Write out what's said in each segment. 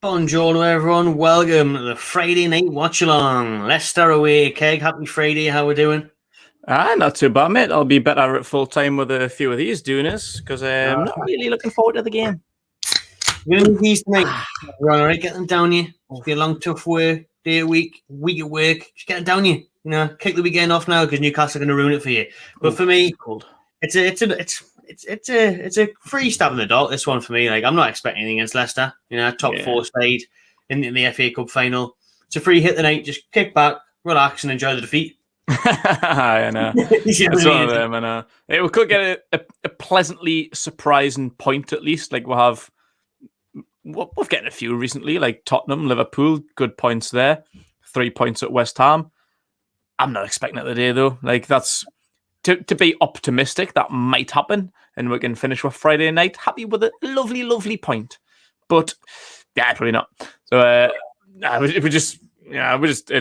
Buongiorno, everyone. Welcome to the Friday night Watchalong. Leicester away. Keg, happy Friday. How we doing? Not too bad, mate. I'll be better at full time with a few of these doing this because I'm not really looking forward to the game. We're going to these tonight. We're all right, get them down you. It's been a long, tough day at week at work. Just get them down you. You know, kick the weekend off now because Newcastle are going to ruin it for you. But for me, it's a free stab in the dark. This one for me. Like, I'm not expecting anything against Leicester. You know, top four side in the FA Cup final. It's a free hit tonight. Just kick back, relax, and enjoy the defeat. I know. It's one of them, I know. We could get a pleasantly surprising point at least. Like we've getting a few recently, like Tottenham, Liverpool, good points there. 3 points at West Ham. I'm not expecting it today though. Like that's to be optimistic. That might happen, and we can finish with Friday night happy with a lovely, lovely point. But yeah, probably not. So it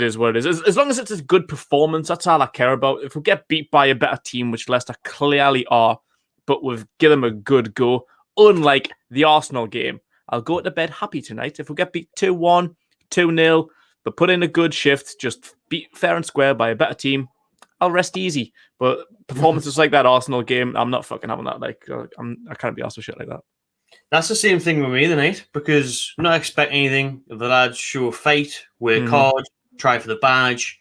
is what it is. As long as it's a good performance, that's all I care about. If we get beat by a better team, which Leicester clearly are, but we've given them a good go, unlike the Arsenal game, I'll go to bed happy tonight. If we get beat 2-1, 2-0, but put in a good shift, just beat fair and square by a better team, I'll rest easy. But performances like that Arsenal game, I'm not fucking having that. Like, I can't be asked for shit like that. That's the same thing with me tonight because I'm not expecting anything. If the lads show a fight, work hard, try for the badge,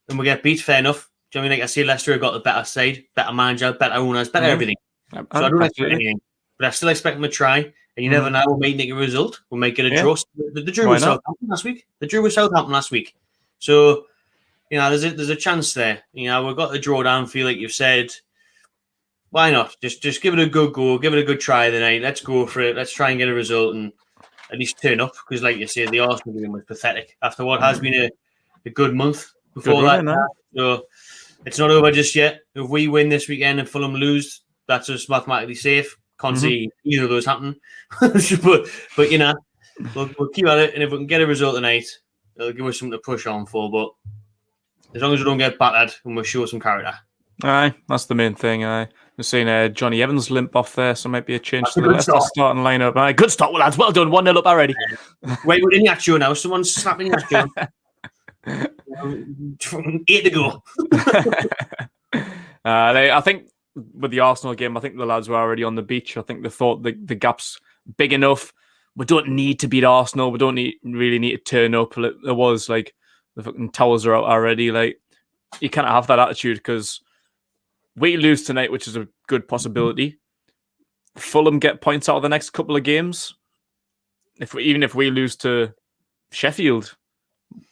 and we get beat, fair enough. Do you know what I mean? Like I see Leicester have got the better side, better manager, better owners, better everything. So I don't expect anything. But I still expect them to try. And you never know, we might make a result. We might get a draw. The drew with Southampton last week. The drew with Southampton last week. So, you know, there's a chance there. You know, we've got the draw down, feel like you've said. Why not? Just give it a good go. Give it a good try tonight. Let's go for it. Let's try and get a result and at least turn up. Because, like you said, the Arsenal game was pathetic after what has been a good month before that. So it's not over just yet. If we win this weekend and Fulham lose, that's just mathematically safe. Can't see either of those happen. but you know, we'll keep at it. And if we can get a result tonight, it'll give us something to push on for. But as long as we don't get battered and we'll show some character. Aye, that's the main thing. We're seeing Johnny Evans limp off there, so might be a change to the Leicester starting lineup. Aye, good start, lads. Well done. 1-0 up already. Wait, we're in Yacho now. Someone's snapping Yacho. 8 to go. I think with the Arsenal game, I think the lads were already on the beach. I think they thought the gap's big enough. We don't need to beat Arsenal. We don't really need to turn up. There was like the fucking towels are out already. Like you can't have that attitude because we lose tonight, which is a good possibility. Fulham get points out of the next couple of games. Even if we lose to Sheffield,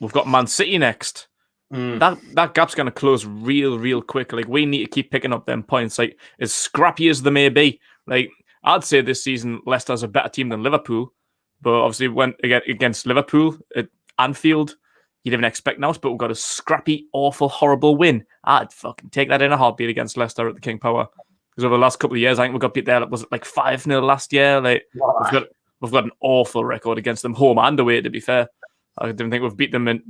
we've got Man City next. That gap's going to close real quick. Like we need to keep picking up them points. Like as scrappy as they may be. Like I'd say this season Leicester's a better team than Liverpool, but obviously went against Liverpool at Anfield. You didn't expect now, but we've got a scrappy, awful, horrible win. I'd fucking take that in a heartbeat against Leicester at the King Power. Because over the last couple of years, I think we got beat there. Was it like 5-0 last year? Like we've got an awful record against them, home and away. To be fair, I didn't think we've beat them.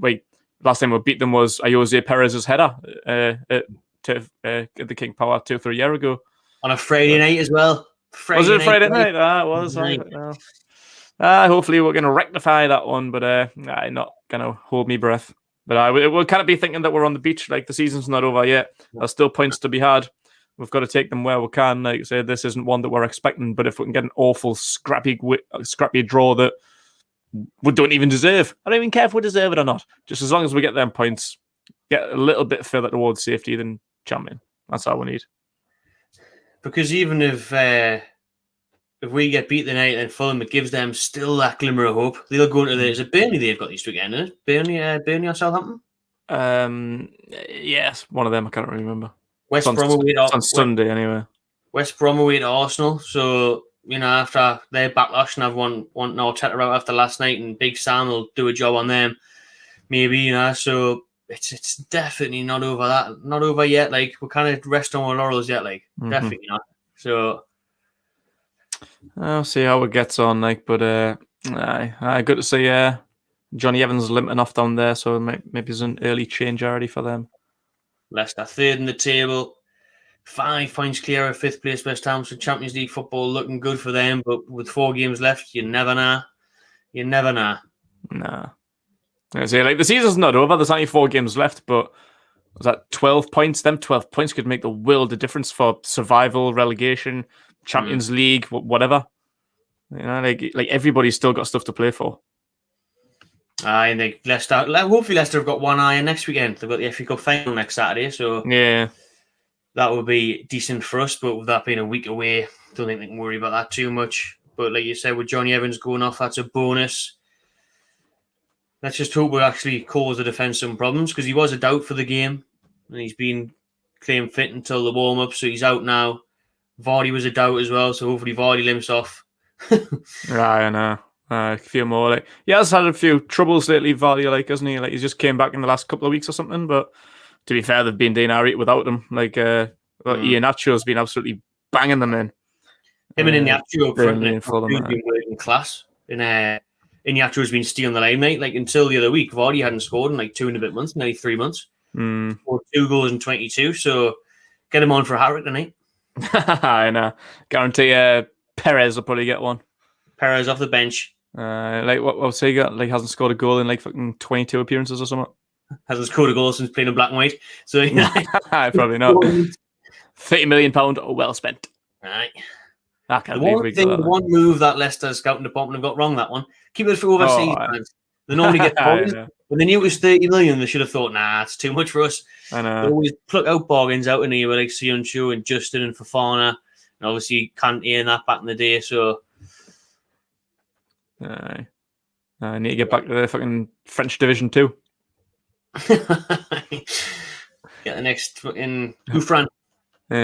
Last time we beat them was Jose Perez's header at the King Power 2-3 years ago on a Friday night as well. Was it Friday night? It was. Hopefully we're going to rectify that one, but I'm not going to hold me breath. But we'll kind of be thinking that we're on the beach, like the season's not over yet. There's still points to be had. We've got to take them where we can. Like I say, this isn't one that we're expecting, but if we can get an awful, scrappy draw that we don't even deserve, I don't even care if we deserve it or not. Just as long as we get them points, get a little bit further towards safety, then champion. That's all we need. Because even if we get beat tonight and Fulham, it gives them still that glimmer of hope. They'll go into is it Burnley they've got this weekend, isn't it? Burnley or Southampton? Yes, one of them. I can't remember. West Brom away on Sunday anyway. West Brom away to Arsenal. So, you know, after their backlash and everyone wanting Arteta out after last night and Big Sam will do a job on them, maybe, you know. So it's definitely not over yet. Like, we kind of rest on our laurels yet, like, definitely not. So I'll see how it gets on, like, but good to see Johnny Evans limping off down there, so maybe there's an early change already for them. Leicester third in the table, 5 points clear of 5th place West Ham, so Champions League football looking good for them, but with 4 games left, you never know. You never know. Nah. I say, like, the season's not over. There's only 4 games left, but was that 12 points? Them 12 points could make the world of difference for survival, relegation, Champions League, whatever. You know, like everybody's still got stuff to play for. I think Leicester. Hopefully, Leicester have got one eye on next weekend. They've got the FA Cup final next Saturday, so yeah, that would be decent for us. But with that being a week away, don't think they can worry about that too much. But like you said, with Johnny Evans going off, that's a bonus. Let's just hope we actually cause the defence some problems, because he was a doubt for the game and he's been claimed fit until the warm up, so he's out now. Vardy was a doubt as well, so hopefully Vardy limps off. I know. A few more. Like, he has had a few troubles lately, Vardy, like, hasn't he? Like, he's just came back in the last couple of weeks or something. But to be fair, they've been doing alright without him. Like, Iheanacho's been absolutely banging them in. Him and Iheanacho up front, been working class. Iheanacho's been stealing the limelight. Like, until the other week, Vardy hadn't scored in like 2 and a bit months, nearly 3 months. Scored 2 goals in 22. So get him on for a hat-trick tonight. I know. Guarantee Perez will probably get one. Perez off the bench. Like what's he got? Like, hasn't scored a goal in like fucking 22 appearances or something. Hasn't scored a goal since playing in black and white. So probably not. £30 million well spent. Right. I can't believe the one move that Leicester scouting department have got wrong, that one. Keep it for overseas fans. They normally get bargains. When they knew it was 30 million, they should have thought, nah, it's too much for us. I know. They always pluck out bargains out in here with like Sionchu and Justin and Fofana. And obviously Kante and that back in the day, so I need to get back to the fucking French Division 2. Get the next fucking Gouffran.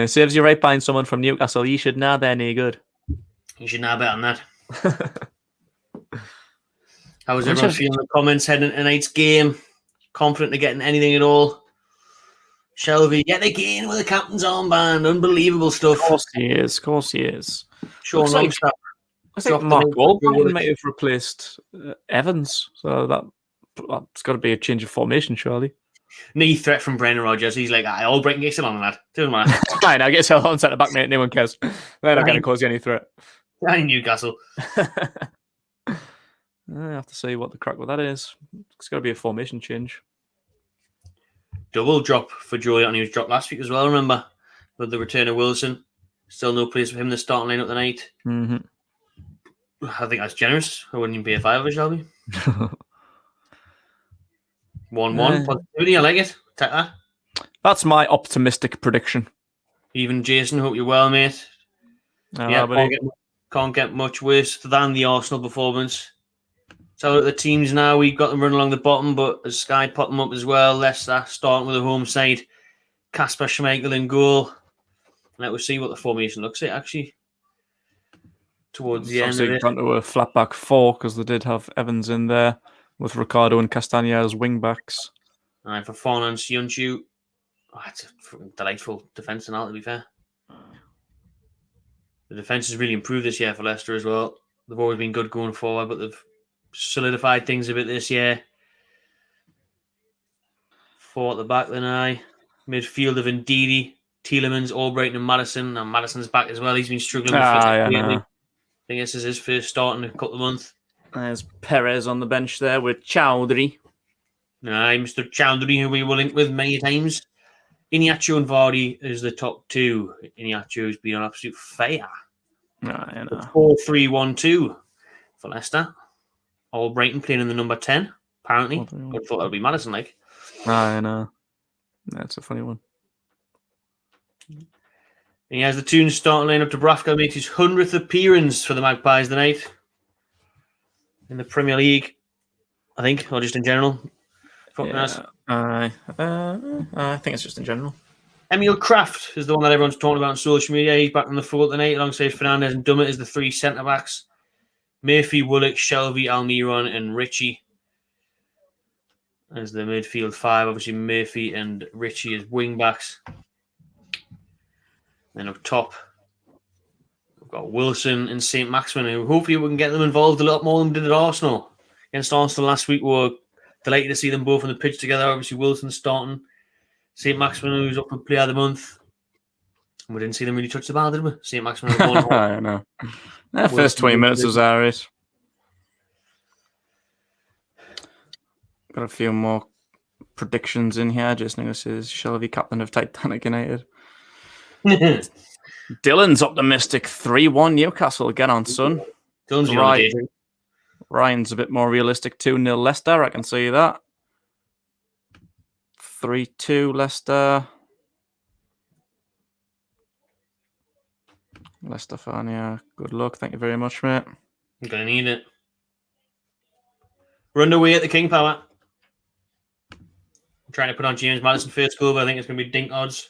Saves you right buying someone from Newcastle. You should know they're no good. You should know better than that. How was everyone feeling in the comments heading into tonight's game? Confident of getting anything at all? Shelby, yet again with a captain's armband. Unbelievable stuff. Of course he is. Sean Longstaff. I think Mark Wahlberg might have replaced Evans, so that's got to be a change of formation, surely. Knee threat from Brendan Rodgers. He's like, all breaking gets along, lad. Doesn't matter. Fine, I get yourself on centre back, mate. No one cares. They're not going to cause you any threat. I Newcastle. I have to see what the crack with that is. It's got to be a formation change. Double drop for Julian. He was dropped last week as well, remember? With the return of Wilson. Still no place for him in the starting lineup tonight. Mm-hmm. I think that's generous. I wouldn't even be a 5 Shelby. 1-1. Positivity, I like it. Take that. That's my optimistic prediction. Even Jason, hope you're well, mate. Can't get much worse than the Arsenal performance. So at the teams now, we've got them running along the bottom, but as Sky put them up as well, Leicester starting with the home side. Kasper Schmeichel in goal. Let us see what the formation looks like, actually. Towards the end of it. Gone to a flat back 4 because they did have Evans in there with Ricardo and Castagna as wing backs. And for Fofana and Sionchu. It's a delightful defence and all, to be fair. The defence has really improved this year for Leicester as well. They've always been good going forward, but they've solidified things a bit this year. 4 at the back then, midfield of Ndidi, Tielemans, Albrighton and Maddison. And Maddison's back as well. He's been struggling with I think this is his first start in a couple of months. There's Perez on the bench there with Chowdhury. Mr. Chowdhury, who we were linked with many times. Iheanacho and Vardy is the top 2. Iheanacho's been on absolute fire. 4-3-1-2 for Leicester. Albrighton playing in the number 10, apparently. I thought that would be Maddison, like. I know. That's a funny one. And he has the Toons starting lineup. Dubravka makes his 100th appearance for the Magpies tonight. In the Premier League, I think, or just in general. I think it's just in general. Emil Kraft is the one that everyone's talking about on social media. He's back on the floor tonight alongside Fernandez and Dummett as the 3 centre-backs. Murphy, Willock, Shelby, Almiron and Richie as the midfield 5. Obviously, Murphy and Richie as wing-backs. Then up top, we've got Wilson and Saint-Maximin, who hopefully we can get them involved a lot more than we did at Arsenal. Against Arsenal last week, we were delighted to see them both on the pitch together. Obviously, Wilson starting. Saint-Maximin, who's up for Player of the Month. And we didn't see them really touch the ball, did we? Saint-Maximin. I know. That first 20 minutes was alright. Got a few more predictions in here. Jason says, shall be captain of Titanic United. Dylan's optimistic. 3-1 Newcastle. Get on, son. Dylan's right. Ryan's a bit more realistic. 2-0 Leicester. I can see that. 3-2 Leicester. Leicester fan, yeah. Good luck. Thank you very much, mate. I'm going to need it. We're underway at the King Power. I'm trying to put on James Maddison first goal, but I think it's going to be dink odds.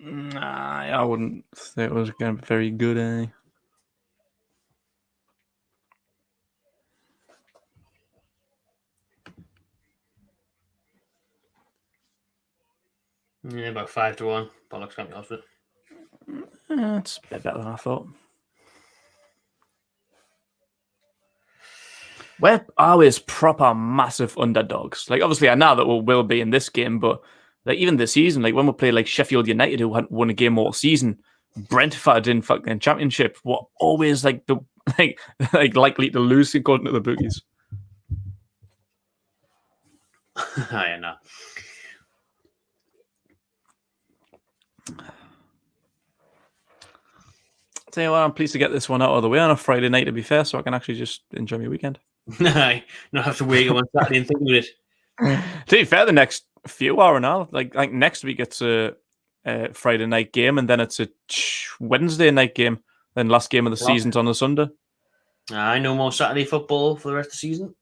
Nah, I wouldn't say it was going to be very good, eh? Yeah, about 5-1. Bollocks, can't be honest with it. It's a bit better than I thought. We're always proper massive underdogs. Like, obviously, I know that we will be in this game, but like even this season, like when we played like Sheffield United, who hadn't won a game all season, Brentford in fucking Championship were always like the like likely to lose according to the bookies. I know. Tell you what, I'm pleased to get this one out of the way on a Friday night, to be fair, so I can actually just enjoy my weekend. Not have to wait on Saturday and think of it. To be fair, the next few are now. Like next week, it's a Friday night game, and then it's a Wednesday night game. Then last game of the season's on a Sunday. I know more Saturday football for the rest of the season.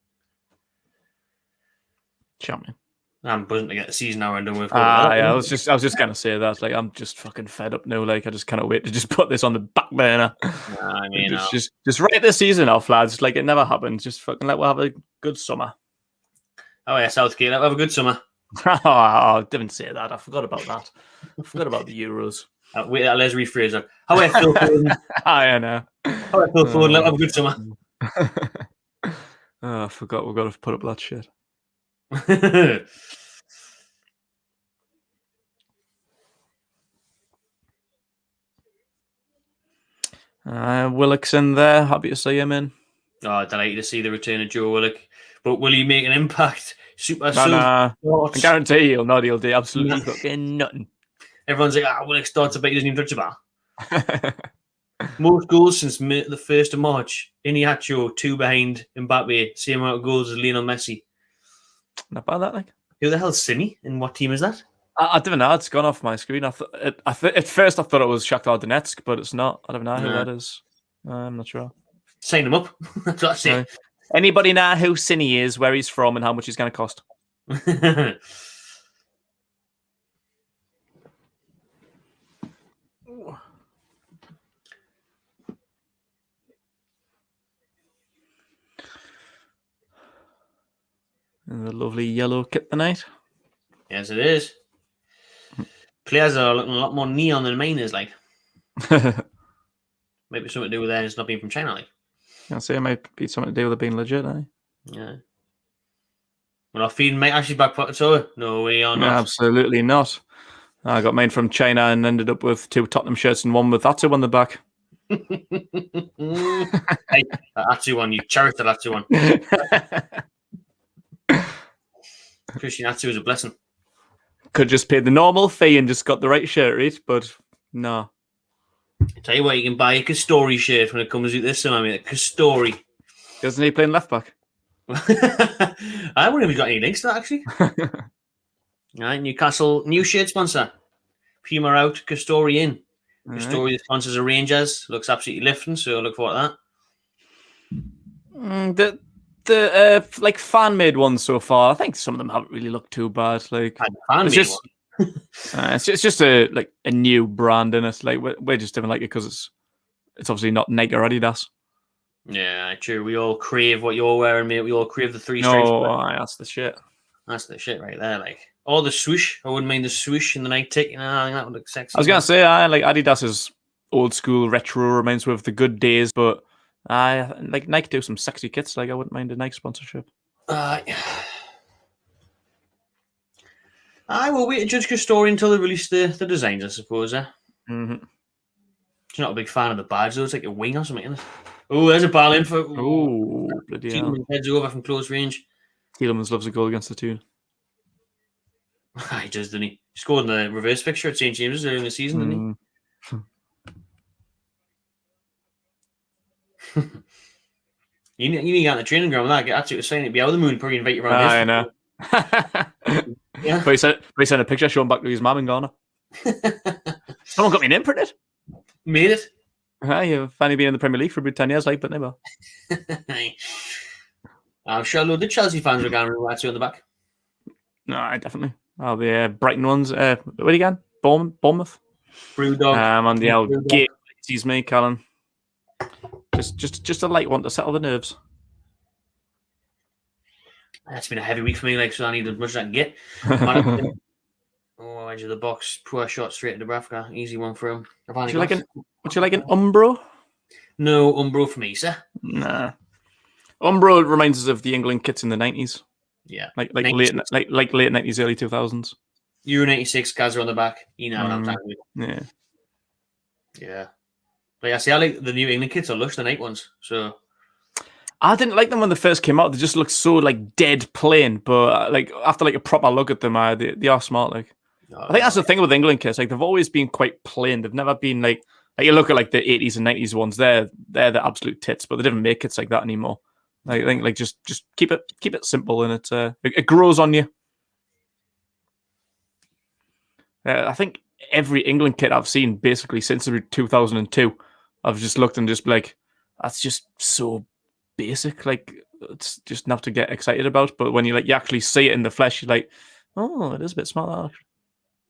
Champion. I'm buzzing to get the season now and done with. Yeah, I was just gonna say that. Like, I'm just fucking fed up now. Like, I just cannot wait to just put this on the back burner. I mean, just write the season off, lads. Like, it never happened. Just fucking we'll have a good summer. Oh yeah, Southgate, have a good summer. I didn't say that. I forgot about that. I forgot about the Euros. Wait, let's rephrase that. How are Phil Foden? I know. How are Phil Foden? Have a good summer. I forgot we've got to put up that shit. Willock's in there. Happy to see him in. Oh, delighted to see the return of Joe Willock. But will he make an impact? Super soon. I guarantee he'll not. He'll do absolutely fucking nothing. Everyone's like, Willock starts a bit. He doesn't even touch a bar. Most goals since the 1st of March. Iniacho, 2 behind Mbappe. Same amount of goals as Lionel Messi. Not bad, that, like. Who the hell's Cine? And what team is that? I don't know. It's gone off my screen. At first, I thought it was Shakhtar Donetsk, but it's not. I don't know who that is. I'm not sure. Sign him up. That's what I say. Anybody know who Cine is, where he's from, and how much he's going to cost? And the lovely yellow kit tonight. Yes, it is. Players are looking a lot more neon than mine is, like. Maybe something to do with that. It's not being from China, like. I say it might be something to do with it being legit, eh? Yeah. We're not feeding Mike Ashley's back pocket, so no way on. No, absolutely not. I got mine from China and ended up with 2 Tottenham shirts and one with Atsu on the back. Hey, that Atsu one, you cherish that Atsu one. Christian Atsu is a blessing. Could just pay the normal fee and just got the right shirt, right? But no. I tell you what, you can buy a Castori shirt when it comes out this summer, mate. Castori. Doesn't he play in left back? I wouldn't have got any links to that, actually. All right, Newcastle, new shirt sponsor. Puma out, Castori in. Castori sponsors the Rangers. Looks absolutely lifting, so look forward to that. The like fan made ones so far, I think some of them haven't really looked too bad. Like it's just a new brand in it. Like we're just doing like it because it's obviously not Nike or Adidas. Yeah, true. We all crave what you're wearing, mate. We all crave the 3 stripes. Oh, that's the shit. That's the shit right there. Like, or the swoosh. I wouldn't mind the swoosh in the night tick. I think that would look sexy. I was gonna say, like Adidas's old school retro reminds me of the good days, but I like Nike do some sexy kits. Like I wouldn't mind a Nike sponsorship. I will wait to judge Castori until they release the designs, I suppose. Mm-hmm. She's not a big fan of the badge, though. It's like a wing or something, isn't it? Oh, there's a ball in for. Oh, bloody hell. Heads over from close range. Tielemans loves a goal against the Toon. He does, doesn't he? He scored in the reverse fixture at St. James's earlier in the season, didn't he? You need to get on the training ground with that. Get absolutely saying it'd be out of the moon. Probably invite you around. I know. Yeah. But he sent a picture showing back to his mum in Ghana. Someone got me an name printed. Made it. You've finally been in the Premier League for about 10 years, but never. I'm sure a load of Chelsea fans are going to watch you on the back. No, definitely. The Brighton ones. Where again? Bournemouth. Brewdog. On the old gate. Excuse me, Callan. Just a light one to settle the nerves. That's been a heavy week for me, so I need as much as I can get. Edge of the box, poor shot straight to Dubravka. Easy one for him. Would you like an Umbro? No Umbro for me, sir. Nah. Umbro reminds us of the England kits in the 90s. Yeah, like late 90s, early 2000s. Euro 96 Gaza on the back. You know, yeah. Like I say, I like the New England kits are lush, the night ones. So I didn't like them when they first came out. They just looked so dead plain. But after a proper look at them, they are smart. I think that's the thing with England kits. They've always been quite plain. They've never been you look at the 80s and 90s ones. They're the absolute tits, but they didn't make kits like that anymore. I think just keep it simple, and it grows on you. I think every England kit I've seen basically since 2002, I've just looked and just that's just so basic. It's just enough to get excited about. But when you you actually see it in the flesh, you're like, oh, it is a bit smart.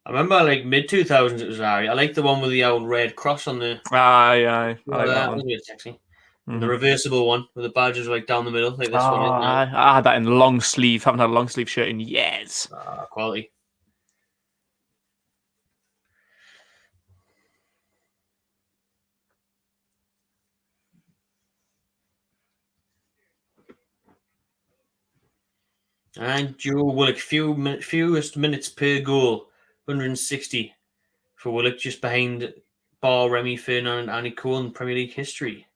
I remember mid 2000s it was alright. I like the one with the old red cross on the. I like that one. Was a bit sexy. Mm-hmm. The reversible one with the badges down the middle, like this one. I had that in long sleeve. Haven't had a long sleeve shirt in years. Quality. And Joe Willock, fewest minutes per goal, 160 for Willock, just behind Bar, Remy Ferdinand and Annie Cole in Premier League history.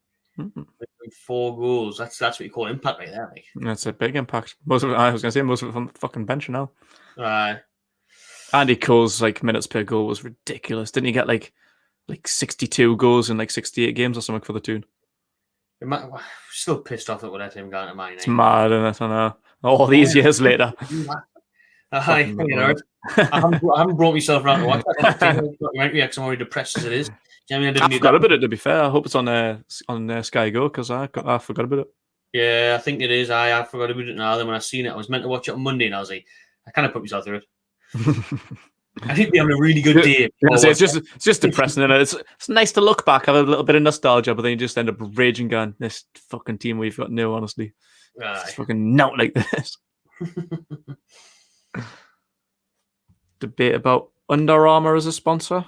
4 goals. That's what you call impact right there. That's a big impact. Most of it, I was going to say, most of it from the fucking bench now. Andy Cole's minutes per goal was ridiculous. Didn't he get 62 goals in 68 games or something for the Toon? Still pissed off that we let him go into mine. It's mad, isn't it? I know. All these years later. I haven't brought myself around to watch that documentary because I'm already depressed as it is. I forgot about it, to be fair. I hope it's on Sky Go because I forgot about it. Yeah, I think it is. I forgot about it now. Then when I seen it, I was meant to watch it on Monday, and I was like, I kind of put myself through it. I think be having a really good day. It's just depressing, isn't it? It's nice to look back, have a little bit of nostalgia, but then you just end up raging, going, "This fucking team we've got no, honestly, it's fucking not like this." Debate about Under Armour as a sponsor.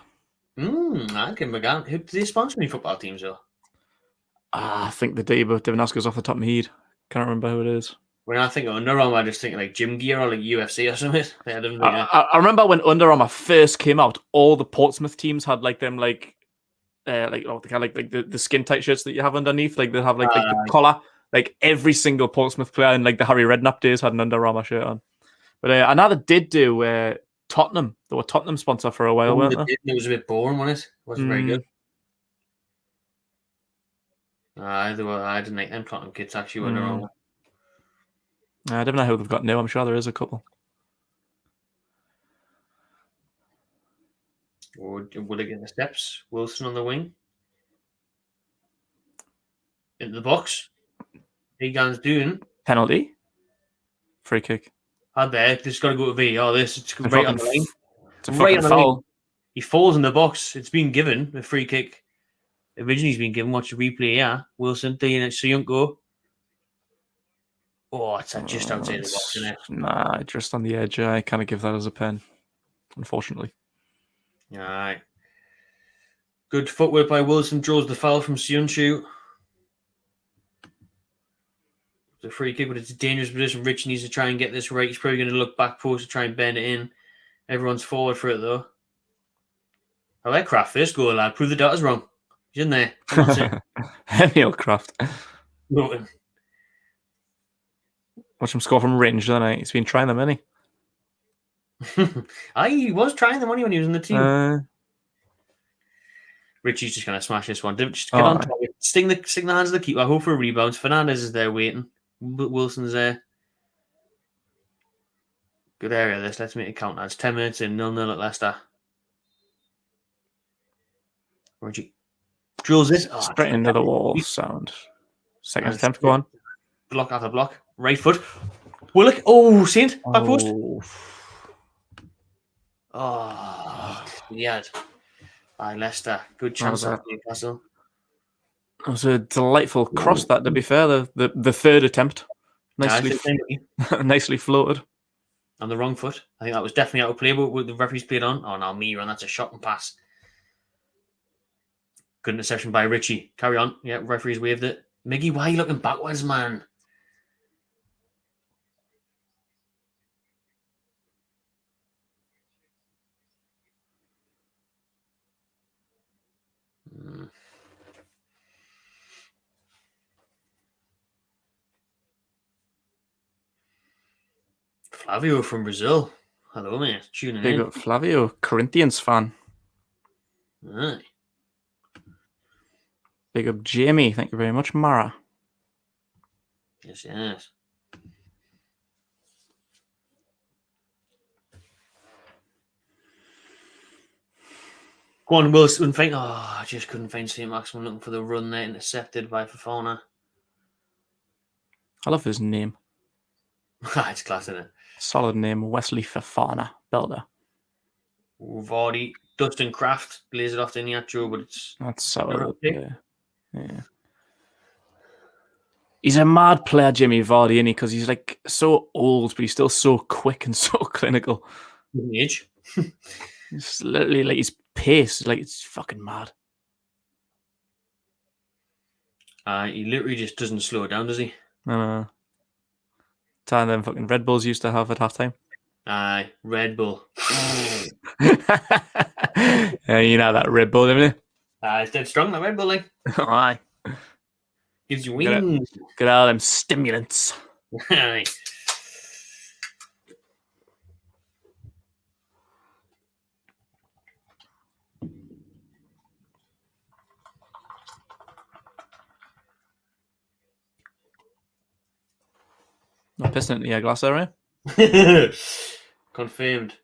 I can begin. Who do they sponsor any football teams though? I think they do, but Devin Asker's off the top of my head. Can't remember who it is. When I think of Under Armour, I just think gym gear or UFC or something. I remember when Under Armour first came out, all the Portsmouth teams had the skin tight shirts that you have underneath. They have the collar. Every single Portsmouth player in the Harry Redknapp days had an Under Armour shirt on. But I know they did do Tottenham. They were Tottenham sponsor for a while, weren't they? It was a bit boring, wasn't it? It wasn't very good. I didn't like them Tottenham kits actually. Under Armour. I don't know who they've got now. I'm sure there is a couple. Will they get the steps? Wilson on the wing. Into the box. Egan's doing. Penalty. Free kick. Had there. Just got to go to VAR. It's right on the line. It's a fucking foul. He falls in the box. It's been given. The free kick. Originally, he's been given. Watch the replay. Yeah. Wilson. Soyuncu. Oh, it's just outside the box, isn't it? Nah, just on the edge. I kind of give that as a pen, unfortunately. All right. Good footwork by Wilson. Draws the foul from Soyuncu. The free kick, but it's a dangerous position. Rich needs to try and get this right. He's probably going to look back post to try and bend it in. Everyone's forward for it, though. I like Kraft. First goal, lad. Prove the doubters wrong. He's in there. Emil Kraft. Watch him score from range, don't I? He's been trying them, hasn't He was trying the money when he was in the he? team. Richie's just going to smash this one. Just get on top. Sting the hands of the keeper. Hope for a rebound. Fernandez is there waiting. Wilson's there. Good area, this. Let's make it count. That's 10 minutes in. 0-0 at Leicester. Reggie drills it. Straight into the wall. Sound. Second attempt, go on. Block after block. Right foot. Willock. Oh, Saint. Back post. Yeah. Leicester. Good chance at Newcastle. It was a delightful cross, that, to be fair. The third attempt. Nicely floated. On the wrong foot. I think that was definitely out of play, but the referee's played on. Oh, no, Miran. That's a shot and pass. Good interception by Richie. Carry on. Yeah, referee's waved it. Miggy, why are you looking backwards, man? Flavio from Brazil. Hello, mate. Tuning Big in. up Flavio, Corinthians fan. Aye. Big up Jamie. Thank you very much, Mara. Yes. Go on, Wilson. I just couldn't find Saint-Maximin looking for the run there, intercepted by Fofana. I love his name. It's class, isn't it? Solid name, Wesley Fofana, builder. Vardy, Dustin Kraft plays it off to Niacho, but that's so yeah. He's a mad player, Jimmy Vardy, isn't he? Because he's like so old, but he's still so quick and so clinical. Age. It's literally like his pace, like it's fucking mad. He literally just doesn't slow it down, does he? No. Time them fucking Red Bulls used to have at halftime. Aye, Red Bull. Yeah, you know that Red Bull, don't you? It's dead strong, that Red Bull, like. Aye. Gives you wings. Get all them stimulants. Aye. Not pissing into your glass area. Confirmed.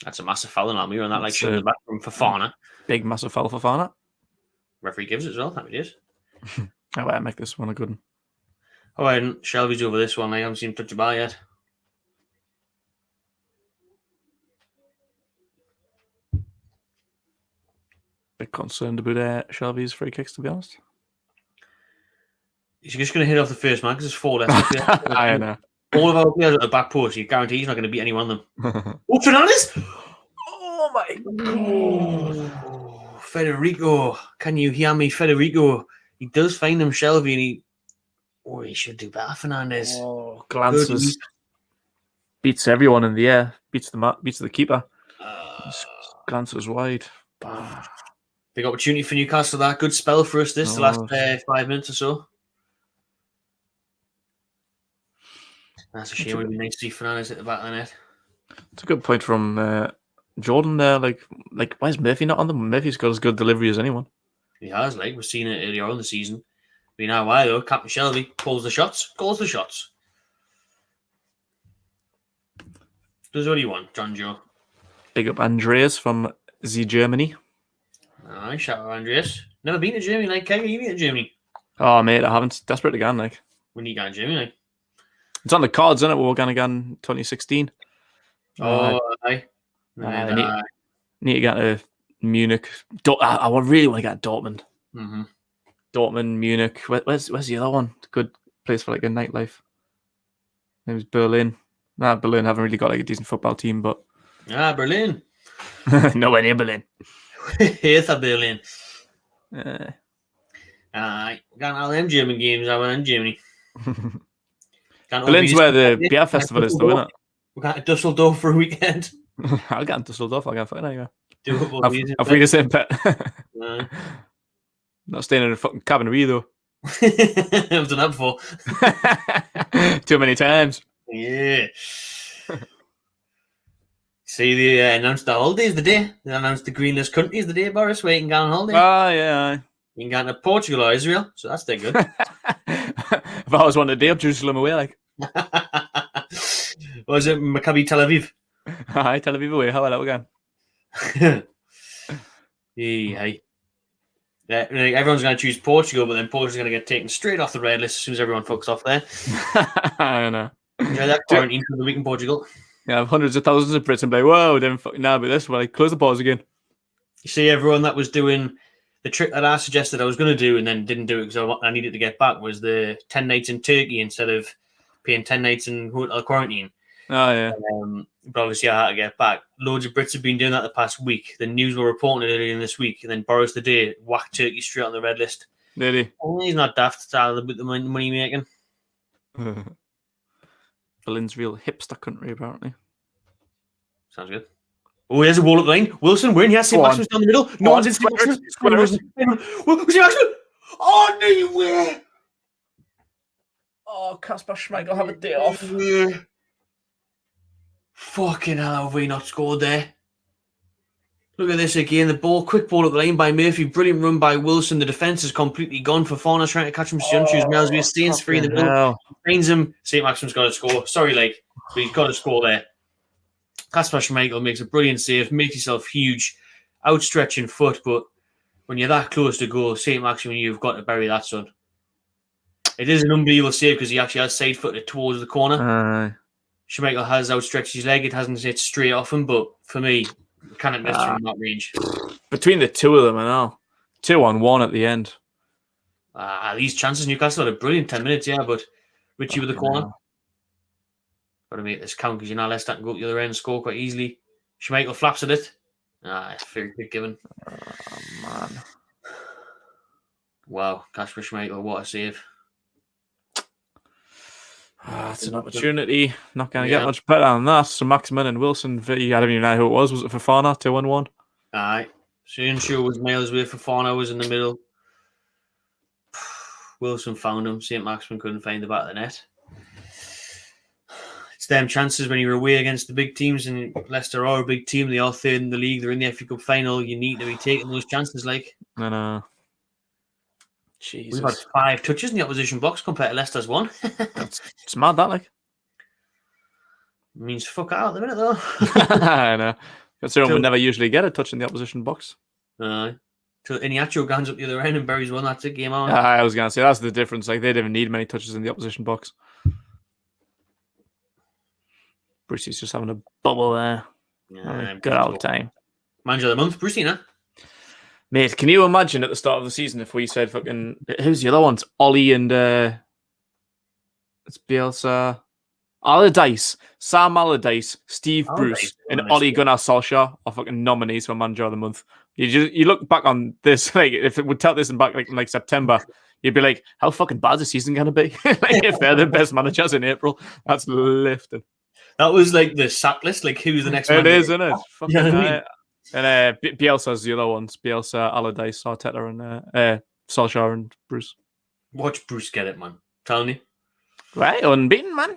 That's a massive foul on me on that, like shooting the back from Fofana. Big massive foul for Fofana. Referee gives it as well. Happy days. I better make this one a good one. Oh, and Shelby's over this one. I haven't seen him touch a bar yet. Bit concerned about Shelby's free kicks, to be honest. He's just going to hit off the first man because there's 4 left. I know. All of our players at the back post, you guarantee he's not going to beat any one of them. Oh, Fernandez! Oh, my God. Oh, Federico. Can you hear me, Federico? He does find him, Shelby, and he should do better, Fernandez. Oh, glances. Beats everyone in the air. Beats the keeper. Glances wide. Big opportunity for Newcastle. That good spell for us the last 5 minutes or so. That's a shame. It would be nice to see Fernandez at the back of the net. It's a good point from Jordan there. Like, why is Murphy not on them? Murphy's got as good delivery as anyone. He has, we've seen it earlier on in the season. We know why, though. Captain Shelby pulls the shots, calls the shots. Does what you want, John Joe. Big up Andreas from Germany. Aye, shout out Andreas. Never been to Germany, like, Keg, you been to Germany? Oh, mate, I haven't. Desperate again, like. We need to go to Germany, like. It's on the cards, isn't it? We're going again 2016. Aye. Need to get to Munich. I really want to get to Dortmund. Mm-hmm. Dortmund, Munich. Where's the other one? It's a good place for like a nightlife. It was Berlin. Berlin haven't really got like a decent football team, but Berlin. Nowhere near Berlin. Here's a Berlin. Aye. Got all them German games. I went in Germany. Berlin's where the beer festival is, though, isn't it? We got Dusseldorf for a weekend. I'll get in Dusseldorf. I'll get fucking anywhere. Do it. I'll free the same pet. Not staying in a fucking cabin with you, though. I've done that before. Too many times. Yeah. See, they announced the holidays the day. They announced the greenlist countries the day, Boris, where you can go on holiday. Oh, yeah. You can go to Portugal or Israel, so that's dead good. If I was one today, up Jerusalem away, like. Was it Maccabi Tel Aviv? Hi, Tel Aviv away. How about that again? Hey. Yeah, everyone's going to choose Portugal, but then Portugal's going to get taken straight off the red list as soon as everyone fucks off there. I don't know. Enjoy that quarantine for the week in Portugal. Yeah, hundreds of thousands of Brits and be like, whoa, then fucking now, but this, well, like, close the pause again. You see, everyone that was doing the trick that I suggested I was going to do and then didn't do it because I needed to get back was the 10 nights in Turkey instead of paying 10 nights in hotel quarantine. Oh, yeah. But obviously, I had to get back. Loads of Brits have been doing that the past week. The news were reporting it earlier in this week, and then Boris today whacked Turkey straight on the red list. Really? Oh, he's not daft. It's all about the money making. Berlin's real hipster country, apparently. Sounds good. Oh, there's a Willock line. Wilson, we're in here. Saint-Maximin's down the middle. No one's in Saint-Maximin. Saint-Maximin. Oh, no way. Oh, Kasper Schmeichel have a day off. Fucking hell, have we not scored there? Look at this again. The ball, quick ball up the line by Murphy. Brilliant run by Wilson. The defence is completely gone. Fofana trying to catch him. Sionchu's Melsby stays free in the middle. Finds him. Saint-Maximin's got to score. Sorry, like, but he's got to score there. Kasper Schmeichel makes a brilliant save. Makes himself huge. Outstretching foot, but when you're that close to goal, Saint-Maximin, you've got to bury that, son. It is an unbelievable save because he actually has side-footed towards the corner. Schmeichel has outstretched his leg. It hasn't hit straight off him, but for me, can it miss from that range? Between the two of them, I know. 2-on-1 at the end. These chances, Newcastle had a brilliant 10 minutes, yeah, but Richie with the corner. Got to make this count because you know Leicester can go up the other end and score quite easily. Schmeichel flaps at it. Very good given. Oh, man. Wow, Kasper Schmeichel, what a save. It's an opportunity. Not going to get much better than that. So Maximin and Wilson, I don't even know who it was. Was it Fofana? 2-on-1? Aye. Sionchu was miles away. Fofana was in the middle. Wilson found him. Saint-Maximin couldn't find the back of the net. It's them chances when you're away against the big teams, and Leicester are a big team. They are third in the league. They're in the FA Cup final. You need to be taking those chances, like. I know. Jesus. We've had 5 touches in the opposition box compared to Leicester's 1. It's mad, that, like. Means fuck out at the minute, though. I know. Considering we never usually get a touch in the opposition box. Till Iniacho guns up the other end and buries one, that's it, game on. I was going to say, that's the difference. Like, they didn't need many touches in the opposition box. Brucey's just having a bubble there. Good old time. Manager of the month, Brucey, no? Mate, can you imagine at the start of the season if we said fucking... Who's the other ones? Ollie and... it's Bielsa... Allardyce. Sam Allardyce, Steve Bruce, and Ole Gunnar Solskjaer are fucking nominees for Manager of the Month. You look back on this, like, if it would tell this in back like September, you'd be like, how fucking bad is the season going to be? Like, if they're the best managers in April, that's lifting. That was like the sack list, like who's the next manager? It is, isn't it? Fucking, you know what I mean? And Bielsa's the other ones. Bielsa, Allardyce, Arteta, and Solskjaer and Bruce. Watch Bruce get it, man. Telling you. Right, unbeaten, man.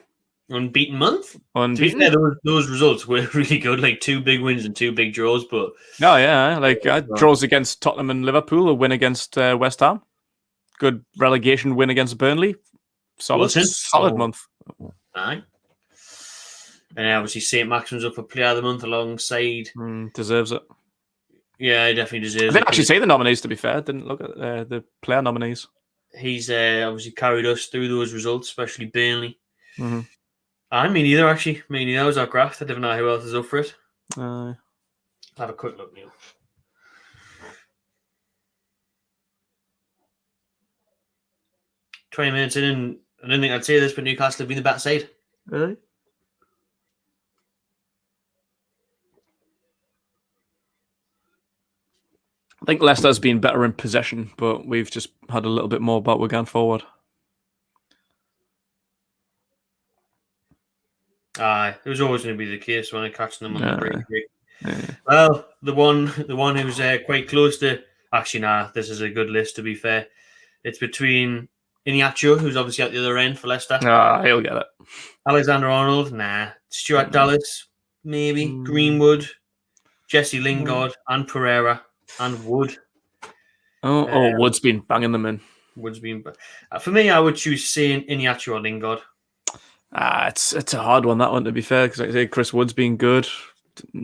Unbeaten month? Unbeaten. To be fair, those results were really good. Like 2 big wins and 2 big draws, but... Oh, yeah. Like, draws against Tottenham and Liverpool, a win against West Ham. Good relegation win against Burnley. Solid month. Aye. And obviously Saint-Maximin's up for Player of the Month alongside... Deserves it. Yeah, he definitely deserves it. I didn't actually say the nominees, to be fair. Didn't look at the player nominees. He's obviously carried us through those results, especially Burnley. Mm-hmm. Me neither, actually. Me neither. That was our graft. I didn't know who else is up for it. Have a quick look, Neil. "20 minutes in, and I didn't think I'd say this, but Newcastle have been the better side." Really? I think Leicester's been better in possession, but we've just had a little bit more about we're going forward. Aye, it was always going to be the case when I catch them on the break. Yeah. Well, the one who was quite close to Actually, nah, this is a good list, to be fair. It's between Iheanacho, who's obviously at the other end for Leicester. He'll get it. Alexander-Arnold, nah. Stuart Dallas, maybe. Greenwood, Jesse Lingard, and Pereira, and Wood. Wood's been banging them in. Wood's been... for me, I would choose saying Iheanacho or Lingard. It's a hard one, that one, to be fair, because like I say, Chris Wood's been good.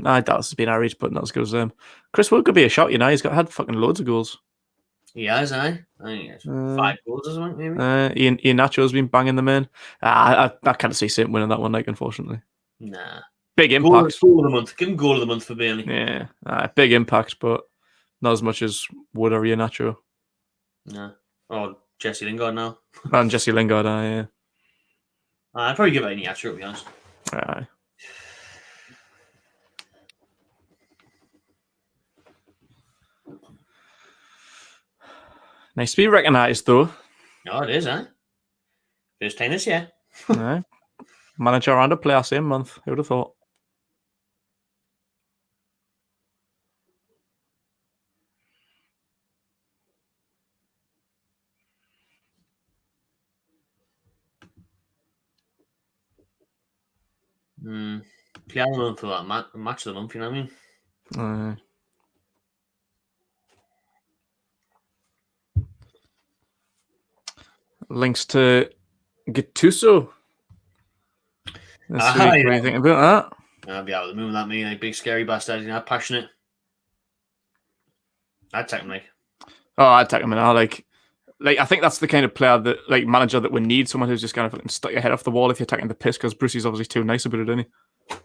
Dallas has been average, but not as good as them. Chris Wood could be a shot, He's had fucking loads of goals. He has, I think he has 5 goals or something, maybe. Iheanacho's been banging them in. I can't see Saint winning that one, unfortunately. Nah. Big impact. Goal of the month. Give him goal of the month for Burnley. Yeah, big impact, but not as much as Wood or Iheanacho. Nah. Oh, Jesse Lingard now. And Jesse Lingard, yeah. I'd probably give it Iheanacho, to be honest. Aye. Nice to be recognised, though. Oh, it is, First time this year. Aye. Manager and a player same month. Who would have thought? Player of the month for that match of the month, you know what I mean? Links to Gattuso. What do you think about that? I'd be out of the moon with that, me. Big scary bastard, passionate. I'd take him, I'd take him in. I think that's the kind of player that, manager that would need someone who's just kind of fucking stuck your head off the wall if you're taking the piss, because Brucey's obviously too nice about it, isn't he?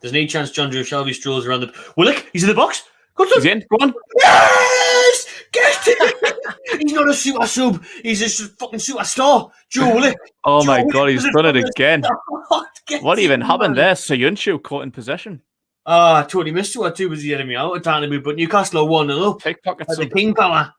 There's no chance John Joe Shelby strolls around the... Willock, he's in the box. He's in. Go on. Yes! Get it! He's not a super sub. He's a fucking superstar. Joe Willock. Oh my God, he's done it again. What even happened there? Soyuncu caught in possession. I totally missed 2-2 was the enemy out of time, but Newcastle 1-0 up. Pickpockets. The King Power.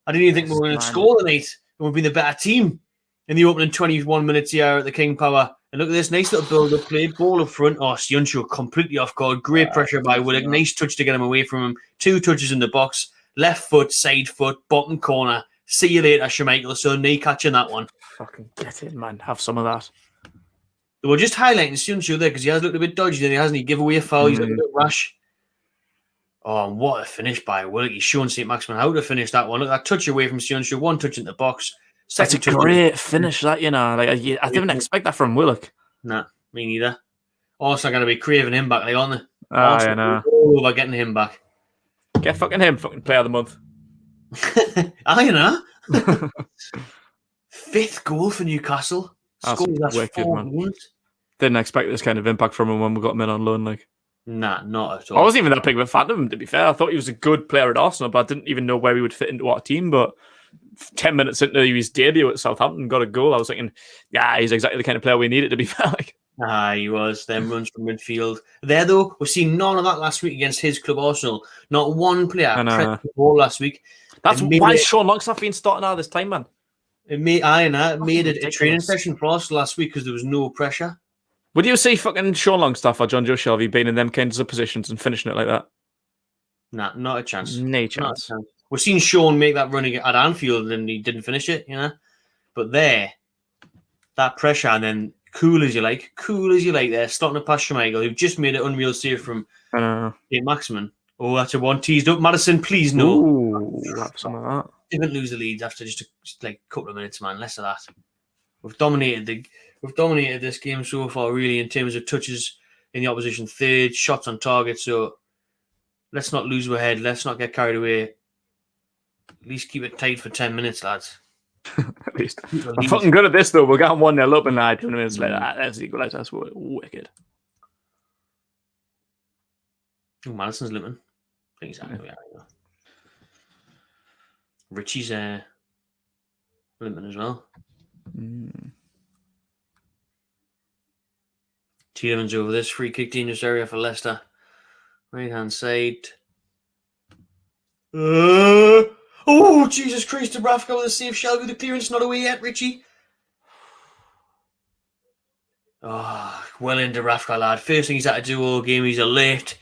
I didn't even think we were going to score tonight. We've been the better team in the opening 21 minutes here at the King Power. And look at this nice little build-up play. Ball up front. Soyuncu completely off guard. Great pressure by Willock. Nice touch to get him away from him. 2 touches in the box. Left foot, side foot, bottom corner. See you later, Schmeichel. So knee catching that one. Fucking get it, man. Have some of that. They were just highlighting Soyuncu there because he has looked a bit dodgy, then he hasn't. He give away a foul. He's a bit rash. Oh, and what a finish by Willock. He's shown Saint-Maximin how to finish that one. Look, that touch away from Soyuncu. 1 touch in the box. That's a great finish, that, I didn't expect that from Willock. Nah, me neither. Also going to be craving him back, aren't they? I know. All over getting him back. Get fucking him, fucking player of the month. I know. 5th goal for Newcastle. That's wicked, man. Didn't expect this kind of impact from him when we got him in on loan, Nah, not at all. I wasn't even that big of a fan of him, to be fair. I thought he was a good player at Arsenal, but I didn't even know where he would fit into our team. But 10 minutes into his debut at Southampton, got a goal. I was thinking, yeah, he's exactly the kind of player we needed, to be fair. He was. Them runs from midfield. There, though, we've seen none of that last week against his club, Arsenal. Not one player pressed the ball last week. That's why Sean Longstaff been starting out this time, man. It made a training session for us last week because there was no pressure. Would you see fucking Sean Longstaff or John Joe Shelby being in them kinds of positions and finishing it like that? Nah, not a chance. No chance. We've seen Sean make that run at Anfield and he didn't finish it, But there, that pressure and then cool as you like there, starting to pass Schmeichel, who've just made an unreal save from Saint-Maximin. Oh, that's a one teased up. Madison, please no. Ooh, have some of that. Didn't lose the lead after just a couple of minutes, man. Less of that. We've dominated this game so far, really, in terms of touches in the opposition third, shots on target. So let's not lose our head. Let's not get carried away. At least keep it tight for 10 minutes, lads. At least. I'm fucking good at this, though. We're getting 1-0 up and 20 minutes later. That's equalised. That's wicked. Oh, Madison's limping. I think he's out. Yeah. Richie's limping as well. Tielemans over this free kick dangerous area for Leicester. Right hand side. Oh, Jesus Christ! Dubravka with a save. Shelby, the clearance not away yet. Richie. Oh, well in Dubravka, lad. First thing he's had to do all game. He's alert.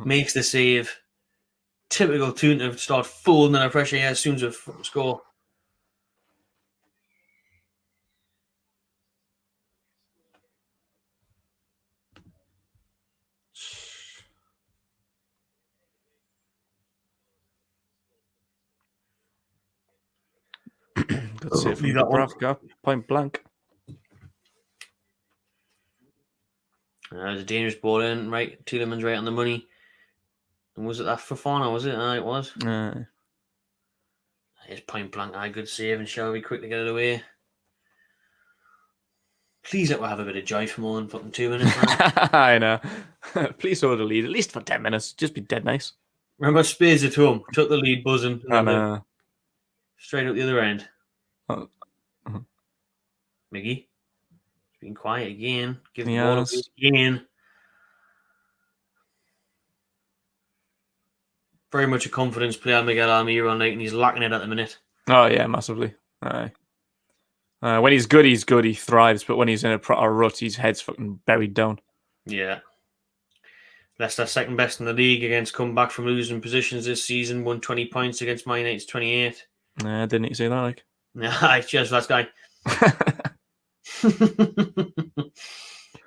Makes the save. typical Toon to start folding under pressure as soon as we score. Good save from Dubravka, point blank. There's a dangerous ball in, right? Tielemans right on the money. And was it that Fofana, was it? It was. It's point blank. Good save, and shall we quickly get it away? Please let we have a bit of joy for more than fucking 2 minutes. I know. Please hold the lead, at least for 10 minutes. Just be dead nice. Remember Spurs at home, took the lead buzzing. And straight up the other end. Uh-huh. Miggy. Being quiet again. Giving the ball again. Very much a confidence player, Miguel Almiron, and he's lacking it at the minute. Oh, yeah, massively. When he's good, he's good. He thrives. But when he's in a proper rut, his head's fucking buried down. Yeah. Leicester second best in the league against comeback from losing positions this season. Won 20 points against Man United's 28. I didn't need to say that, like. Yeah, cheers for that guy.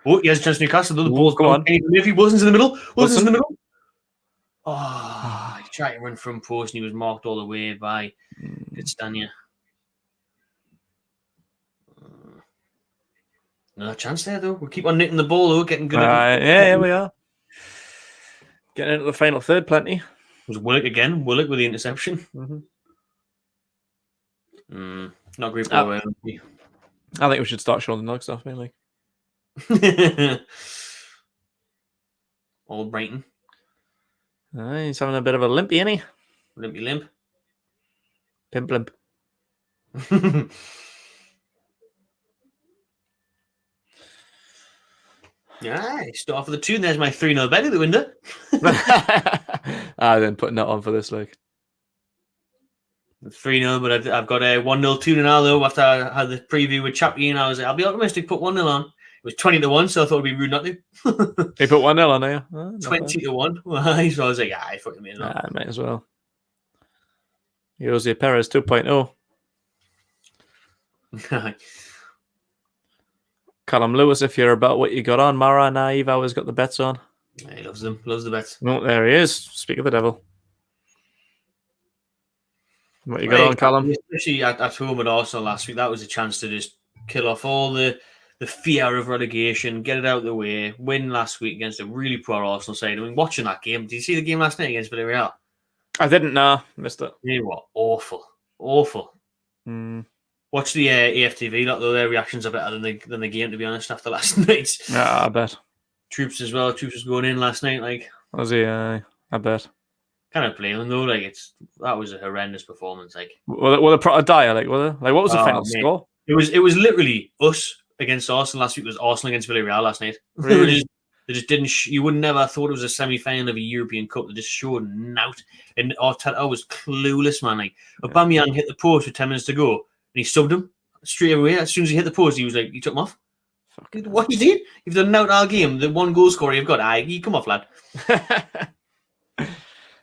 Oh, he has a chance to Newcastle. The ball's go on. If he Wilson's in the middle. Wilson's in the middle. Oh, he tried to run from post and he was marked all the way by Stania. Another chance there, though. We keep on nicking the ball, though. Getting good at it. Yeah, we are. Getting into the final third, plenty. It was Willock again. Willock with the interception. Not great ball away. I think we should start showing the Nug stuff, mainly. Old Brighton. He's having a bit of a limpy, isn't he? Limpy limp. Pimp limp. Yeah, start off with the 2. There's my 3-0 bet at the window. Then putting that on for this, like. 3-0, but I've got a 1-0 2 now, though. After I had the preview with Chappie, and I was like, I'll be optimistic, put 1-0 on. It was 20-1, so I thought it'd be rude not to. He put 1-0 on there. 20-1. So I was like, I fucking mean that. Might as well. Jose Perez 2.0. Callum Lewis, if you're about what you got on, Mara Naive always got the bets on. He loves them, loves the bets. Oh, there he is. Speak of the devil. What you got on, Callum? Especially at home at Arsenal last week, that was a chance to just kill off all the fear of relegation, get it out of the way, win last week against a really poor Arsenal side. I mean, watching that game, did you see the game last night against Villarreal? I didn't know. Missed it. You know what? Awful. Watch the AFTV, though. Their reactions are better than the game, to be honest, after last night. Yeah, I bet. Troops as well. Troops was going in last night. Like, was he? I bet. Kind of blame him though. Like, that was a horrendous performance. Like, were they proper dire? Like, were they? Like, what was the final score? It was literally us against Arsenal last week. It was Arsenal against Villarreal last night. Really? They just didn't. You would never have thought it was a semi-final of a European Cup. They just showed out. And Arteta was clueless, man. Like, Aubameyang hit the post with 10 minutes to go, and he subbed him straight away. As soon as he hit the post, he was like, he took him off. What you did? You've done an out all game. The one goal scorer you've got. You come off, lad.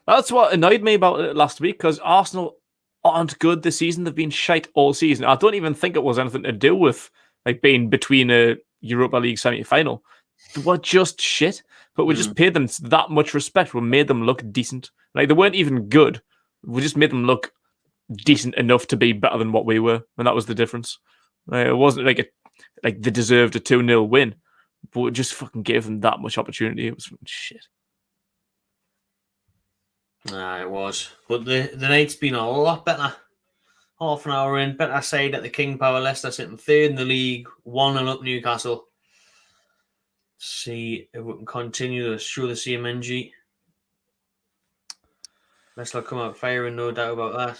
That's what annoyed me about it last week, because Arsenal aren't good this season. They've been shite all season. I don't even think it was anything to do with like being between a Europa League semi-final. They were just shit, but we just paid them that much respect. We made them look decent. Like, they weren't even good. We just made them look decent enough to be better than what we were, and that was the difference. It wasn't like they deserved a 2-0 win, but we just fucking gave them that much opportunity. It was shit. It was. But the night's been a lot better. Half an hour in, better side at the King Power. Leicester sitting third in the league, 1-0 up Newcastle. See if we can continue to show the CMNG. Leicester come out firing, no doubt about that.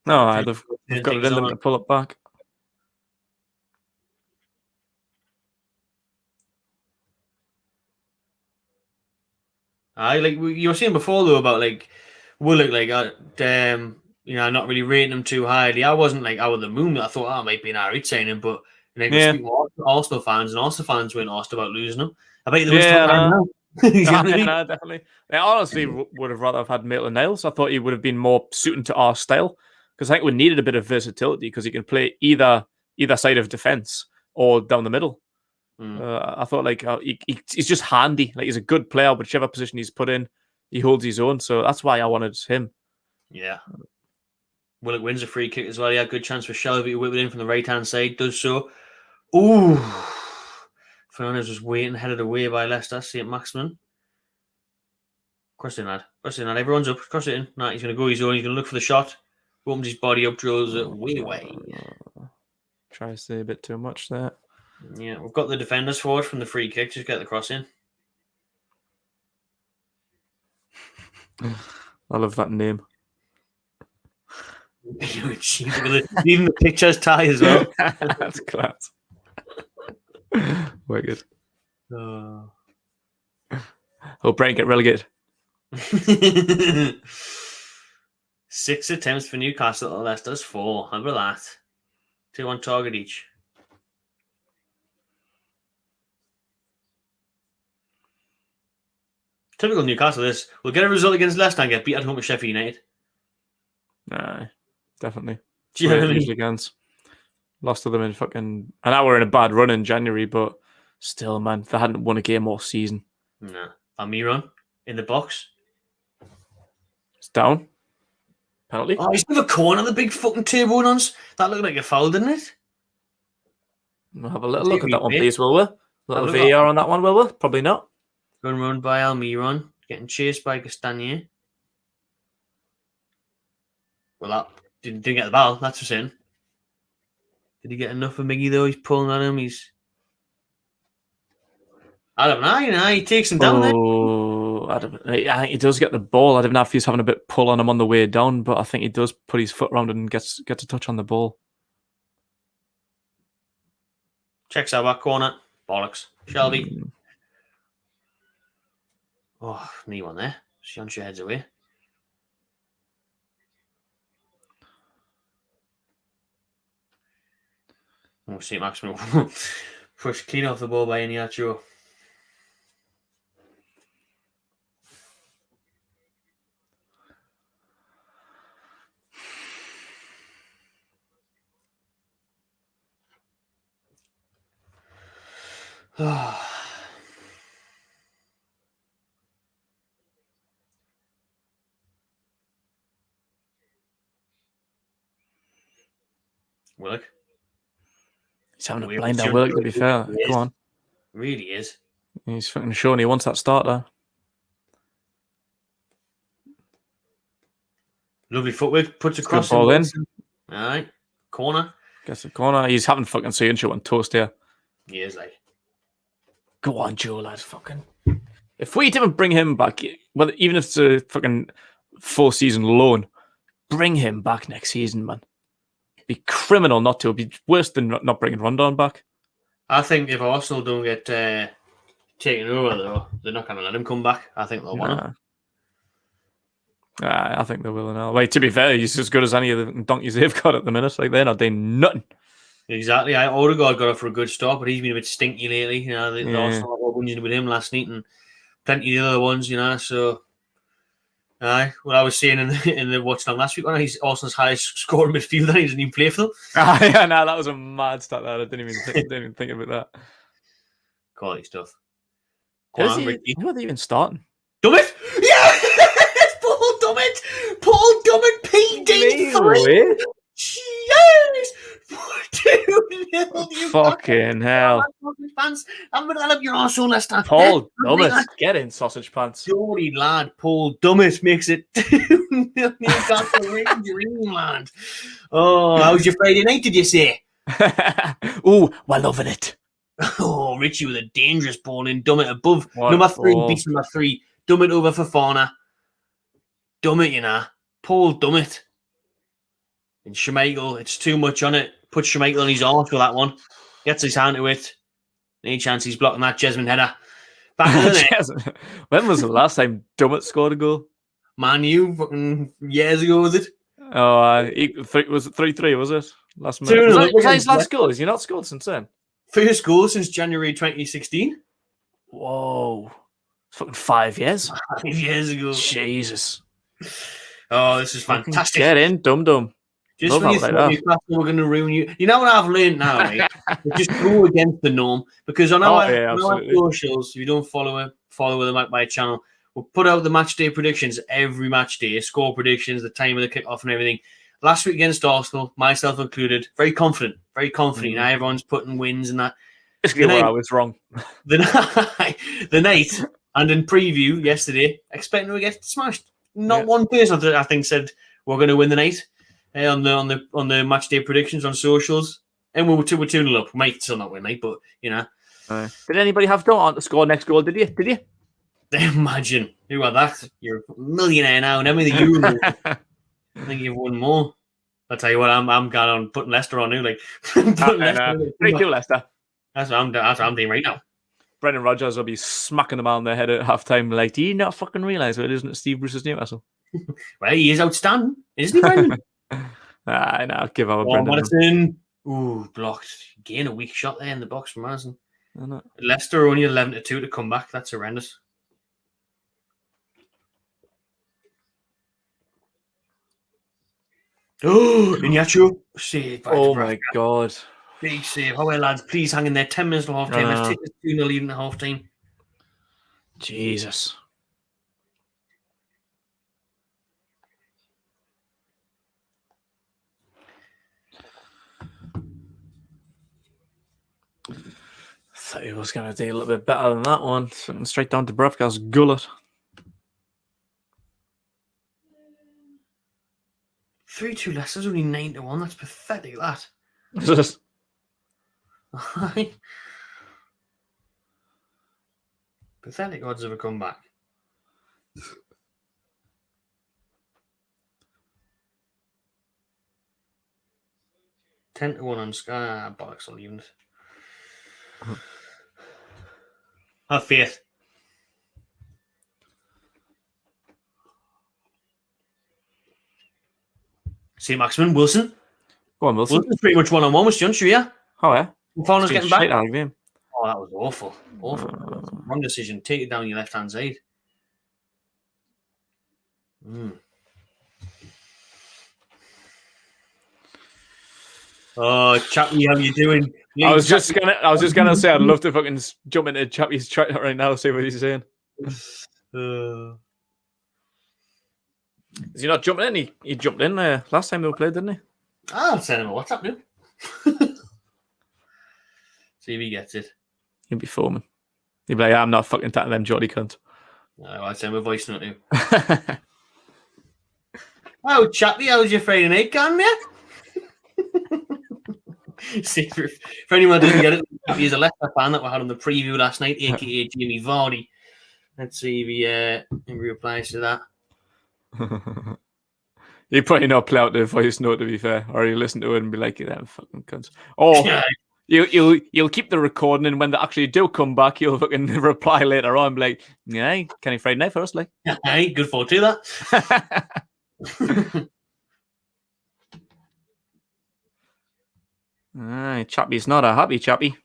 No, they've got it in them to pull it back. Like you were saying before though about like Willock, like not really rating him too highly. I wasn't like out of the moon. I thought it might be an alright signing, but like Arsenal fans and Arsenal fans weren't asked about losing him. I bet there was talk You know what I mean? No, definitely. I honestly would have rather have had Maitland-Niles. I thought he would have been more suited to our style because I think we needed a bit of versatility because he can play either side of defense or down the middle. I thought he's just handy. Like he's a good player, whichever position he's put in, he holds his own. So that's why I wanted him. Yeah. Willock wins a free kick as well. Yeah, good chance for Shelby to whip it in from the right hand side. Does so. Ooh. Fernandez was waiting, headed away by Leicester. Saint-Maximin. Cross it in, lad. Cross it in, lad. Everyone's up. Cross it in. Nah, he's going to go his own. He's going to look for the shot. Opens his body up, drills it way. Tries to say a bit too much there. Yeah, we've got the defenders forward from the free kick. Just get the cross in. I love that name. Even the pictures tie as well. That's class. Wicked. Hope Brent get relegated. 6 attempts for Newcastle. Leicester's 4. How about that? 2 on target each. Typical Newcastle. This we'll get a result against Leicester and get beat at home with Sheffield United. Nah, definitely. Do you know what I mean? Against. Lost to them in fucking. And now we're in a bad run in January, but still, man, they hadn't won a game all season. Nah. Almiron in the box. It's down. Penalty. Oh, he's got a corner on the big fucking turbo nuns. That looked like a foul, didn't it? We'll have a little look at that one, please, will we? A little VAR on that one, will we? Probably not. Run by Almiron. Getting chased by Castagnier. Well, that didn't get the ball. That's for saying. Did he get enough of Miggy, though? He's pulling on him. I don't know. He takes him down there. I think he does get the ball. I don't know if he's having a bit pull on him on the way down, but I think he does put his foot around and gets a touch on the ball. Checks out back corner. Bollocks. Shelby. Oh, knee one there. Shanshire heads away. Oh, Saint-Maximin. Pushed clean off the ball by Iniacho. Willock. He's having a blind on Willock, to be fair. Go on. Really is. He's fucking showing he wants that starter. Lovely footwork. Puts across ball in. All right. Corner. Gets the corner. He's having fucking Sancho on toast here. He is like. Go on, Joe, lad. Fucking. If we didn't bring him back, well, even if it's a fucking 4-season loan, bring him back next season, man. It'd be criminal not to. It'd be worse than not bringing Rondon back. I think if Arsenal don't get taken over, though, they're not going to let him come back. I think they'll want him. I think they will now. Wait, to be fair, he's as good as any of the donkeys they've got at the minute. Like, they're not doing nothing. Exactly. Odegaard got off for a good start, but he's been a bit stinky lately. You know, the Arsenal were whinging with him last night, and plenty of the other ones. You know, so. What I was saying in the Watchalong last week, when he's Arsenal's highest scoring midfielder, he doesn't even play for them. Yeah, no, that was a mad stat. That I didn't even think about that. Quality stuff. Who are they even starting? Dummett! Yes! Paul Dummett! Paul Dummett PD3! Yes! 2-0. Fucking hell. I'm going to up your Arsenal, Leicester. Paul Dummett, get in, sausage pants. Geordie lad, Paul Dummett makes it 2-0. Newcastle Dreamland. Oh, how's your Friday night, did you say? Oh, we're loving it. Oh, Richie with a dangerous ball in. Dummett above number 3, beats number 3. Dummett over Fofana. Dummett, you know. Paul Dummett. And Schmeichel, it's too much on it. Puts Schmeichel on his arm for that one. Gets his hand to it. Any chance he's blocking that Jesmond header. Back in it. When was the last time Dummett scored a goal? Man, you fucking years ago, was it? Oh, was it 3-3, was it? Last minute. Was that his last goal? Has he not scored since then? First goal since January 2016. Whoa. Fucking 5 years. 5 years ago. Jesus. Oh, this is fantastic. Get in, dum-dum. Just when you thought Newcastle were going to ruin you. You know what I've learned now, right? Just go against the norm. Because on our socials, if you don't follow the Magpie channel, we'll put out the match day predictions every match day, score predictions, the time of the kickoff and everything. Last week against Arsenal, myself included, very confident. Now everyone's putting wins and that. Basically where I was wrong. The night and in preview yesterday, expecting to get smashed. Not one person I think said we're going to win the night on the match day predictions on socials, and we're 2-0 up. We might still not win, mate, but you know. Did anybody have Dummett to score next goal? Did you? Imagine who are that? You're a millionaire now, and everything you won. I think you've won more. I'll tell you what, I'm going on putting Leicester on now. Like 3-2 Leicester. That's what I'm doing right now. Brendan Rodgers will be smacking them on their head at half time. Like, do you not fucking realise what it isn't Steve Bruce's Newcastle? Well, he is outstanding, isn't he, Brendan? I know. Give up Brendan. Madison. Ooh, blocked. Again, a weak shot there in the box from Madison. Leicester only 11-2 to come back. That's horrendous. Oh, Iñárritu. Save. Oh, my God. Big save. How well, lads? Please hang in there. 10 minutes to half time. Let's take this 2-0 lead in the half time. Jesus. Thought he was going to do a little bit better than that one. Something straight down to Bravka's gullet. 3-2 Leicester's only 9-1. That's pathetic, that. Pathetic odds of a comeback. $10-1 on Sky. Bollocks, I'll leave it. Have faith. Saint-Maximin, Wilson. Go on, Wilson. Wilson's pretty much one-on-one with Junchu, yeah? Oh, yeah. Fauna's getting back. Out of game. Oh, that was awful. Wrong decision. Take it down your left-hand side. Oh, Chappie, how you doing? I was just gonna say I'd love to fucking jump into Chappie's chat right now, see what he's saying. Is he not jumping in? He jumped in there last time they played, didn't he? I'll send him a WhatsApp now. See if he gets it. He'll be foaming. He'll be like, I'm not fucking tapping them Geordie cunt. I'll send him a voice note now. Oh, Chappie, how's your Friday night gone, mate? See, for anyone who didn't get it, he's a Leicester fan that we had on the preview last night, aka Jamie Vardy. Let's see if he replies to that. He'd probably not play out the voice note, to be fair, or he'll listen to it and be like, "Them fucking cunts." Or you'll keep the recording, and when they actually do come back, you'll fucking reply later on, and be like, "Yeah, Kenny Friday night first, like." Hey, good for to that. Aye, Chappie's not a happy Chappie.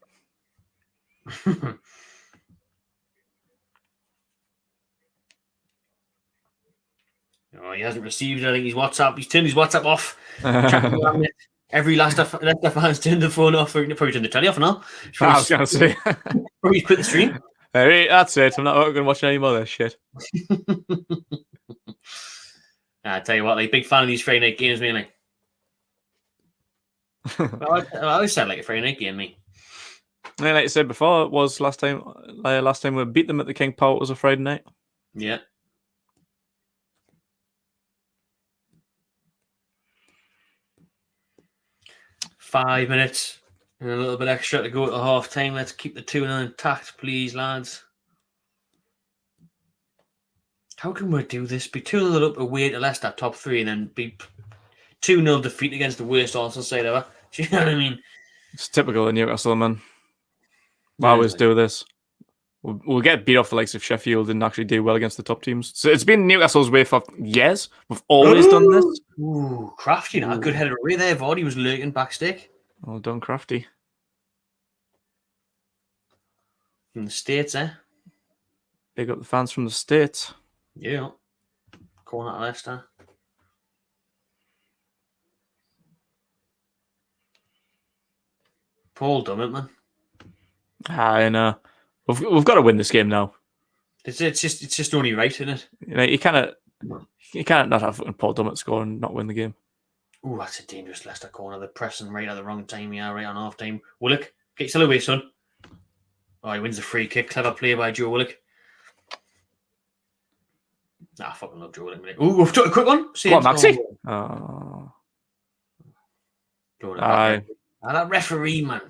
Oh, he hasn't received it. I think his WhatsApp. He's turned his WhatsApp off. Every Leicester fan's turned the phone off. Probably turned the telly off now. I was going to say. Probably quit the stream. Hey, that's it. I'm not going to watch any more of this shit. I tell you what, like, big fan of these Friday night games, really. I always said like a Friday night game, me. Yeah, like I said before, it was last time we beat them at the King Power. It was a Friday night. Yeah. Five minutes and a little bit extra to go at the half time. Let's keep the 2-0 intact, please, lads. How can we do this? Be 2-0 up away to Leicester, top three, and then be 2-0 defeat against the worst Arsenal side ever. Do you know what I mean? It's typical of Newcastle, man. I always do this. We'll get beat off the likes of Sheffield and actually do well against the top teams. So it's been Newcastle's way for years. We've always done this. Ooh, Crafty, a good header away there. Vardy was lurking backstick. Well done, Crafty. From the States, eh? Big up the fans from the States. Yeah. Corner to Leicester. Paul Dummett, man. I know. We've got to win this game now. It's just only right, isn't it? You know, you can't not have Paul Dummett score and not win the game. Ooh, that's a dangerous Leicester corner. They're pressing right at the wrong time. Yeah, right on half time. Willock, get yourself away, son. Oh, he wins the free kick. Clever play by Joe Willock. I fucking love Joe Willock. Ooh, we've took a quick one. What, Maxi? Oh. Aye. That referee, man.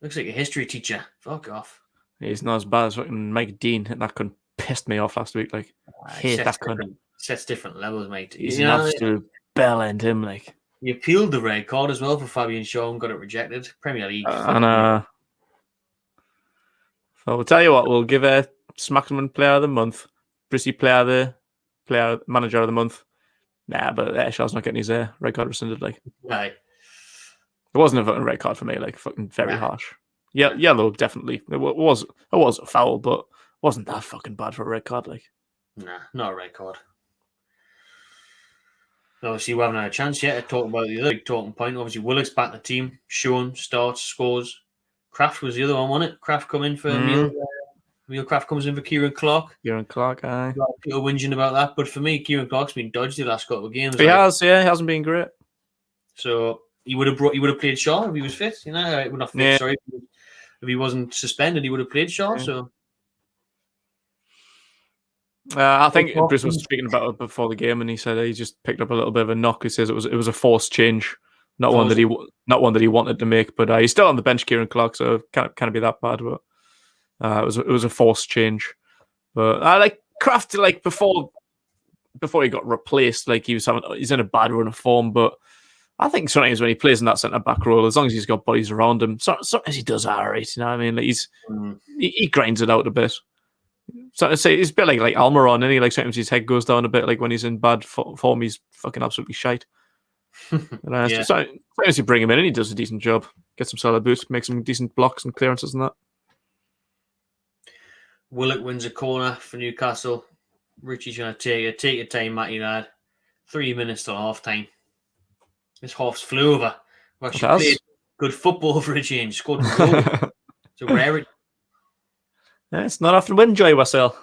Looks like a history teacher. Fuck off. He's not as bad as fucking Mike Dean. That cunt pissed me off last week. Like, hate that cunt. Sets different levels, mate. He's an absolute bell end, him. Like, he appealed the red card as well for Fabian Shaw and got it rejected. Premier League. So we'll tell you what. We'll give a Saint-Maximin player of the month, Brissy manager of the month. Nah, but Shaw's not getting his red card rescinded. Like, right. It wasn't a fucking red card for me. Like, fucking very harsh. Yeah, yellow definitely. It was a foul, but wasn't that fucking bad for a red card. Like, nah, not a red card. Obviously, we haven't had a chance yet to talk about the other big talking point. Obviously, Willock's back in the team. Sean starts, scores. Kraft was the other one, wasn't it? Kraft come in for Neil Kraft comes in for Kieran Clark. Kieran Clark, aye. People whinging about that, but for me, Kieran Clark's been dodged the last couple of games. He hasn't been great. So he would have played Shaw if he was fit. You know, it would not fit. Yeah. Sorry, if he wasn't suspended, he would have played Shaw. Yeah. So. I think Bruce was speaking about it before the game, and he said he just picked up a little bit of a knock. He says it was a forced change, not one that he wanted to make. But he's still on the bench, Kieran Clark, so can't be that bad. But it was a forced change. But I like Kraft, like before he got replaced, like he's in a bad run of form. But I think sometimes when he plays in that centre back role, as long as he's got bodies around him, sometimes he does alright. You know what I mean? Like he grinds it out a bit. So I'd say it's a bit like Almiron, and he like sometimes his head goes down a bit. Like when he's in bad form, he's fucking absolutely shite. Yeah. Sometimes you bring him in and he does a decent job, gets some solid boots, makes some decent blocks and clearances and that. Willock wins a corner for Newcastle. Richie's going to take your time, Matty lad. 3 minutes till half time. This half's flew over. We've actually played good football for a change. Scored a goal. It's a rarity. Yeah, it's not often we enjoy ourselves.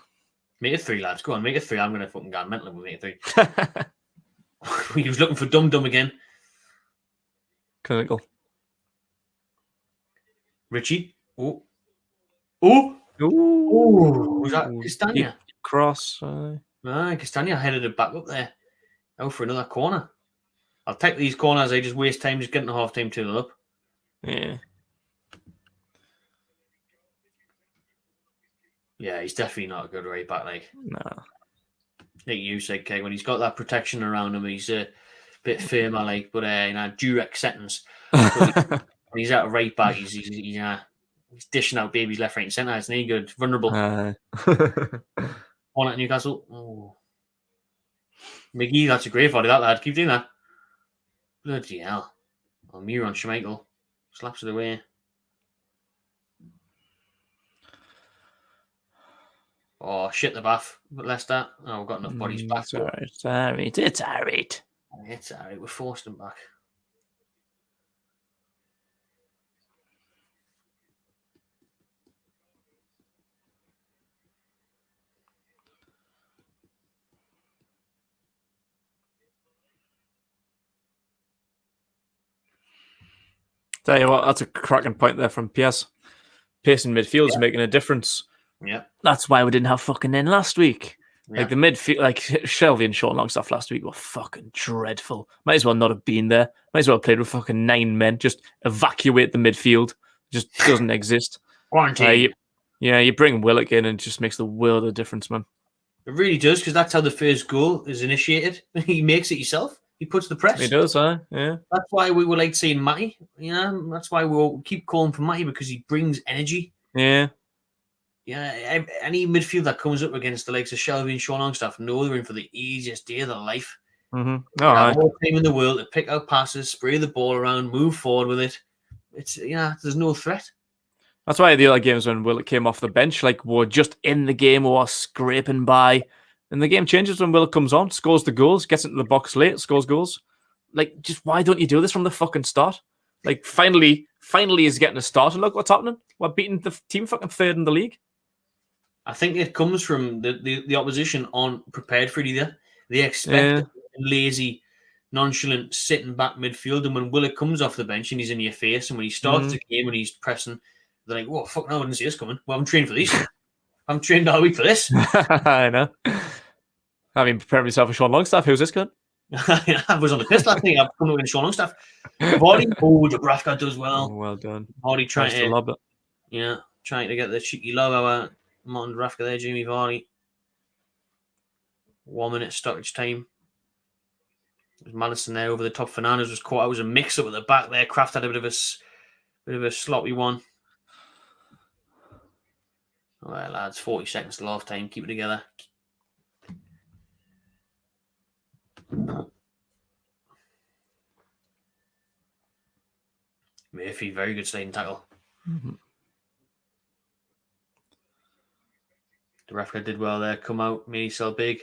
Make it 3, lads. Go on, make it 3. I'm going to fucking go mental with make it 3. He was looking for Dum again. Clinical. Richie. Oh. Was that Castagna? Cross. Castagna headed it back up there. Out for another corner. I'll take these corners. I just waste time just getting the half time turned up. Yeah. Yeah, he's definitely not a good right back. Like, no. Like you said, Keg, when he's got that protection around him, he's a bit firmer, like, but Durex settings. When he's at a right back, he's dishing out babies left, right, and centre. Isn't he good? Vulnerable. One at Newcastle. Oh. McGee, that's a great body, that lad. Keep doing that. Bloody hell. Oh, Miron Schmeichel slaps it away. Oh, shit the bath. Leicester. Oh, we've got enough bodies back. It's all right. It's all right. It's all right. We forced them back. Tell you what, that's a cracking point there from Piers. Pace in midfield is making a difference. Yeah. That's why we didn't have fucking in last week. Yeah. Like the midfield, like Shelby and Sean Longstaff last week were fucking dreadful. Might as well not have been there. Might as well have played with fucking 9 men. Just evacuate the midfield. Just doesn't exist. Quarantine. You bring Willock in and it just makes the world of difference, man. It really does, because that's how the first goal is initiated. He makes it himself. He puts the press. He does, huh? Yeah. That's why we were like saying Matty. You know, that's why we'll keep calling for Matty, because he brings energy. Yeah. Yeah, any midfield that comes up against the likes of Shelby and Sean Longstaff know they're in for the easiest day of their life. Mm-hmm. All time in the world to pick out passes, spray the ball around, move forward with it. It's there's no threat. That's why the other games when Willock came off the bench, like, were just in the game or scraping by. And the game changes when Willock comes on, scores the goals, gets into the box late, scores goals. Like, just why don't you do this from the fucking start? Like, finally he's getting a start, and look what's happening. We're beating the team fucking third in the league. I think it comes from the opposition aren't prepared for it either. They expect lazy, nonchalant, sitting back midfield, and when Willock comes off the bench and he's in your face, and when he starts the game and he's pressing, they're like, "Whoa, fuck! No, I didn't see this coming. Well, I'm trained for this. I'm trained all week for this." I know. I mean, preparing myself for Sean Longstaff. Who's this guy? I was on the piss last night. I've come up with Sean Longstaff. Vardy, Dubravka does well. Oh, well done. Vardy trying to lob it. Yeah, trying to get the cheeky lob out. Martin Dubravka there, Jamie Vardy. 1 minute stoppage time. There's Madison there over the top. Fernandez was caught. It was a mix up at the back there. Kraft had a bit of a sloppy one. All right, lads. 40 seconds till half time. Keep it together. Murphy, very good sliding tackle. Dubravka did well there. Come out, made himself big.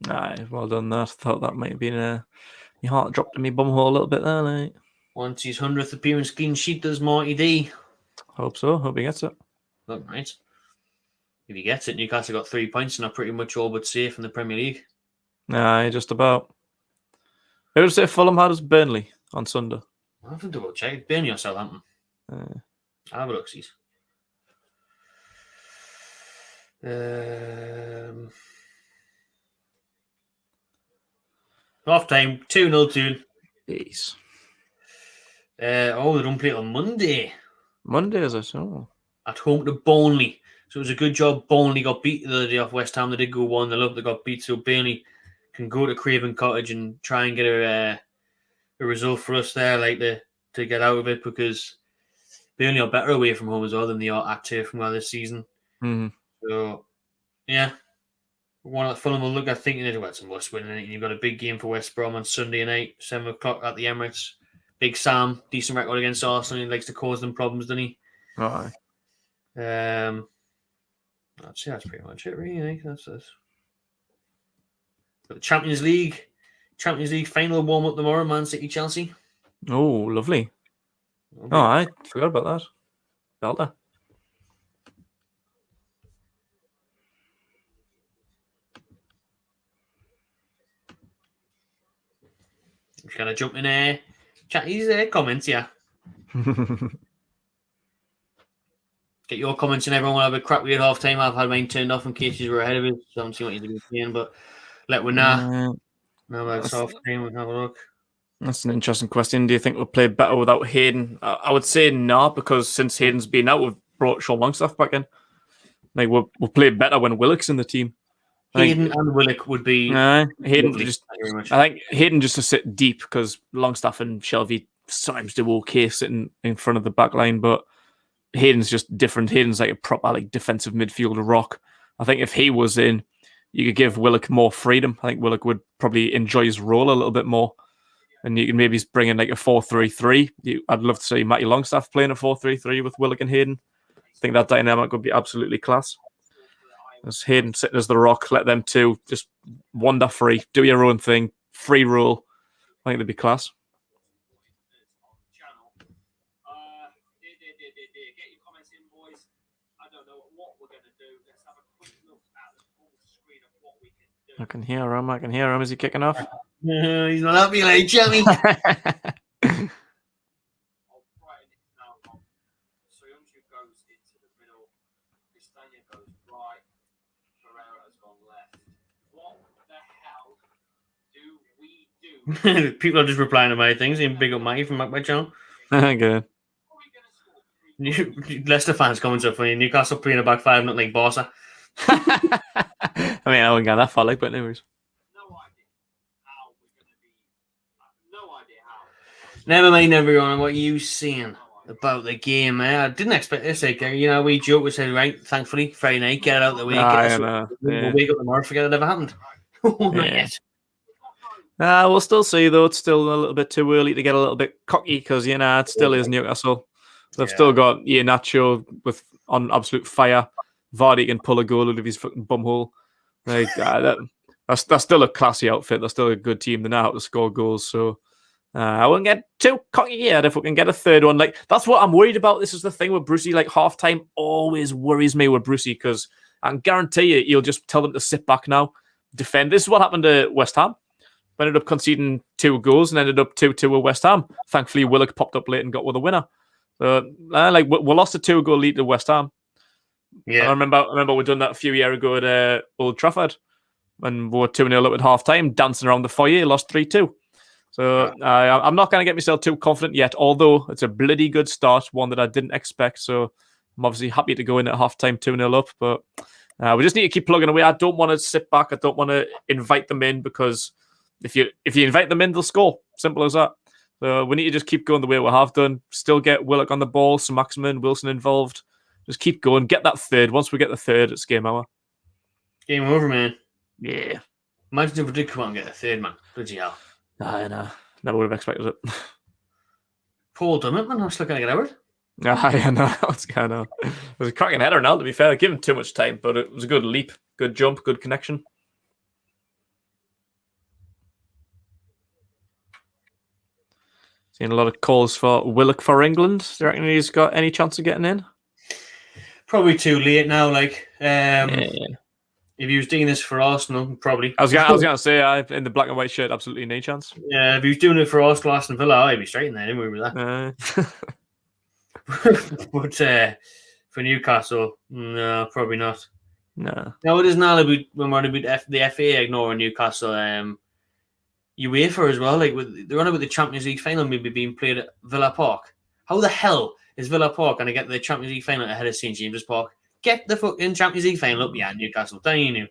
Aye, well done that. Thought that might have been your heart dropped in me bumhole a little bit there, like. Once his 100th appearance clean sheet does Marty D. Hope so. Hope he gets it. Look, right. If he gets it, Newcastle got 3 points and are pretty much all but safe in the Premier League. Aye, just about. Who would say Fulham had us Burnley on Sunday? I have to double check. Burnley or Southampton. I'll have a look, see. Half time, 2-0 to. Jeez. They don't play on Monday. Monday, is it? Oh. At home to Burnley. So it was a good job. Burnley got beat the other day off West Ham. They did go 1-0 up. They got beat. So Burnley can go to Craven Cottage and try and get a result for us there, like to get out of it, because Burnley are better away from home as well than they are at turf from this season. So, yeah. One at Fulham will look at thinking it's a must win. And you've got a big game for West Brom on Sunday night, 7 o'clock at the Emirates. Big Sam, decent record against Arsenal. He likes to cause them problems, doesn't he? Right. I'd say that's pretty much it, really. That's it. But the Champions League final warm up tomorrow, Man City, Chelsea. Oh, lovely. Oh, I forgot about that. Belter. Just gonna jump in Chatty's comments, yeah. Get your comments, and everyone will have a crack with you at half time. I've had mine turned off in case you were ahead of it, so I'm seeing what you're doing, but let me know. Now it's half time, we'll have a look. That's an interesting question. Do you think we'll play better without Hayden? I would say no, because since Hayden's been out, we've brought Sean Longstaff back in. Like we'll play better when Willock's in the team. Hayden and Willock would be. Hayden just. I think Hayden just to sit deep, because Longstaff and Shelby sometimes do okay sitting in front of the back line, but Hayden's just different. Hayden's like a proper defensive midfielder rock. I think if he was in, you could give Willock more freedom. I think Willock would probably enjoy his role a little bit more. And you can maybe bring in like a 4-3-3. I'd love to see Matty Longstaff playing a 4-3-3 with Willock and Hayden. I think that dynamic would be absolutely class. As Hayden sitting as the rock, let them two just wander free, do your own thing, free roll. I think that'd be class. I can hear him. Is he kicking off? He's not happy, like Jimmy. People are just replying to my things. Saying big up Maggie from my channel. Good. Leicester fans comments up funny. Newcastle playing a back five, not like Barca. I mean, I wouldn't go that far, but anyways. Never mind, everyone. What are you saying about the game? I didn't expect this. We joke. We said, right, thankfully, Friday night, get it out of the way. We'll wake up tomorrow, forget it ever happened. Not yet. We'll still see, though. It's still a little bit too early to get a little bit cocky, because, it still is Newcastle. They've still got Iheanacho on absolute fire. Vardy can pull a goal out of his fucking bumhole. Like that's still a classy outfit. They're still a good team. They know how to score goals. So I wouldn't get too cocky yet if we can get a third one. Like that's what I'm worried about. This is the thing with Brucey. Like halftime always worries me with Brucey because I can guarantee you he'll just tell them to sit back now, defend. This is what happened to West Ham. We ended up conceding 2 goals and ended up 2-2 with West Ham. Thankfully, Willock popped up late and got with a winner. So, we lost a 2-goal lead to West Ham. Yeah, and I remember we done that a few years ago at Old Trafford when we were 2-0 up at half time, dancing around the foyer, lost 3-2. So I'm not going to get myself too confident yet, although it's a bloody good start, one that I didn't expect. So I'm obviously happy to go in at half time 2-0 up, but we just need to keep plugging away. I don't want to sit back. I don't want to invite them in because if you invite them in, they'll score. Simple as that. So we need to just keep going the way we have done. Still get Willock on the ball, Saint-Maximin, Wilson involved. Just keep going. Get that third. Once we get the third, it's game hour. Game over, man. Yeah. Imagine if we did come out and get a third, man. Bloody hell. I know. Never would have expected it. Paul Dummett, man. I was looking to get out. I know. What's going on? It was a cracking header now, to be fair. I gave him too much time, but it was a good leap, good jump, good connection. Seeing a lot of calls for Willock for England. Do you reckon he's got any chance of getting in? Probably too late now. Like, if he was doing this for Arsenal, probably. I was going to say, in the black and white shirt, absolutely no chance. Yeah, if he was doing it for Arsenal, Aston Villa, I'd be straight in there anyway with that. But for Newcastle, no, probably not. No. Now it is now about when we're about the FA ignoring Newcastle. UEFA as well, like they're on about the Champions League final maybe being played at Villa Park. How the hell is Villa Park going to get the Champions League final ahead of St James's Park? Get the fucking Champions League final up, Newcastle. Don't you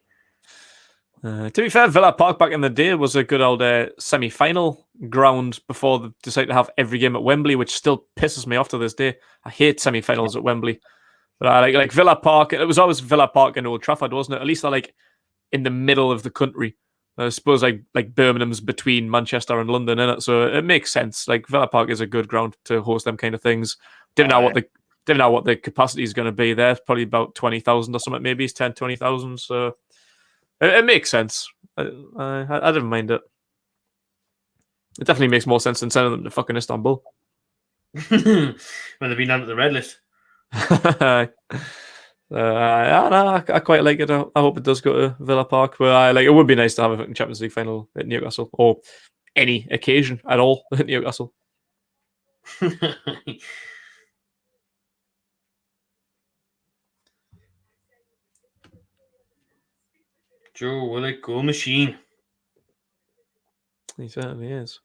know? To be fair, Villa Park back in the day was a good old semi-final ground before they decided to have every game at Wembley, which still pisses me off to this day. I hate semi-finals at Wembley. But like Villa Park, it was always Villa Park and Old Trafford, wasn't it? At least they're like in the middle of the country. I suppose like Birmingham's between Manchester and London, innit? So it makes sense. Like Villa Park is a good ground to host them kind of things. Didn't know what the capacity is going to be there. Probably about 20,000 or something. Maybe it's 10,000-20,000. So it makes sense. I didn't mind it. It definitely makes more sense than sending them to fucking Istanbul. When they've been down at the red list. I quite like it. I hope it does go to Villa Park, but it would be nice to have a fucking Champions League final at Newcastle or any occasion at all at Newcastle. Joe Willock, go machine. He certainly is.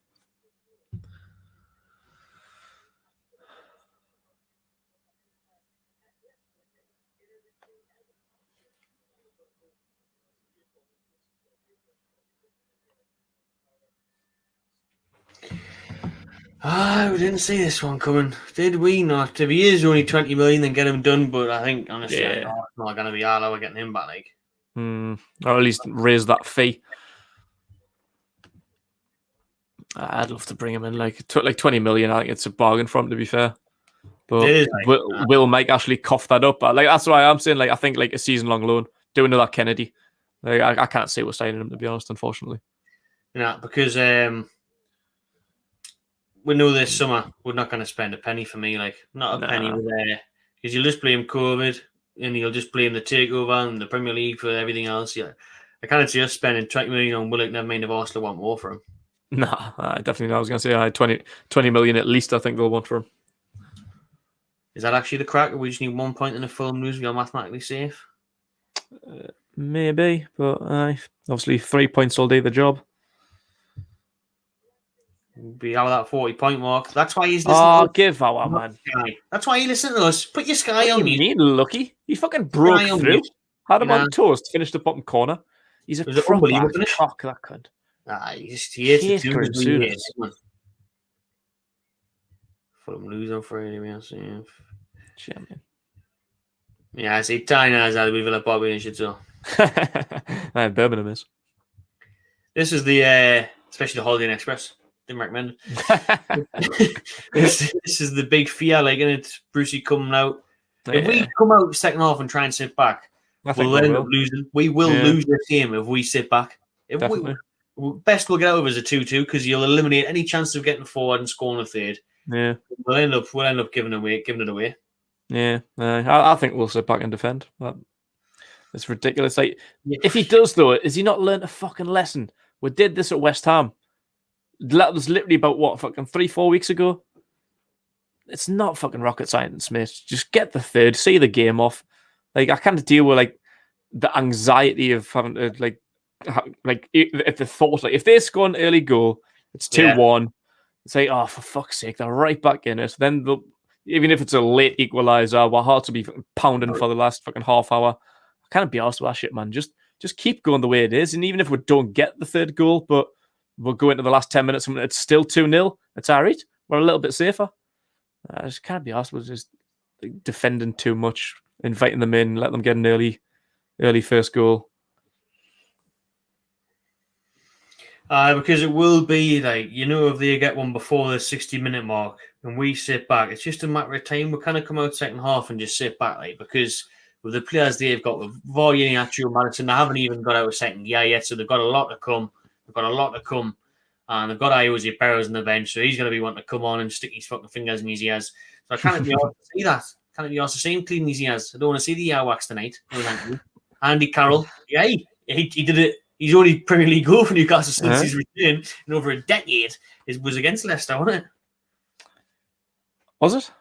We didn't see this one coming, did we not? If he is only 20 million, then get him done. But I think, honestly, it's not going to be all over getting him back. Like. Or at least raise that fee. I'd love to bring him in. Like 20 million, I think it's a bargain for him, to be fair. But will Mike actually cough that up? That's why I'm saying, I think a season-long loan. Do another Kennedy. I can't say we're signing him, to be honest, unfortunately. Yeah, because we know this summer we're not going to spend a penny for me. Not a penny with there. Because you'll just blame COVID and you'll just blame the takeover and the Premier League for everything else. Yeah, I can't see us spending 20 million on Willock, never mind if Arsenal want more for him. Nah, definitely not. I was going to say 20 million at least, I think they'll want for him. Is that actually the crack? Or we just need 1 point in a Fulham lose? We are mathematically safe? Maybe, but obviously 3 points will do the job. Be out of that 40-point mark. That's why he's listening to us. Give our man. That's why you listen to us. Put your Sky on mute. What do you mean, Lucky? He fucking broke through. Had him on toast, finished the bottom corner. He's a proper cock, that cunt. He hates the Fulham lose on Friday, man. Champion. Yeah, I see Tyne as we Villa Bobby and shit, so. Birmingham is. This is the, especially the Holiday Inn Express. Didn't recommend it. this is the big fear, like, and it's Brucey coming out. If we come out second half and try and sit back, we'll end up losing. We will lose this game if we sit back. Best we'll get out of is a 2-2 because you'll eliminate any chance of getting forward and scoring a third. Yeah, we'll end up giving it away. Yeah, I think we'll sit back and defend. It's ridiculous. Like, if he does, though, has he not learned a fucking lesson? We did this at West Ham. That was literally about, fucking 3-4 weeks ago? It's not fucking rocket science, mate. Just get the third, see the game off. Like, I can't deal with, like, the anxiety of having to, if the thought, like, if they score an early goal, it's 2-1. It's like, oh, for fuck's sake, they're right back in it. Then even if it's a late equaliser, our hearts will be pounding for the last fucking half hour. I can't be arsed with that shit, man. Just keep going the way it is. And even if we don't get the third goal, but we'll go into the last 10 minutes and it's still 2-0, it's all right. We're a little bit safer. I just can't be arsed with just defending too much, inviting them in, let them get an early first goal. Because it will be like, if they get one before the 60-minute mark and we sit back, it's just a matter of time. We kind of come out second half and just sit back, like, because with the players they've got, with Vardy, Nacho, Madison, they haven't even got out of second gear yet, so they've got a lot to come. And they've got Iose Perez on the bench, so he's going to be wanting to come on and stick his fucking fingers in his ears. So I can't be asked to see that. Can't be asked to see him clean his ears. I don't want to see the earwax tonight. Andy Carroll, he did it. His only Premier League goal for Newcastle since his return in over a decade was against Leicester, wasn't it? Was it?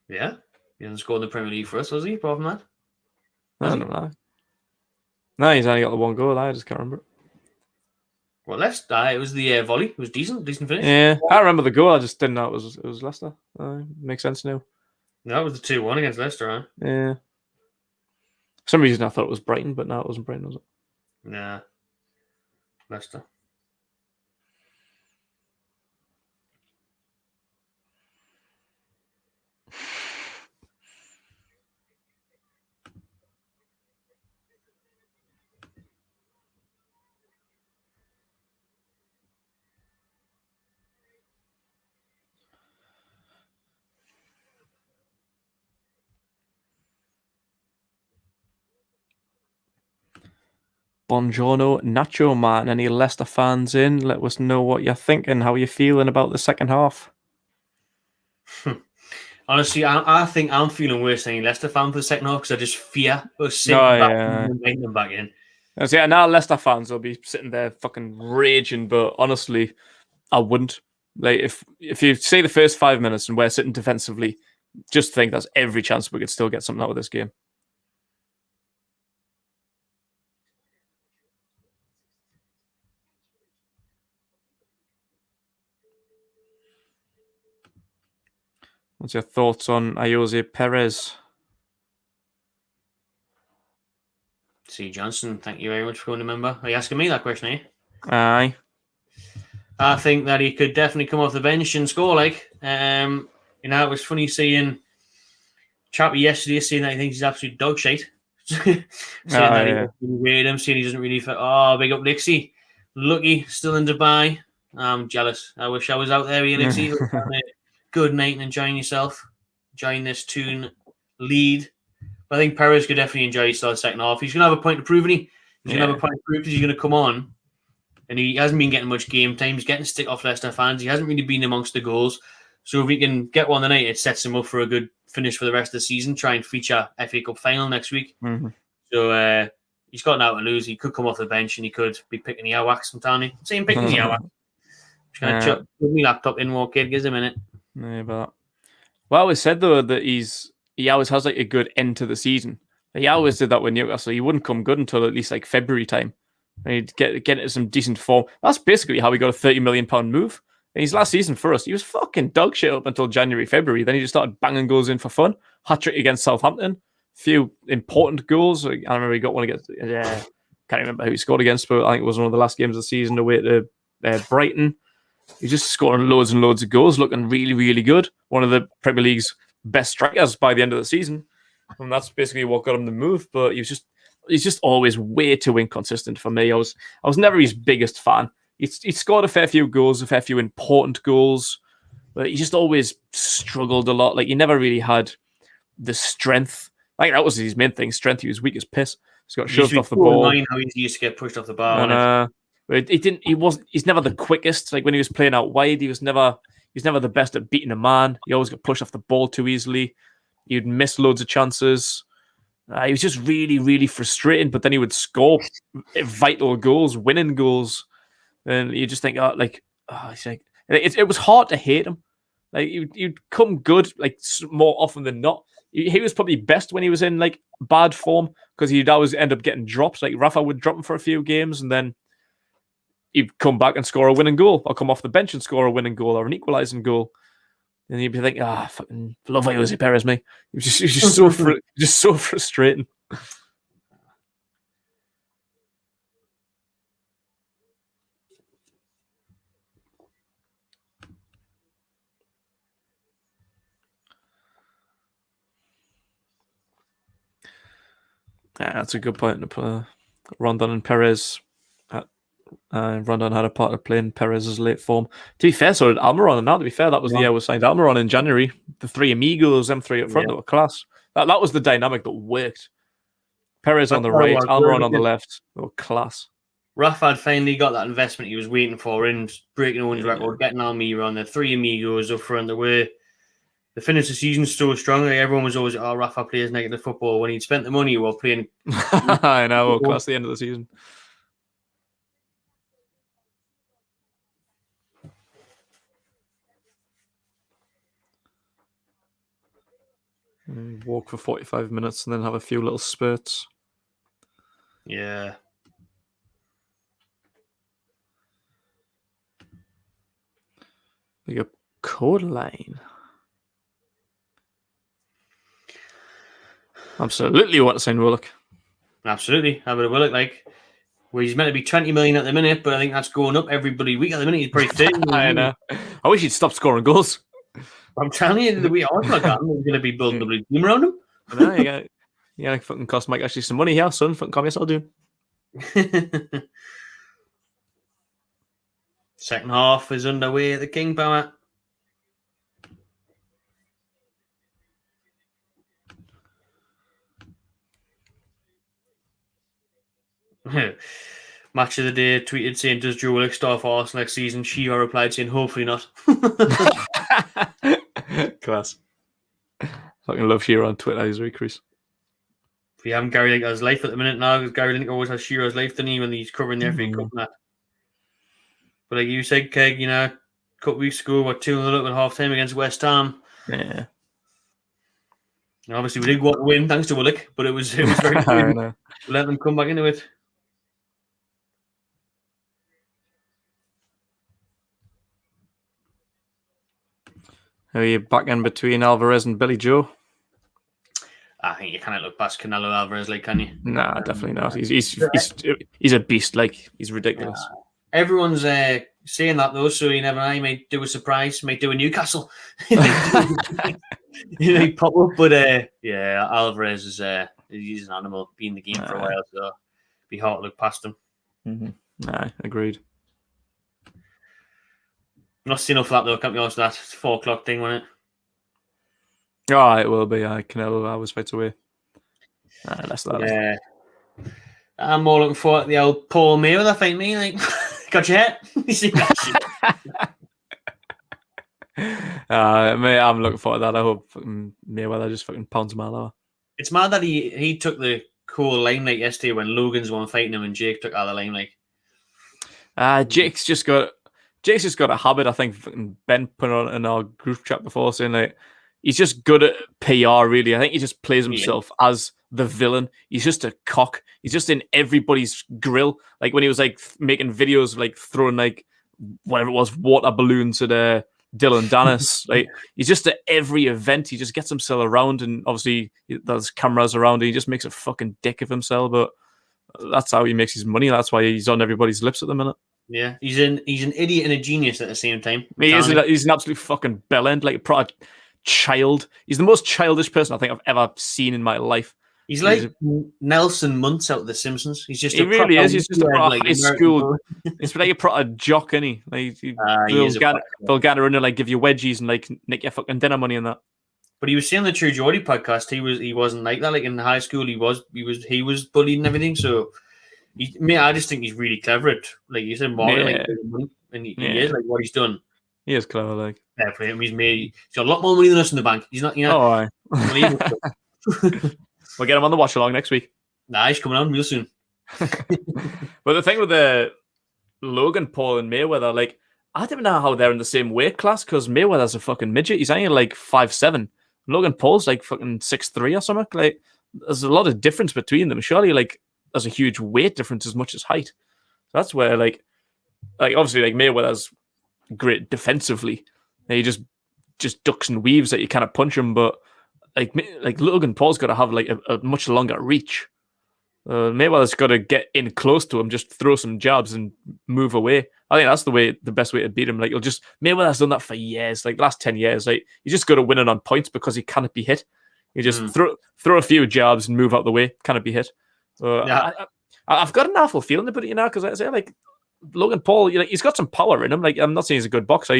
Yeah. He hasn't scored in the Premier League for us, was he? Apart from that? I don't know. No, he's only got the one goal. I just can't remember. Well, Leicester, it was the volley. It was decent finish. Yeah, I remember the goal. I just didn't know it was Leicester. Makes sense now. That was the 2-1 against Leicester, huh? Yeah. For some reason, I thought it was Brighton, but no, it wasn't Brighton, was it? Nah. Leicester. Buongiorno, Nacho Man. Any Leicester fans in? Let us know what you're thinking, how you're feeling about the second half. Honestly, I think I'm feeling worse than any Leicester fan for the second half because I just fear us sitting back and making them back in. Yeah, now Leicester fans will be sitting there fucking raging, but honestly, I wouldn't. Like, if you say the first 5 minutes and we're sitting defensively, just think there's every chance we could still get something out of this game. What's your thoughts on Iose Perez? C. Johnson, thank you very much for going to member. Are you asking me that question, eh? Aye. I think that he could definitely come off the bench and score, it was funny seeing Chappie yesterday saying that he thinks he's absolute dog shit. Saying that he weird him, saying he doesn't really fit. Oh, big up Nixie. Lucky, still in Dubai. I'm jealous. I wish I was out there with you, Nixie. Good night and enjoying yourself. Enjoying this tune lead. But I think Perez could definitely enjoy himself the second half. He's going to have a point to prove, isn't he? He's going to have a point to prove because he's going to come on. And he hasn't been getting much game time. He's getting stick off Leicester fans. He hasn't really been amongst the goals. So if he can get one tonight, it sets him up for a good finish for the rest of the season. Try and feature FA Cup final next week. Mm-hmm. So he's got now to lose. He could come off the bench and he could be picking the airwax from Tony. See him picking the airwax. Just going to chuck my laptop in, more kid. Gives him a minute. Yeah, but I always said though that he always has like a good end to the season. He always did that with Newcastle. He wouldn't come good until at least like February time. And he'd get into some decent form. That's basically how he got a £30 million move. In his last season for us, he was fucking dog shit up until January, February. Then he just started banging goals in for fun. Hat-trick against Southampton. A few important goals. I remember he got one against... can't remember who he scored against, but I think it was one of the last games of the season away to Brighton. He's just scoring loads and loads of goals, looking really, really good. One of the Premier League's best strikers by the end of the season. And that's basically what got him the move. But he's just always way too inconsistent for me. I was never his biggest fan. he scored a fair few goals, a fair few important goals, but he just always struggled a lot. Like, he never really had the strength. Like, that was his main thing, strength. He was weak as piss. He's got shoved off the ball. How easy he used to get pushed off the bar. And, he's never the quickest. Like, when he was playing out wide, he's never the best at beating a man. He always got pushed off the ball too easily. He'd miss loads of chances. He was just really, really frustrating. But then he would score vital goals, winning goals, and you just think, it was hard to hate him. Like, you'd come good, like, more often than not. He was probably best when he was in, like, bad form, because he'd always end up getting dropped. Like, Rafa would drop him for a few games, and then he'd come back and score a winning goal, or come off the bench and score a winning goal or an equalising goal. And you'd be thinking, fucking love Jose Perez, mate. He was just so frustrating. Yeah, that's a good point to put Rondon and Perez. Rondon had a part of playing Perez's late form. To be fair, so did Almiron. And now, to be fair, that was the year we signed Almiron in January. The three amigos, them three up front, that were class. That was the dynamic that worked. Perez on the right, Almiron on the left. They were class. Rafa had finally got that investment he was waiting for in breaking Owen's record, getting Almiron, the three amigos up front. The finish the season so strong. Like, everyone was always, Rafa plays negative football. When he'd spent the money while playing. I know, class the end of the season. Walk for 45 minutes and then have a few little spurts. Yeah. Big up code line. Absolutely want to sign Willock. Absolutely. How about Willock? Like, well, he's meant to be 20 million at the minute, but I think that's going up every bloody week at the minute. He's pretty thin. I know. I wish he'd stop scoring goals. I'm telling you, we are going to be building the team around him. I know, you gotta fucking cost Mike actually some money here, son. Fucking call me yourself, dude. Second half is underway at the King Power. Match of the day tweeted saying, "Does Joe Willock start for Arsenal next season?" Shiva replied saying, "Hopefully not." Class. Fucking love Shearer on Twitter. He's very Chris. If you haven't Gary Lineker's life at the minute now, because Gary Lineker always has Shearer's life, doesn't he, when he's covering the FA Cup and that. But like you said, Keg, a couple weeks ago, 2-0 up at half time against West Ham. Yeah. And obviously, we did go on to win thanks to Willock, but it was very good. Let them come back into it. Are you back in between Alvarez and Billy Joe? I think you can't look past Canelo Alvarez, like, can you? Nah, definitely not. He's a beast. Like, he's ridiculous. Everyone's saying that though, so you never know. He might do a surprise, might do a Newcastle. He might pop up, but Alvarez is he's an animal. Been in the game for a while, so it'd be hard to look past him. Nah, agreed. Not seen enough of that though. Can't be honest with that. It's a 4 o'clock thing, wasn't it? Oh, it will be. Canelo hours fights away. Leicester. Yeah. I'm more looking forward to the old Paul Mayweather fight. Me, like, got your head. You see that shit? I'm looking forward to that. I hope Mayweather just fucking pounds him all over. It's mad that he took the cool limelight yesterday when Logan's one fighting him and Jake took all the limelight. Jake's just got a habit. I think Ben put on in our group chat before saying like he's just good at PR. Really, I think he just plays himself as the villain. He's just a cock. He's just in everybody's grill. Like when he was like making videos, like throwing like whatever it was, water balloons at Dylan Dennis. Like he's just at every event. He just gets himself around, and obviously there's cameras around, and he just makes a fucking dick of himself. But that's how he makes his money. That's why he's on everybody's lips at the minute. Yeah, he's an idiot and a genius at the same time. He's an absolute fucking bellend, like a proper child. He's the most childish person I think I've ever seen in my life. He's like Nelson Muntz out of The Simpsons. He's just he really is. He's just a proper high school. He's like a proper jock, isn't he? Like they'll gather in and like give you wedgies and like nick your fucking dinner money and that. But he was saying the True Geordie podcast. He wasn't like that. Like in high school, he was bullied and everything. So, I just think he's really clever at, like you said, marketing, and he is like what he's done. He is clever, like. Yeah, for him, he's got a lot more money than us in the bank. He's not, Oh, we'll get him on the watch along next week. Nah, he's coming on real soon. But the thing with the Logan Paul and Mayweather, like, I don't know how they're in the same weight class because Mayweather's a fucking midget. He's only like 5'7". Logan Paul's like fucking 6'3" or something. Like, there's a lot of difference between them. Surely, like, there's a huge weight difference as much as height. So that's where, like obviously, like Mayweather's great defensively. He just ducks and weaves that you kind of punch him, but like Logan Paul's got to have like a much longer reach. Mayweather's got to get in close to him, just throw some jabs and move away. I think that's the best way to beat him. Like Mayweather's done that for years, like last 10 years. Like he's just got to win it on points because he cannot be hit. You just throw a few jabs and move out the way, cannot be hit. I've got an awful feeling about it, because I say like Logan Paul, he's got some power in him. Like I'm not saying he's a good boxer.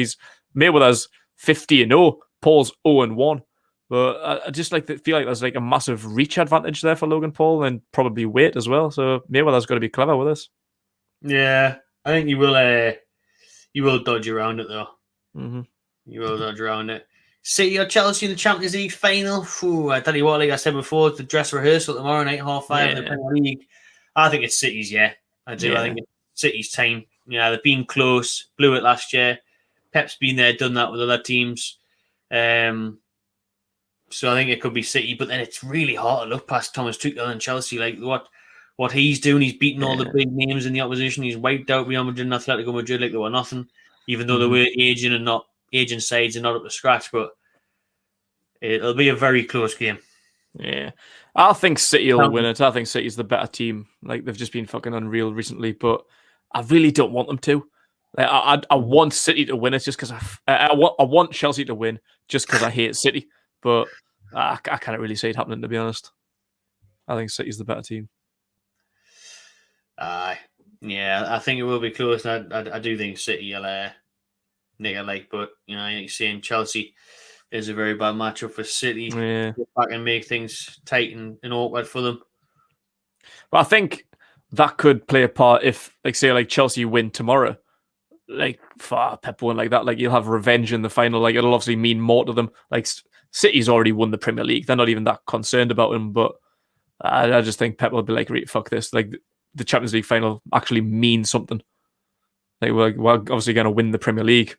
Mayweather's 50-0, Paul's 0-1. But I just feel like there's like a massive reach advantage there for Logan Paul and probably weight as well. So Mayweather's got to be clever with this. Yeah, I think you will dodge around it though. Mm-hmm. You will dodge around it. City or Chelsea in the Champions League final. I tell you what, like I said before, the dress rehearsal tomorrow night, 5:30 in the Premier League. I think it's City's. Yeah, I do. I think it's City's time. Yeah, they've been close. Blew it last year. Pep's been there, done that with other teams. So I think it could be City, but then it's really hard to look past Thomas Tuchel and Chelsea. Like what he's doing, he's beaten all the big names in the opposition. He's wiped out Real Madrid and Atletico Madrid like they were nothing, even though they were aging sides and not up to scratch. But it'll be a very close game. Yeah, I think City will win it. I think City's the better team. Like they've just been fucking unreal recently, but I really don't want them to. Like, I want City to win it just because I want Chelsea to win just because I hate City. But I can't really see it happening, to be honest. I think City's the better team. Yeah, I think it will be close. I do think City will nick a leg, but you're saying Chelsea is a very bad matchup for City. Yeah, get back and make things tight and awkward for them. But I think that could play a part if, say Chelsea win tomorrow. Pep won like that. Like you'll have revenge in the final. Like it'll obviously mean more to them. Like City's already won the Premier League. They're not even that concerned about him. But I just think Pep will be like, fuck this. Like the Champions League final actually means something. Like we're obviously going to win the Premier League.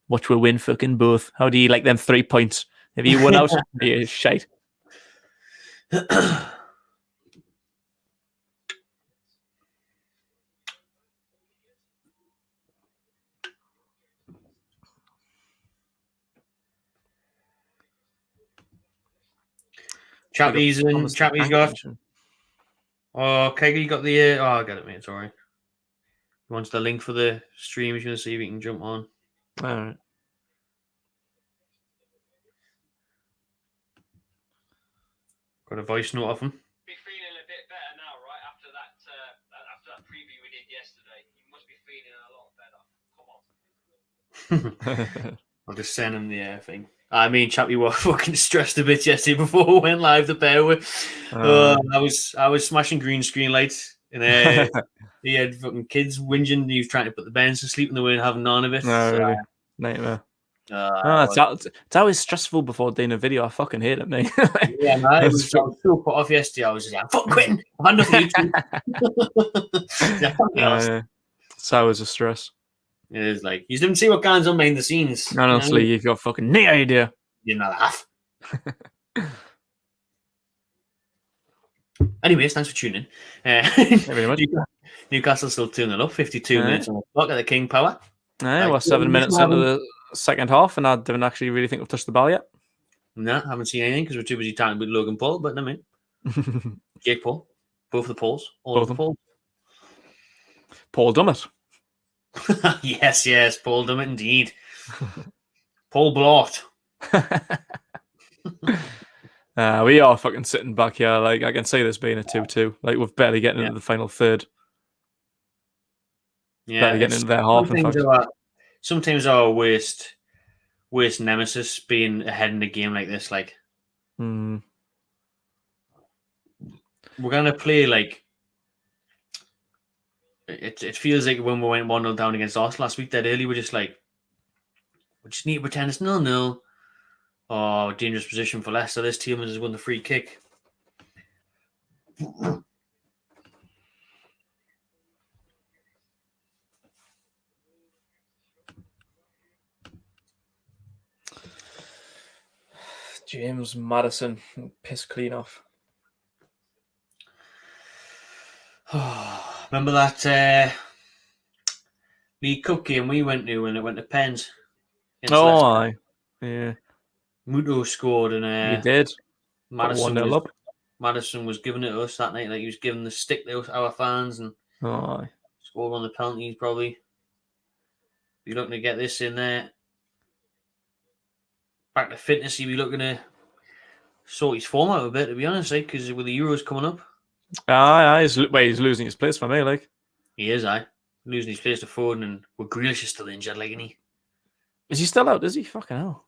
Watch, we'll win fucking both. How do you like them 3 points? Have you won out? Yeah, shite. Chappie's got. Oh, okay, you got the. I got it, mate. Sorry. He wants the link for the stream. He's going to see if he can jump on. All right. Got a voice note of him. Be feeling a bit better now, right? After that preview we did yesterday, you must be feeling a lot better. Come on. I'll just send him the thing. I mean, Chappie was fucking stressed a bit yesterday before we went live to bear with. I was smashing green screen lights, and he had fucking kids whinging. He was trying to put the bands to sleep, and they weren't having none of it. No, really. Nightmare. It's always stressful before doing a video. I fucking hate it, mate. Yeah, man. I was so put off yesterday. I was just like, fuck quitting. I'm nothing. It's always a stress. It is like, you didn't see what goes on behind the scenes. Honestly, you've got fucking no idea. You're not half. Anyways, thanks for tuning in. Very much. Newcastle still 2-0 up, 52 minutes on the clock at the King Power. We're 7 minutes into the second half, and I don't actually really think we've touched the ball yet. No, haven't seen anything because we're too busy talking with Logan Paul, but no, mate. Jake Paul. Both the Pauls. All of the Pauls. Paul Dummett. Yes, Paul Dummett indeed. Paul Blart. We are fucking sitting back here. Like, I can see this being a 2-2. Like, we're barely getting into the final third. Yeah, Barely getting into their half, in fact. Sometimes our worst nemesis being ahead in the game like this. Like, we're gonna play like it feels like when we went 1-0 down against Arsenal last week that early, we're just like, we just need to pretend it's 0-0. Oh, dangerous position for Leicester. This team has won the free kick. James Maddison, piss clean off. Remember that League Cup game we went to when it went to pens? Oh, aye. Yeah. Muto scored and he did. Maddison was giving it to us that night. Like, he was giving the stick to our fans and scored on the penalties probably. Be looking to get this in there. Back to fitness, he'd be looking to sort his form out a bit, to be honest, because with the Euros coming up. He's losing his place for me, like. He is, losing his place to Foden, and Grealish is still injured, like, isn't he? Is he still out? Is he? Fucking hell.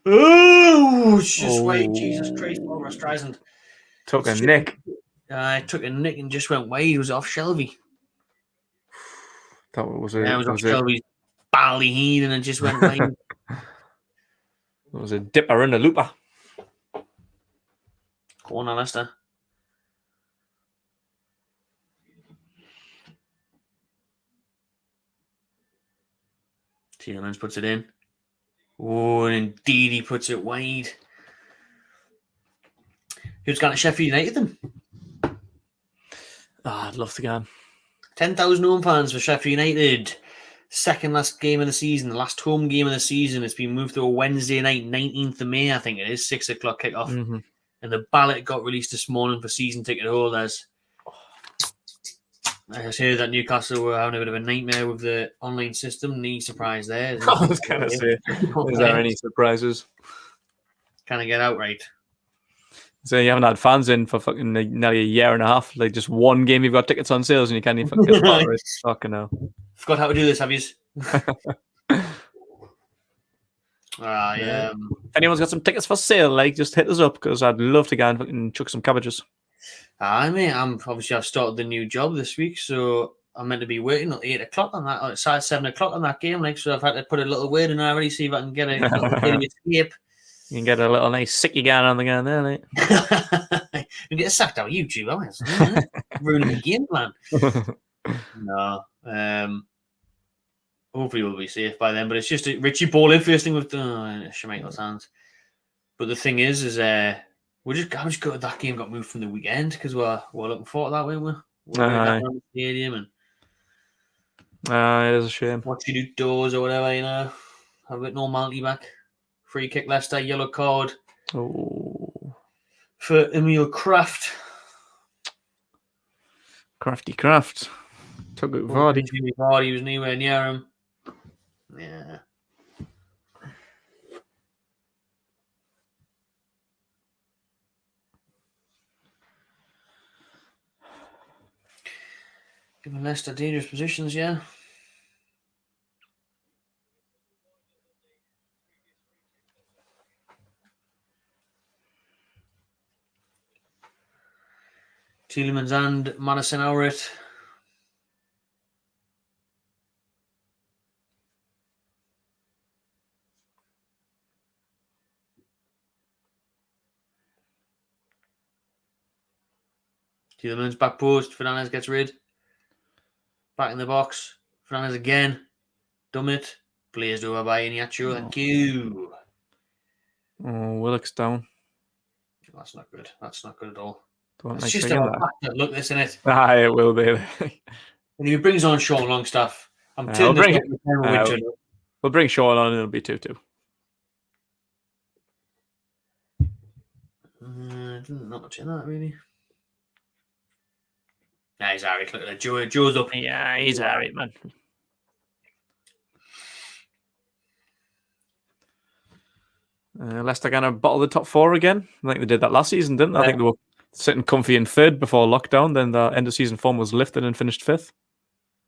Oh, it's just wait, Jesus Christ, Barbara Streisand. Took a nick. Took a nick and just went wide. He was off Shelby. That was it. Yeah, it was off Shelby's bally heed and it just went wide. It was a dipper and a looper. Go on, Leicester. Tielemans puts it in. Oh, and indeed he puts it wide. Who's got to Sheffield United then? I'd love to go. 10,000 home fans for Sheffield United. Second last game of the season, the last home game of the season. It's been moved to a Wednesday night, 19th of May, I think it is, 6 o'clock kickoff. Mm-hmm. And the ballot got released this morning for season ticket holders. I heard that Newcastle were having a bit of a nightmare with the online system. No surprise there. I was going to say, is there any surprises? Can I get out right? So you haven't had fans in for fucking nearly a year and a half. Like, just one game you've got tickets on sales and you can't even fucking get part of it. Fucking hell. Forgot how to do this, have you? If anyone's got some tickets for sale, like, just hit us up because I'd love to go and fucking chuck some cabbages. Mate, I've started the new job this week, so I'm meant to be waiting at 8 o'clock on that. It's at 7 o'clock on that game, like, so I've had to put a little word in already, see if I can get a little escape. You can get a little nice sicky gun on the gun there, mate. You get sacked out of YouTube, aren't you? Ruining the game plan. No. Hopefully we'll be safe by then, but it's just Richie Ball in first thing with Schmeichel's hands. But the thing is I'm just gutted that game got moved from the weekend because we're looking forward to that, weren't we? We're around the stadium and it is a shame. watching outdoors or whatever, have a bit normality back. Free kick Leicester, yellow card for Emil Kraft. Crafty Craft. Took it Vardy. Vardy was nowhere near him. Yeah. Giving Leicester dangerous positions, yeah. Tielemans and Maddison are it. Tielemans back post. Fernandes gets rid. Back in the box. Fernandes again. Dummett. Blazed over by Iniacho. Thank you. Oh, Willock's down. That's not good. That's not good at all. It's just a look, this in it. It will be. And if he brings on Sean Longstaff, I'm turning we'll bring Sean on and it'll be 2-2. Not much in that, really. Nah, he's alright. Look at that. Joe's up. Yeah, he's alright, man. Leicester going to bottle the top 4 again. I think they did that last season, didn't they? I think they were sitting comfy in 3rd before lockdown. Then the end of season form was lifted and finished 5th.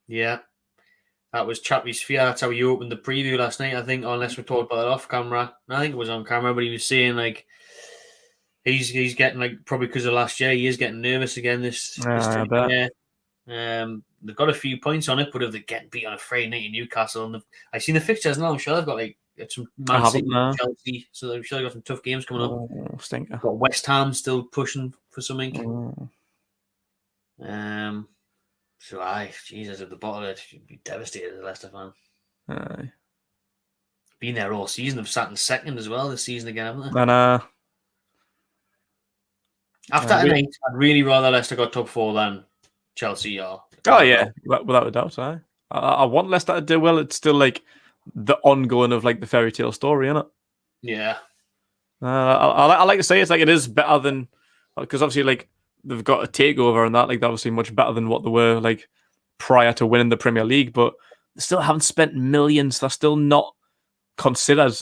Yeah. That was Chappie's fear. That's how you opened the preview last night, I think, unless we talked about it off camera. I think it was on camera, but he was saying, like, he's getting, like, probably because of last year, he is getting nervous again this year. They've got a few points on it, but if they get beat on a Friday night in Newcastle, and I've seen the fixtures now, I'm sure they've got, like, some Man City, Chelsea, so they've sure got some tough games coming up. Stinker. Got West Ham still pushing for something. So, Jesus, at the bottom of it, you'd be devastated as a Leicester fan. Been there all season. They've sat in 2nd as well this season again, haven't they? And after tonight, I'd really rather Leicester got top 4 than Chelsea or. Oh yeah, without a doubt. I want Leicester to do well. It's still like the ongoing of like the fairy tale story, isn't it? Yeah. I like to say it's like it is better than, because obviously like they've got a takeover and that, like they're obviously much better than what they were like prior to winning the Premier League, but they still haven't spent millions. They're still not considered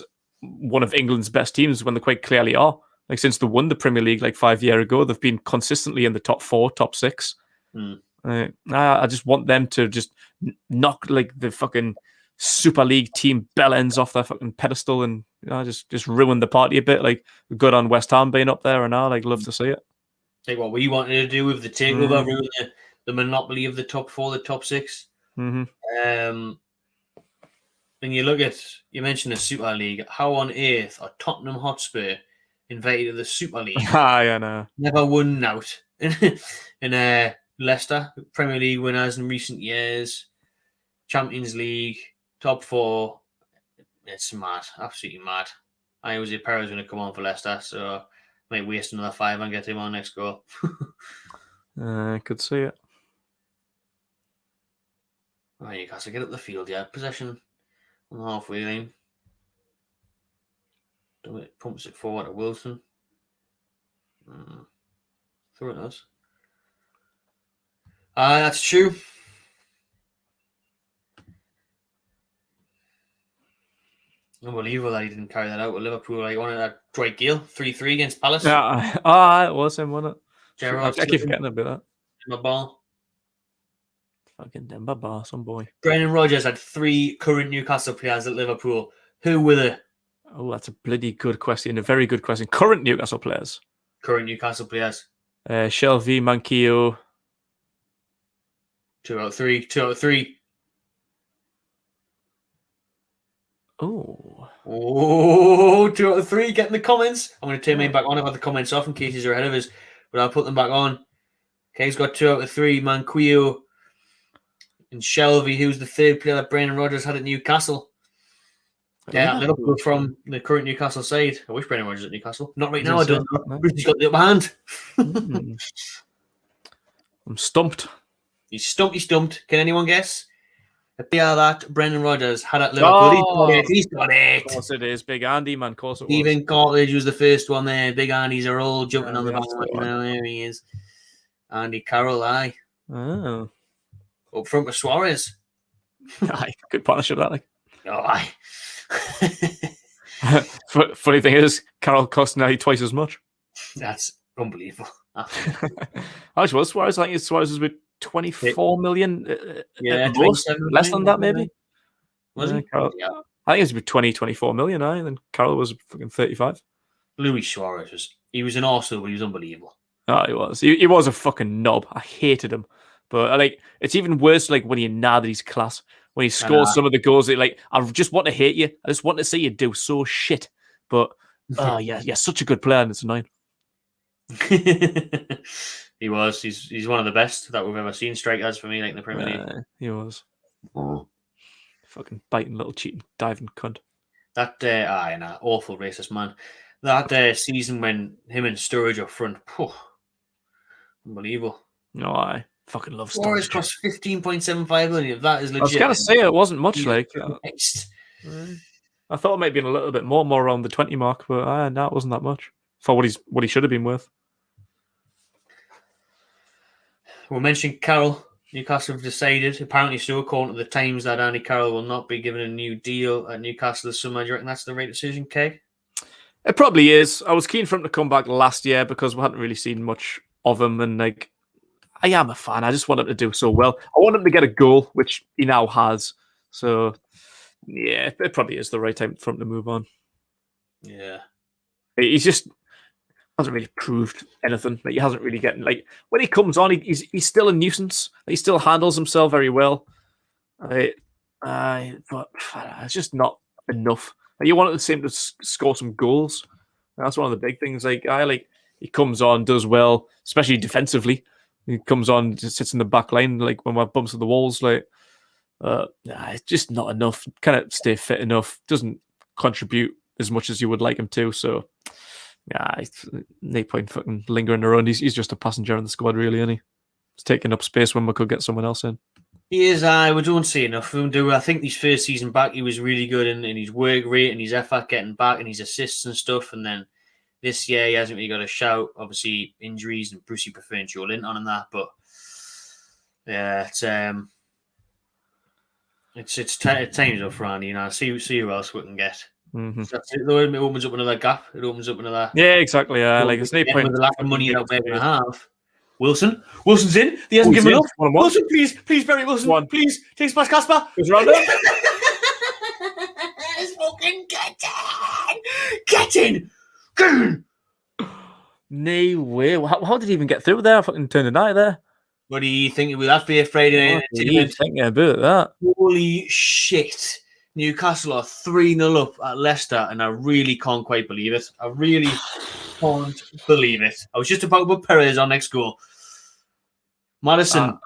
one of England's best teams when they quite clearly are. Like since they won the Premier League like 5 years ago, they've been consistently in the top 4, top 6. I just want them to just knock like the fucking Super League team bellends off their fucking pedestal and just ruin the party a bit. Like good on West Ham being up there and I like love to see it. Like what we wanted to do with the takeover, ruin the monopoly of the top 4, the top 6. When you look at, you mentioned the Super League, how on earth are Tottenham Hotspur invited to the Super League? I know. Never won out in Leicester, Premier League winners in recent years, Champions League, top 4. It's mad, absolutely mad. I was Perez going to come on for Leicester, so I might waste another 5 and get him on next goal. I could see it. Oh, Newcastle get up the field, yeah. Possession on the halfway line. Dummett pumps it forward to Wilson. Throw it us. That's true. Unbelievable that he didn't carry that out with Liverpool. Like wanted that Dwight Gale 3-3 against Palace. Yeah, it was him, wasn't it? Gerrard, I keep forgetting about that. My ball. Fucking Demba Bar, some boy. Brendan Rodgers had 3 current Newcastle players at Liverpool. Who were they? Oh, that's a bloody good question. A very good question. Current Newcastle players. Current Newcastle players. Shelvey, Manquillo. 2 out of 3. 2 out of 3. Oh, 2 out of 3. Get in the comments. I'm going to turn mine back on. I've got the comments off in case he's ahead of us, but I'll put them back on. Okay, he's got 2 out of 3. Manquillo and Shelvey, who's the 3rd player that Brendan Rodgers had at Newcastle. Yeah, Liverpool from the current Newcastle side. I wish Brendan Rodgers at Newcastle. Not right now, I don't know. He's got the upper hand. I'm stumped. He's stumped. Can anyone guess? A player that Brendan Rodgers had at Liverpool. He's got it. Of course it is. Big Andy, man. Of course it was. Stephen Cartledge was the first one there. Big Andy's are all jumping on the back now. There he is. Andy Carroll, aye. Oh. Up front with Suarez. Aye, good partnership, that. Like. Oh, aye. Funny thing is, Carroll cost nearly twice as much. That's unbelievable. How much was Suarez? I think Suarez was about 24 million. Most, less than that, maybe. Was he? Carroll, yeah. I think it was about 24 million. And then Carroll was fucking 35. Luis Suarez was an Arsenal, but he was unbelievable. Oh, he was. He was a fucking knob. I hated him. But like, it's even worse. Like when you know that he's class. When he scores some of the goals, like I just want to hate you. I just want to see you do so shit. But yeah, such a good player, and it's annoying. He was. He's one of the best that we've ever seen strikers for me, like in the Premier League. He was. Fucking biting little cheating diving cunt. That awful racist man. That season when him and Sturridge up front, unbelievable. No, I fucking love Sturridge. Suarez cost 15.75 million. That is legit. I was gonna say it wasn't much. Like I thought it might have been a little bit more around the 20 mark, but no, it wasn't that much for what he should have been worth. We mentioned Carroll. Newcastle have decided, apparently so, according to the Times, that Andy Carroll will not be given a new deal at Newcastle this summer. Do you reckon that's the right decision, Kay? It probably is. I was keen for him to come back last year because we hadn't really seen much of him, and like, I am a fan. I just want him to do so well. I want him to get a goal, which he now has. So, yeah, it probably is the right time for him to move on. Yeah. He's just hasn't really proved anything. Like, he hasn't really getting, like, when he comes on, he's still a nuisance. He still handles himself very well. But it's just not enough. Like, you want to see him to score some goals. That's one of the big things. Like, he comes on, does well, especially defensively. He comes on, just sits in the back line, like when we're bumps of the walls. Like, it's just not enough. Can't stay fit enough. Doesn't contribute as much as you would like him to. So, yeah, no point fucking lingering around. He's just a passenger in the squad, really, isn't he? He's taking up space when we could get someone else in. He is. We don't see enough of him, do we? I think his first season back, he was really good in his work rate and his effort getting back and his assists and stuff. And then this year, he hasn't really got a shout. Obviously, injuries and Brucey preferring Joe Linton and that. But yeah, it's time's up for Andy. You know, see who else we can get. Mm-hmm. That's it, though. It opens up another gap. It opens up another. Yeah, exactly. Yeah, like it's no point with the lack of money that we're going to have. Wilson's in. He hasn't given up. Wilson, please, Barry Wilson. Please, takes past Casper. Goes round there. Fucking get in. No way. How did he even get through there? I fucking turned an eye there. What do you think? Will that be a Friday night? What are you thinking about that? Holy shit. Newcastle are 3-0 up at Leicester, and I really can't quite believe it. I really can't believe it. I was just about to put Perez on next goal. Madison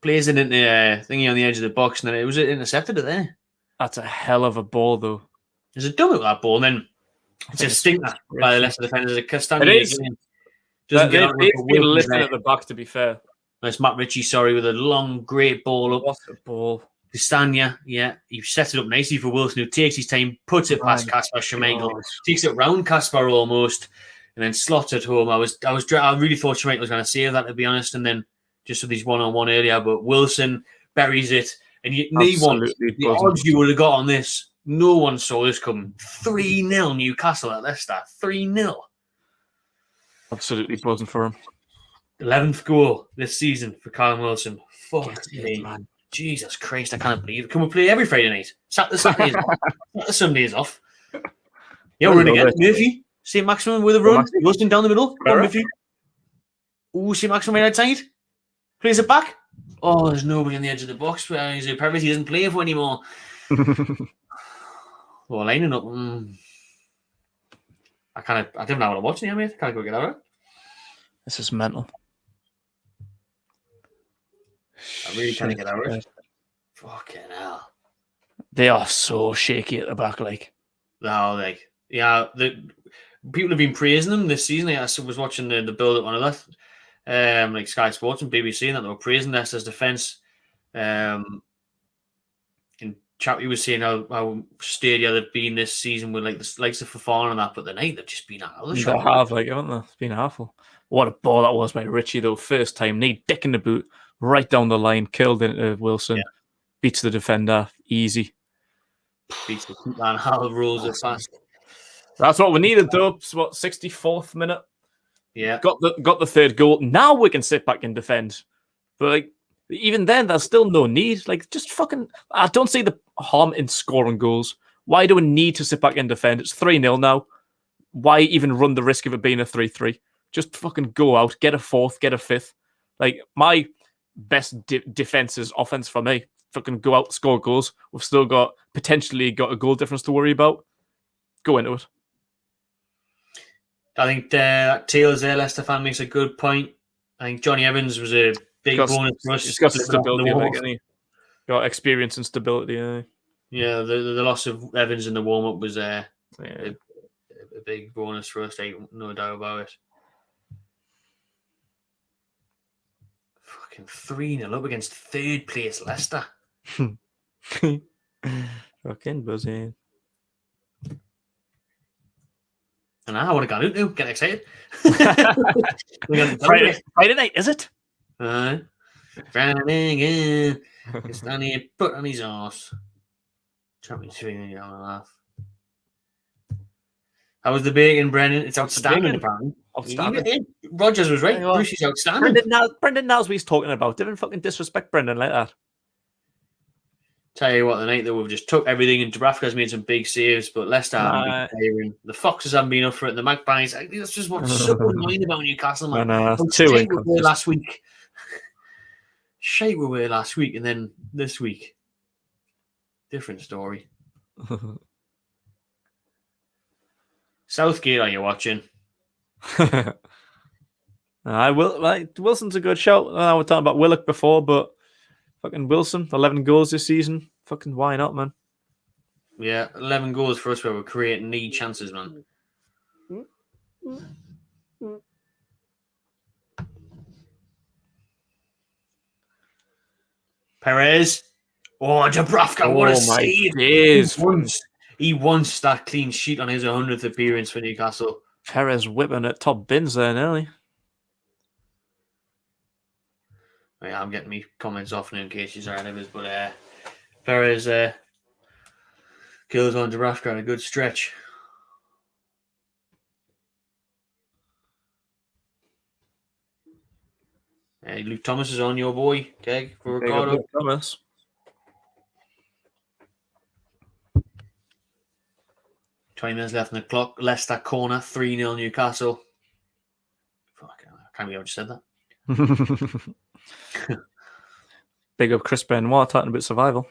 plays it into thingy on the edge of the box, and then it was intercepted it there. That's a hell of a ball, though. There's a Dummett with that ball, and then it's a stinker by the Leicester defenders. It is. They've been lifting at the back, to be fair. It's Matt Ritchie, with a long, great ball up. What a ball. Castagna, yeah, he set it up nicely for Wilson, who takes his time, puts it past Kasper Schmeichel, takes it round Kasper almost, and then slots it home. I really thought Schmeichel was going to save that, to be honest, and then just with his one-on-one earlier, but Wilson buries it, and the odds you would have got on this, no one saw this come. 3-0 Newcastle at Leicester, 3-0. Absolutely buzzing for him. 11th goal this season for Callum Wilson. Fuck me, man. Jesus Christ, I can't believe it. Can we play every Friday night? The Saturdays off. The Sundays off. Yeah, we're running again. Murphy, Saint-Maximin with a run. Wilson down the middle. Come on, Murphy. Ooh, Saint-Maximin outside. Plays it back. Oh, there's nobody on the edge of the box. He's a purpose he doesn't play for anymore. Well, lining up. I don't know what I'm watching here, mate. I can't go get out of it. This is mental. I really can't get out of it. Fucking hell. They are so shaky at the back, like. No, the people have been praising them this season. I was watching the build-up on that, like Sky Sports and BBC, and that they were praising Leicester's defence. And Chappie was saying how steady they've been this season with like the likes of Fofana and that, but the night they've just been out of the shot. They have, haven't they? It's been awful. What a ball that was by Ritchie, though. First time, knee dick in the boot, right down the line, killed into Wilson, beats the defender, easy. Beats the man, how the rules are fast. That's what we needed, though. It's 64th minute? Yeah. Got the third goal. Now we can sit back and defend. But like, even then, there's still no need. Like, just fucking... I don't see the harm in scoring goals. Why do we need to sit back and defend? It's 3-0 now. Why even run the risk of it being a 3-3? Just fucking go out, get a fourth, get a fifth. Like, my best defense is offense for me. Fucking go out, score goals. We've still potentially got a goal difference to worry about. Go into it. I think Taylor's there, Leicester fan, makes a good point. I think Johnny Evans was a big bonus for us. He's got stability, hasn't he? Got experience and stability. Yeah, the loss of Evans in the warm-up was a big bonus for us, no doubt about it. Fucking 3-0 up against third place Leicester. Fucking buzzing. And I want to go out now, get excited. Friday night, is it? Friday again. It's down here, put on his arse. Champions League, I'm gonna laugh. How was the bacon, Brendan? It's outstanding, bacon? apparently. Outstanding. Rogers was right. Hang on. Brucey's outstanding. Brendan knows what he's talking about. Didn't fucking disrespect Brendan like that. Tell you what, the night that we've just took everything, and Dubravka's made some big saves, but Leicester haven't been firing. The Foxes haven't been up for it. The Magpies, that's just what's so annoying about Newcastle, man. Shite we were last week. Shite we were last week, and then this week, different story. Southgate, are you watching? I will. Like, Wilson's a good shout. I was talking about Willock before, but fucking Wilson, 11 goals this season. Fucking why not, man? Yeah, 11 goals for us where we're creating need chances, man. Perez. Oh, Dubravka, what a save. He wants that clean sheet on his 100th appearance for Newcastle. Perez whipping at top bins there nearly. Yeah, I'm getting me comments off now in case she's alright, but Perez kills on Dubravka on a good stretch. Hey, Luke Thomas is on, your boy. Okay, for Ricardo. Luke Thomas. $20 minutes left on the clock. Leicester corner, 3-0 Newcastle. Fuck, I can't believe I just said that. Big up Chris Benoit talking about survival.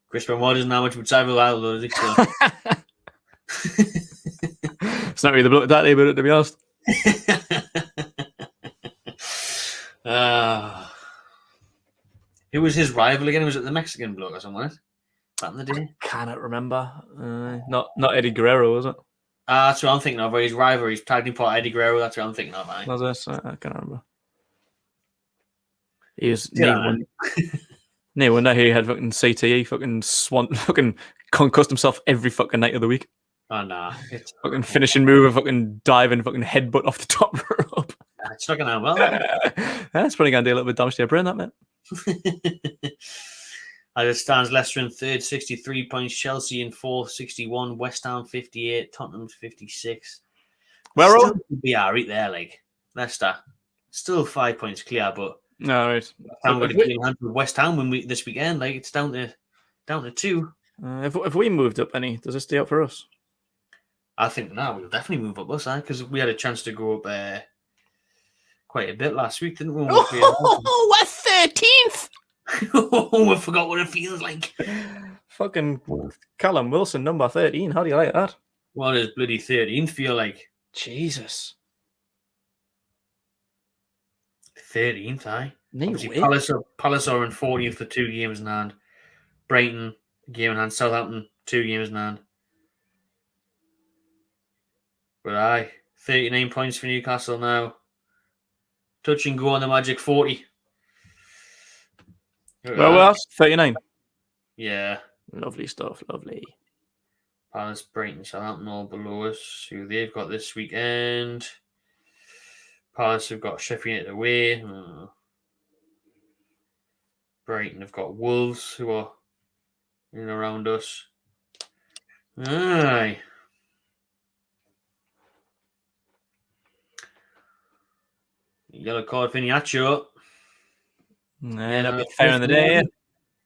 Chris Benoit doesn't know much about survival either, does he? So. It's not really the bloke that day about it, to be honest. Who was his rival again? Was it the Mexican bloke or something? Back in the day? Cannot remember. Not Eddie Guerrero, was it? That's what I'm thinking of. Or his rival, his tag team partner, Eddie Guerrero. That's what I'm thinking of. Was this? I can't remember. He was no wonder he had fucking CTE, fucking concussed himself every fucking night of the week. Oh nah, fucking finishing move and fucking dive and fucking headbutt off the top rope. It's not gonna end well. That's probably gonna do a little bit of damage to your brain, that man. As it stands, Leicester in third, 63 points. Chelsea in fourth, 61. West Ham 58. Tottenham 56. Where are we? Be alright there, like Leicester still 5 points clear, but. No, right. I'm going to get with West Ham this weekend. Like it's down to 2. If we moved up any, does it stay up for us? I think now we'll definitely move up us, because we had a chance to go up quite a bit last week, didn't we? We're 13th. Oh, I forgot what it feels like. Fucking Callum Wilson, number 13. How do you like that? What does bloody 13th feel like? Jesus. 13th, aye. No Palace are in 14th for 2 games in hand. Brighton, game in hand. Southampton, 2 games in hand. But aye, 39 points for Newcastle now. Touch and go on the magic 40. Well, we're at 39. Yeah. Lovely stuff, lovely. Palace, Brighton, Southampton all below us. Who they've got this weekend. Palace have got Sheffield United away. Brighton have got Wolves, who are in and around us. Aye. Yellow card for Niacho. A bit fair in the day.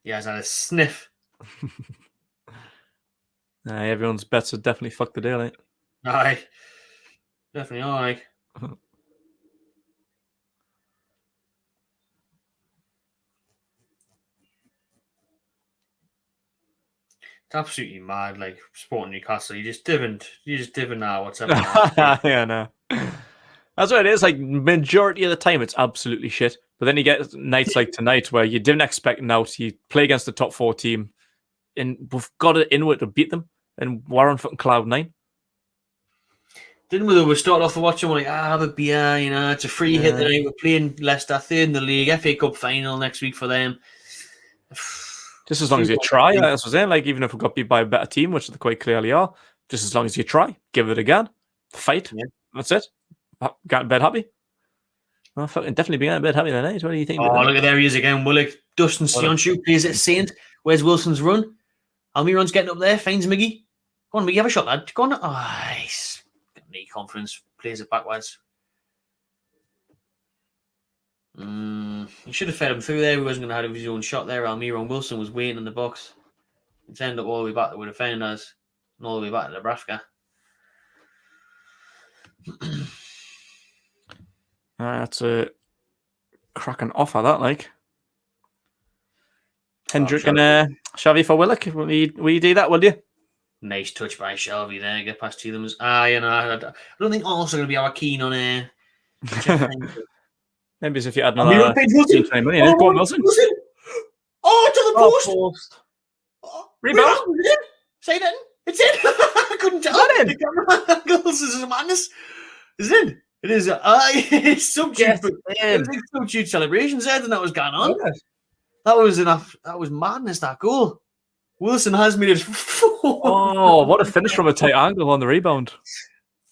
He has had a sniff. Everyone's bets are definitely fucked the day, like. Aye. Definitely aye. It's absolutely mad, like Sporting Newcastle. You just divin now what's happening. Yeah, no. That's what it is. Like majority of the time, it's absolutely shit. But then you get nights like tonight where you didn't expect an out. You play against the top 4 team, and we've got it in with to beat them, and we're on fucking cloud 9. Didn't we? Though we started off the watching, we're like, have a beer, it's a free hit tonight. We're playing Leicester, 3rd in the league, FA Cup final next week for them. Just as long as you try, that's what I'm saying. Like, even if we got beat by a better team, which they quite clearly are, just as long as you try, give it again, fight. Yeah. That's it. Got in bed happy. Well, fucking definitely be in bed happy tonight. What do you think? Oh, look at there he is again. Willock, Dustin Sionchu plays at Saint. Where's Wilson's run? Almiron's getting up there, finds Miggy. Go on, but you have a shot, lad. Go on. Oh, he's got knee confidence. Plays it backwards. He should have fed him through there. He wasn't going to have his own shot there. Almiro and Wilson was waiting in the box. It's ended up all the way back to where the defenders and all the way back to Nebraska. That's a cracking offer, that, like. Hendrick and Xavi for Willock. Will you do that, will you? Nice touch by Shelby there. Get past Cheathams. I don't think also going to be our keen on Maybe as if you had another 20 million. Go on, Wilson. Oh, to the post. Post. Oh, Rebound. Say that. It's in. I couldn't tell. The camera angles is a madness. Is it in? It is. It's substitute. It's substitute celebrations there, and that was going on. Yes. That was enough. That was madness. That goal. Wilson has made it. Oh, what a finish from a tight angle on the rebound.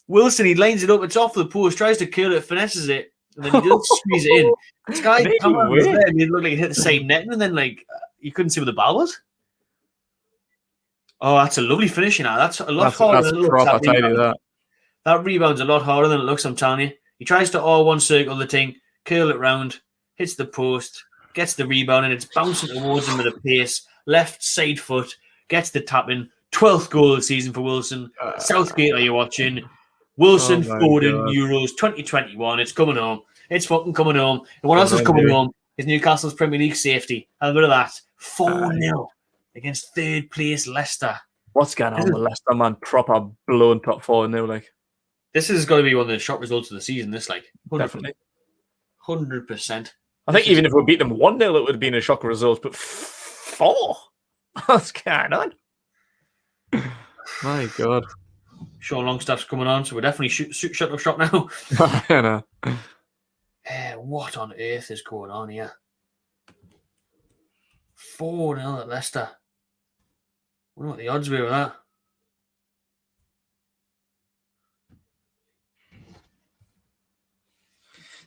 Wilson, he lines it up. It's off the post. Tries to curl it. Finesses it. And then he doesn't squeeze it in. This guy was there. And it looked like it hit the same net, and then you couldn't see where the ball was. Oh, that's a lovely finish now. That's a lot harder than it looks. That rebound's a lot harder than it looks, I'm telling you. He tries to one circle the thing, curl it round, hits the post, gets the rebound, and it's bouncing towards him with a pace. Left side foot, gets the tap in. 12th goal of the season for Wilson. Southgate, are you watching? Wilson, Foden, Euros 2021. It's coming home. It's fucking coming home. And what else is coming home is Newcastle's Premier League safety. Have a bit of that. 4-0 against third place Leicester. What's going on with Leicester, man? Proper blown top 4-0, like. This is going to be one of the shock results of the season, this, like. 100%. Definitely. 100%. I think even if we beat them 1-0, it would have been a shock result, but 4? What's going on? My God. Sean Longstaff's coming on, so we're definitely shut up shop now. I know. What on earth is going on here? 4-0 at Leicester. I wonder what the odds were with that.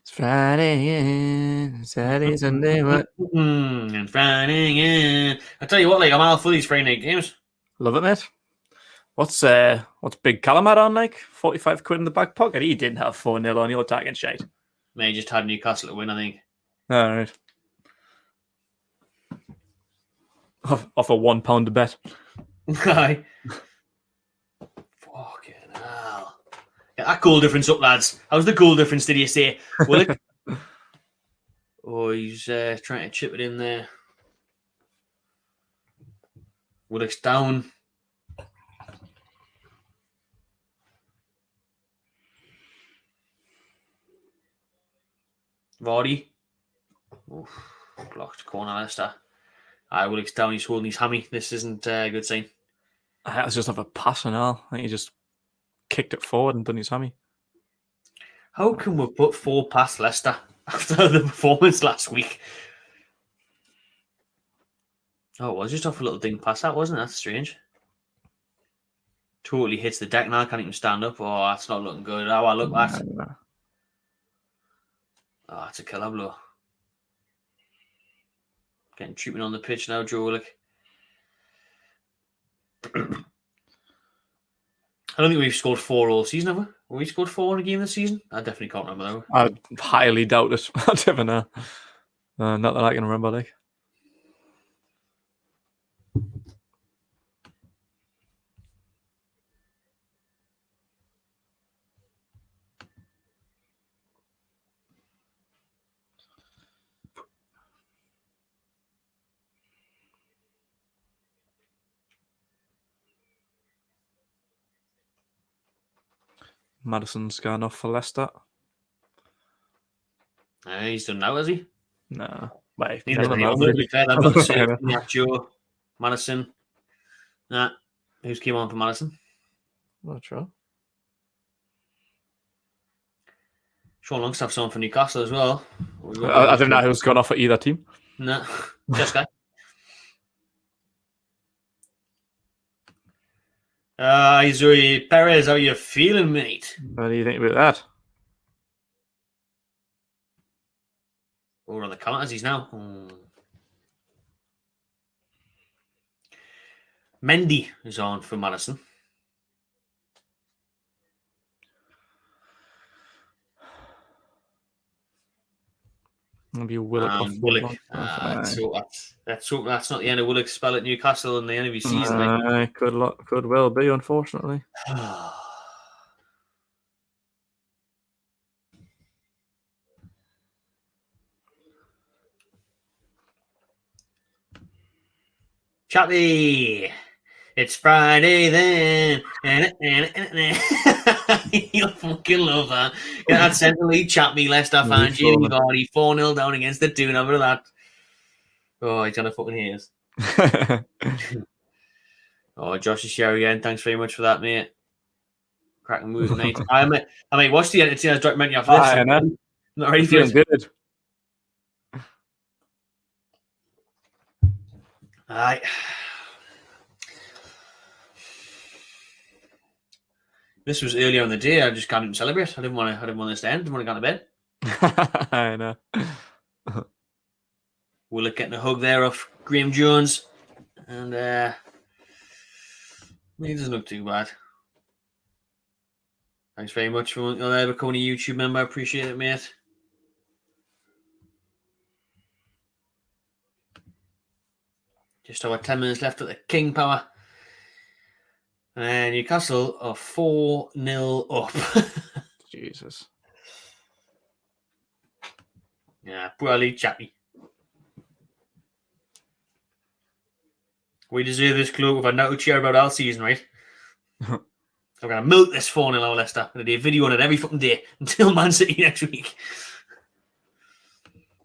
It's Friday, yeah. Saturday, Sunday, what? And Friday, yeah. I tell you what, like, I'm all for these Friday night games. Love it, mate. What's Big Callum had on, like? 45 quid in the back pocket? He didn't have 4-0 on. You're talking shite. May just had Newcastle to win, I think. All right. Off a £1 bet. Aye. Fucking hell. Get that goal difference up, lads. How's the goal difference, did you say? Willock? He's trying to chip it in there. Willock's down. Vardy. Blocked corner, Leicester. Willock's down. He's holding his hammy. This isn't a good sign. I was just have a pass and all. I think he just kicked it forward and done his hammy. How can we put 4 past Leicester after the performance last week? Oh, it was just off a little ding past that, wasn't it? That's strange. Totally hits the deck now. Can't even stand up. Oh, that's not looking good. How I look at. Oh, that's a killer blow. Getting treatment on the pitch now, Joe Willock. I don't think we've scored 4 all season, have we? Have we scored 4 in a game this season? I definitely can't remember that. I highly doubt it. I never know. Not that I can remember, like. Madison's gone off for Leicester. He's done now, has he? No. Wait, Joe, Madison. Nah. Who's came on for Madison? Not sure. Sean Longstaff's on for Newcastle as well. I don't know who's gone off for either team. No. Just guy. Izuri Perez, how are you feeling, mate? What do you think about that? We're on the commentaries now. Mendy is on for Madison. Maybe Willock. Willock. Let's hope that's not the end of Willock's spell at Newcastle in the end of his season. Could well be, unfortunately. Chappy, it's Friday then. You'll fucking love that. Get that centre lead, Chappy, Leicester fan. Jamie Vardy 4-0 down against the Doon over that. Oh, he's gonna fucking hate us. Oh, Josh is here again. Thanks very much for that, mate. Cracking move, mate. I mean, watch the entertainers documentary after this. I'm not ready for it. Good. Aye. This was earlier in the day. I just can't even celebrate. I didn't want this to end. I didn't want to go to bed. I know. Willock getting a hug there off Graham Jones, and he doesn't look too bad. Thanks very much for becoming a YouTube member. I appreciate it, mate. Just over 10 minutes left at the King Power. And Newcastle are 4-0 up. Jesus. Yeah, poorly Chappy. We deserve this club. We've had no cheer about all season, right? I'm going to milk this 4-0 over Leicester. I'm going to do a video on it every fucking day until Man City next week.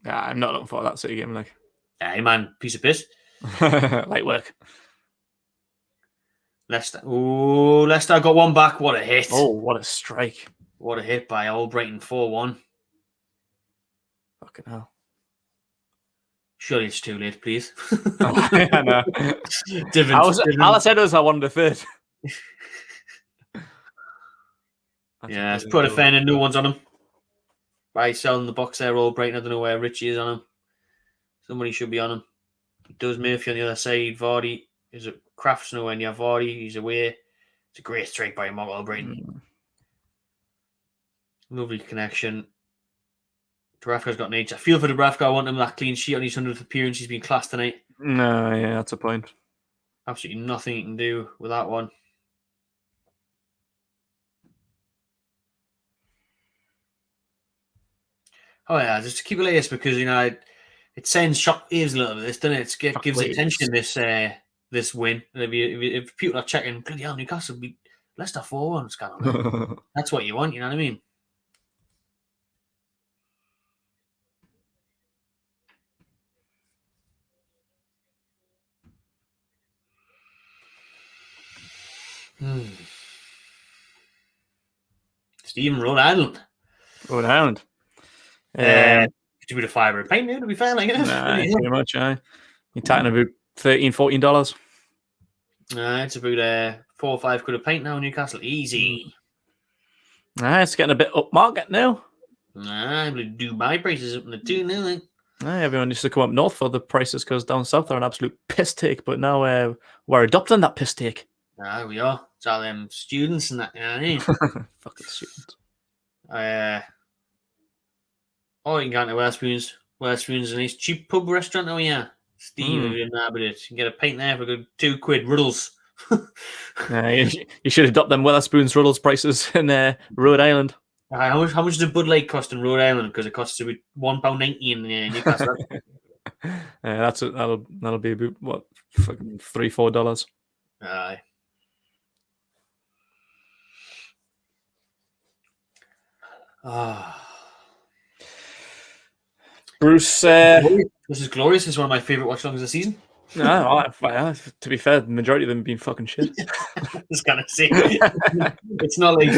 Yeah, I'm not looking forward to that City game. Like, hey, man, piece of piss. Light work. Leicester. Oh, Leicester got one back. What a hit. Oh, what a strike. What a hit by Albrighton 4-1. Fucking hell. Surely it's too late, please. I know. All I said was I wanted a third. Yeah, it's put a fan and new ones on him. By selling the box there, Albrighton. I don't know where Richie is on him. Somebody should be on him. It does Murphy on the other side. Vardy is a Crafts nowhere near Vardy. He's away. It's a great strike by Mark Albrighton. Lovely connection. Dubravka's got nature. I feel for Dubravka. I want him that clean sheet on his 100th appearance. He's been classed tonight. No, yeah, that's a point. Absolutely nothing he can do with that one. Oh yeah, just to keep it latest because it sends shock waves a little bit. This doesn't it? It gives attention this win. And if people are checking, bloody hell, Newcastle beat Leicester 4-1. It's kind of that's what you want. You know what I mean? Stephen, Rhode Island. Rhode Island. Could you put a fiver a pint now, to be fair? Like, nah, pretty much, aye. You're talking about $13, $14. It's about £4 or £5 a pint now in Newcastle. Easy. It's getting a bit upmarket now. Dubai prices up in the 2 now. Like. Everyone used to come up north for the prices because down south they're an absolute piss take, but now we're adopting that piss take. We are. It's all them students and that, you know what I mean? Fucking students. You can go to Wetherspoons. Wetherspoons is a nice cheap pub restaurant now, yeah. Steve, you didn't have it. You can get a pint there for a good £2 Ruddles. You should adopt them Wetherspoons Ruddles prices in Rhode Island. How much does Bud Light cost in Rhode Island? Because it costs about £1.90 in Newcastle. That'll be about what, fucking $3-4. Aye. Bruce, this is glorious. This is one of my favourite watch-alongs of the season. To be fair, the majority of them have been fucking shit. I was gonna say it's not like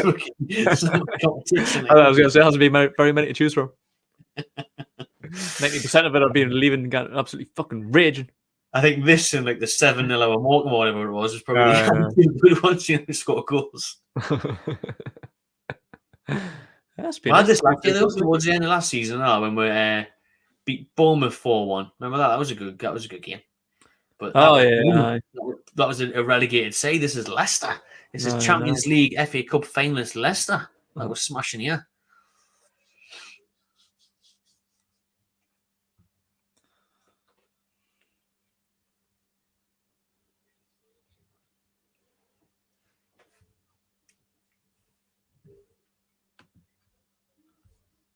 competition. I was gonna say it hasn't been very many to choose from. 90% of it have been leaving and got absolutely fucking raging. I think this and like the 7-0 over Morecambe or whatever it was probably the good ones who score goals. That's been this last year though, towards the end of last season, when we beat Bournemouth 4-1. Remember that? That was a good game. But that was a relegated side. This is Leicester. This is Champions League FA Cup finalist Leicester. That was smashing here.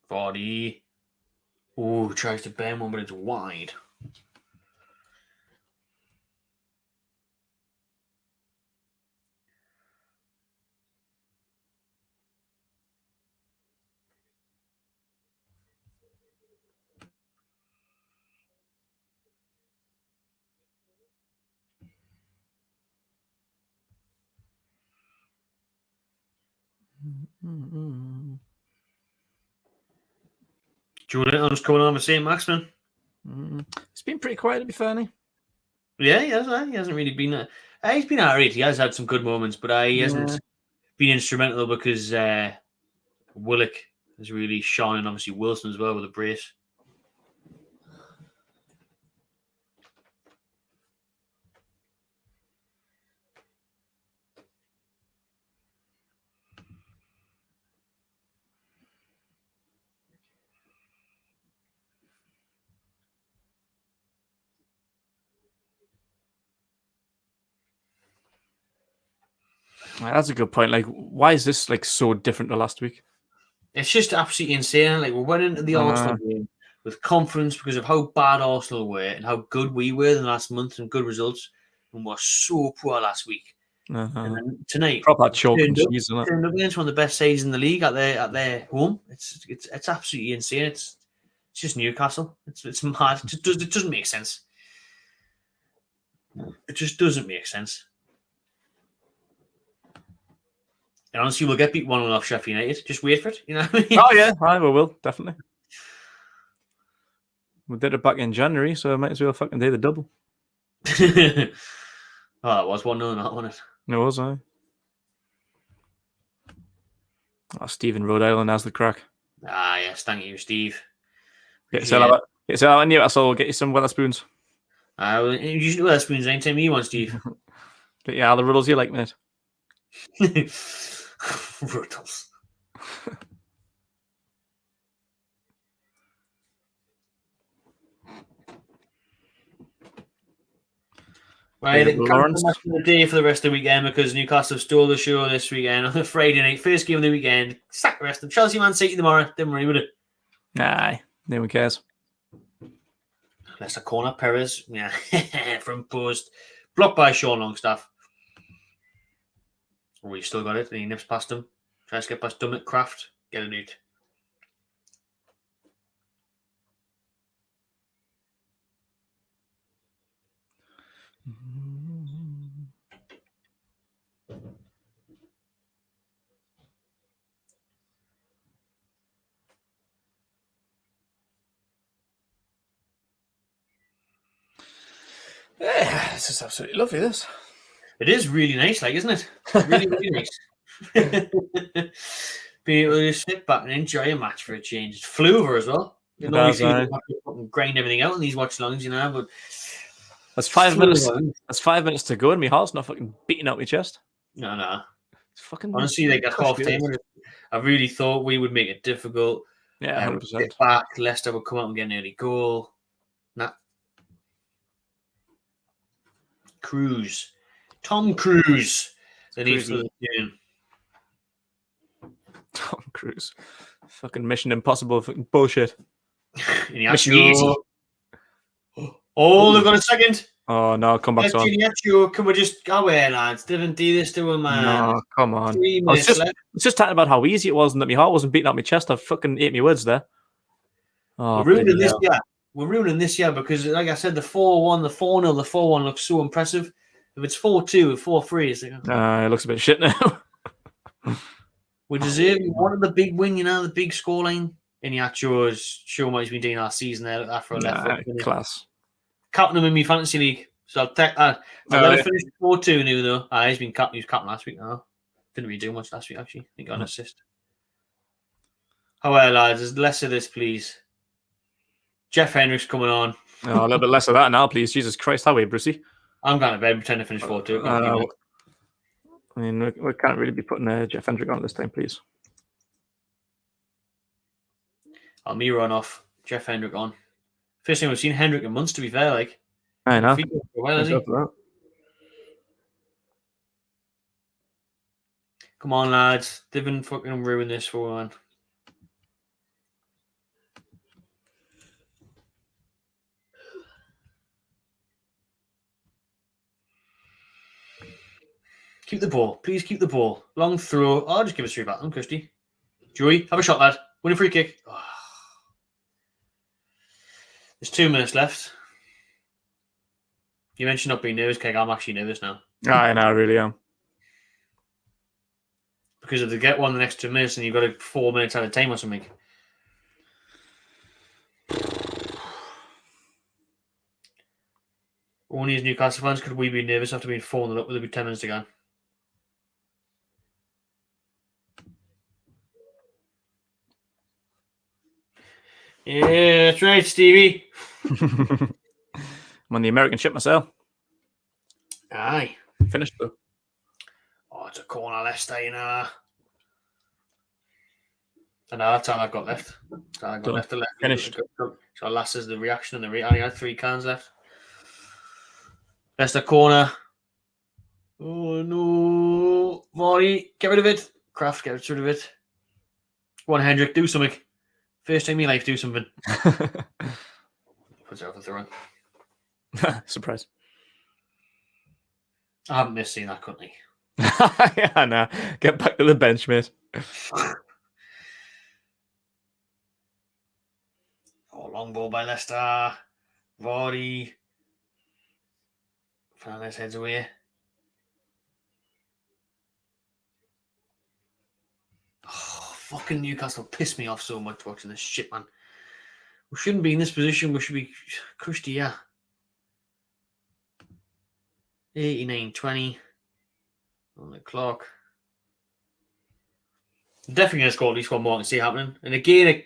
Body. Ooh, tries to bend one, but it's wide. Julian coming on with Saint-Maximin. It's been pretty quiet, to be fair. Yeah, he hasn't really been. He's been alright. He has had some good moments, but he hasn't been instrumental because Willock has really shone, and obviously Wilson as well with a brace. That's a good point. Like, why is this like so different to last week? It's just absolutely insane. Like, we went into the Arsenal game with confidence because of how bad Arsenal were and how good we were in the last month and good results, and we're so poor last week. And then tonight, proper chalk and cheese, isn't it? Turned up against one of the best sides in the league at their home. It's absolutely insane. It's just Newcastle. It's mad. It doesn't make sense. It just doesn't make sense. And honestly, we'll get beat 1-0 off Sheffield United. Just wait for it. You know what I mean? Oh yeah, we will definitely. We did it back in January, so I might as well fucking do the double. That was 1-0, not wasn't it? It was, Oh, Stephen Rhode Island has the crack. Yes, thank you, Steve. Get yourself out in Newcastle, get you some Wetherspoons. Well, you should Wetherspoons anytime you want, Steve. But yeah, the riddles you like, mate. Riddles. Right, it can't match the day for the rest of the weekend because Newcastle stole the show this weekend on the Friday night, first game of the weekend. Sack the rest of them. Chelsea, Man City tomorrow. Don't worry with it. Nah, no one cares. Leicester corner, Perez, yeah, from post, blocked by Sean Longstaff. Oh, he's still got it, and he nips past him. Tries to get past Dummett, Kraft, get it out. Yeah, this is absolutely lovely, this. It is really nice, like, isn't it? Really, really nice. Being able to just sit back and enjoy a match for a change. It flew over as well. You know, you have to fucking grind everything out in these watch-alongs, you know, but that's 5 minutes. That's 5 minutes to go, and my heart's not fucking beating out my chest. No. It's fucking honestly, like at half time, I really thought we would make it difficult. Yeah, 100%. Get back, Leicester would come out and get an early goal. Nah. Tom Cruise. Tom Cruise. Fucking Mission Impossible fucking bullshit. Mission easy. Oh, they've got a second. Oh, no, come back on. Can we just go away, lads? Didn't do this to him, man. No, come on. I was just talking about how easy it was and that my heart wasn't beating out my chest. I fucking ate my words there. Oh, we're ruining this year. We're ruining this year because, like I said, the 4-1, the 4-0, the 4-1 looks so impressive. If it's 4-2 and 4-3, it's like, it looks a bit shit now. We wanted the big win, you know, the big scoreline. And he actually show what he's been doing last season there after a left foot. Class. Captain him in my fantasy league. So I'll take that. I'll let him finish 4-2 now, though. He was captain last week now. Didn't really do much last week, actually. He got an assist. However, lads, less of this, please. Jeff Hendrick's coming on. A little bit less of that now, please. Jesus Christ, how are you, Brucey? I'm going to bed and pretend to finish 4-2. I mean, we can't really be putting Jeff Hendrick on this time, please. I'll me run off. Jeff Hendrick on. First time we've seen Hendrick in months, to be fair. Like, I know. Come on, lads. They've been fucking ruin this for one. Keep the ball. Please keep the ball. Long throw. I'll just give it straight back on Christie. Joey, have a shot, lad. Winning free kick. Oh. There's 2 minutes left. You mentioned not being nervous, Keg. I'm actually nervous now. I know, I really am. Because if they get one in the next 2 minutes and you've got it 4 minutes at a time or something. Only as Newcastle fans could we be nervous after being 4-0 up with about 10 minutes to go. Yeah, that's right, Stevie. I'm on the American ship myself. Aye. Finished though. Oh, it's a corner, Leicester, you know. And that's all I've got left. That's all I've got left. Finished. So last is the reaction and the I only had 3 cans left. Leicester corner. Oh no. Marty, get rid of it. Kraft, get rid of it. Go on, Hendrick, do something. First time in your life, do something. Puts it off the throne. Surprise. I haven't missed seeing that, couldn't Yeah, no. Get back to the bench, mate. Oh, long ball by Leicester. Vardy. Fernandez heads away. Oh, fucking Newcastle pissed me off so much watching this shit, man. We shouldn't be in this position. We should be crushed here. 89-20 on the clock. Definitely going to score at least one more and see it happening. And again,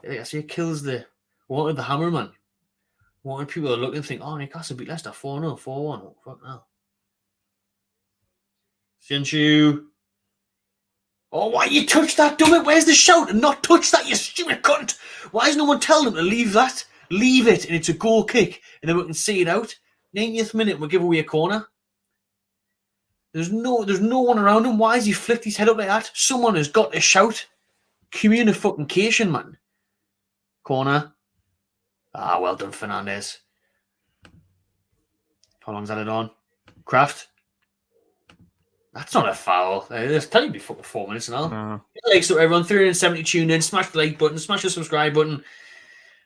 it kills the wanted the hammer, man. Wanted people to look and think, oh, Newcastle beat Leicester 4-0, 4-1. Oh, fuck now. Sinshu. Oh, why you touch that, Dummett? Where's the shout? And not touch that, you stupid cunt. Why does no one tell them to leave that? Leave it, and it's a goal kick, and then we can see it out. 90th minute, we'll give away a corner. There's no one around him. Why has he flicked his head up like that? Someone has got to shout. Communication, man. Corner. Ah, well done, Fernandez. How long's that it on? Kraft. That's not a foul. There's plenty before 4 minutes now. No. Like, so everyone, 370 tuned in. Smash the like button. Smash the subscribe button.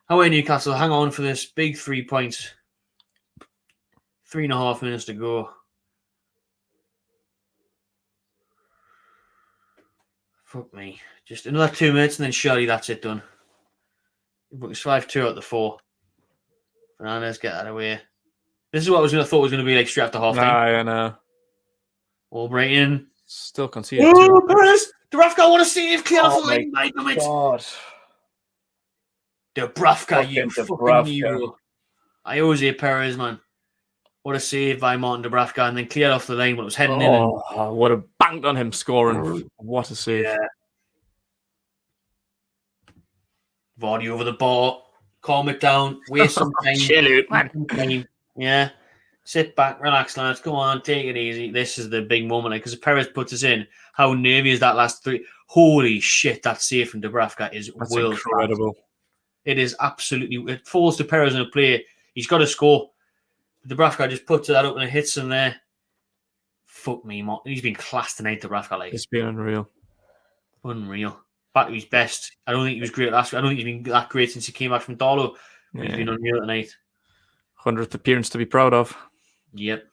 How are Newcastle? Hang on for this big 3 points. 3.5 minutes to go. Fuck me. Just another 2 minutes and then surely that's it done. It's 5-2 out the 4. Fernandez, get that away. This is what I thought was going to be like straight after half time. I know. Albrighton. Still conceded. Oh, Perez! Dubravka, want to save clear off the line. My God. Dubravka, you Fucking fucking hero. I always say Perez, man. What a save by Martin Dubravka, and then cleared off the line when it was heading in. Oh, would have banged on him scoring. What a save. Yeah. Vardy over the ball. Calm it down. Waste some time. Chill out, man. Yeah. Sit back, relax, lads. Go on, take it easy. This is the big moment because if Perez puts us in, how nervy is that last 3? Holy shit, that save from Dubravka is world incredible. class. It is absolutely. It falls to Perez in a play. He's got to score. Dubravka just puts that up and it hits him there. Fuck me, he's been classed tonight, Dubravka. Like, it's been unreal. Unreal. Back to his best. I don't think he was great last week. I don't think he's been that great since he came back from Darlow. But he's been unreal tonight. 100th appearance to be proud of. Yep.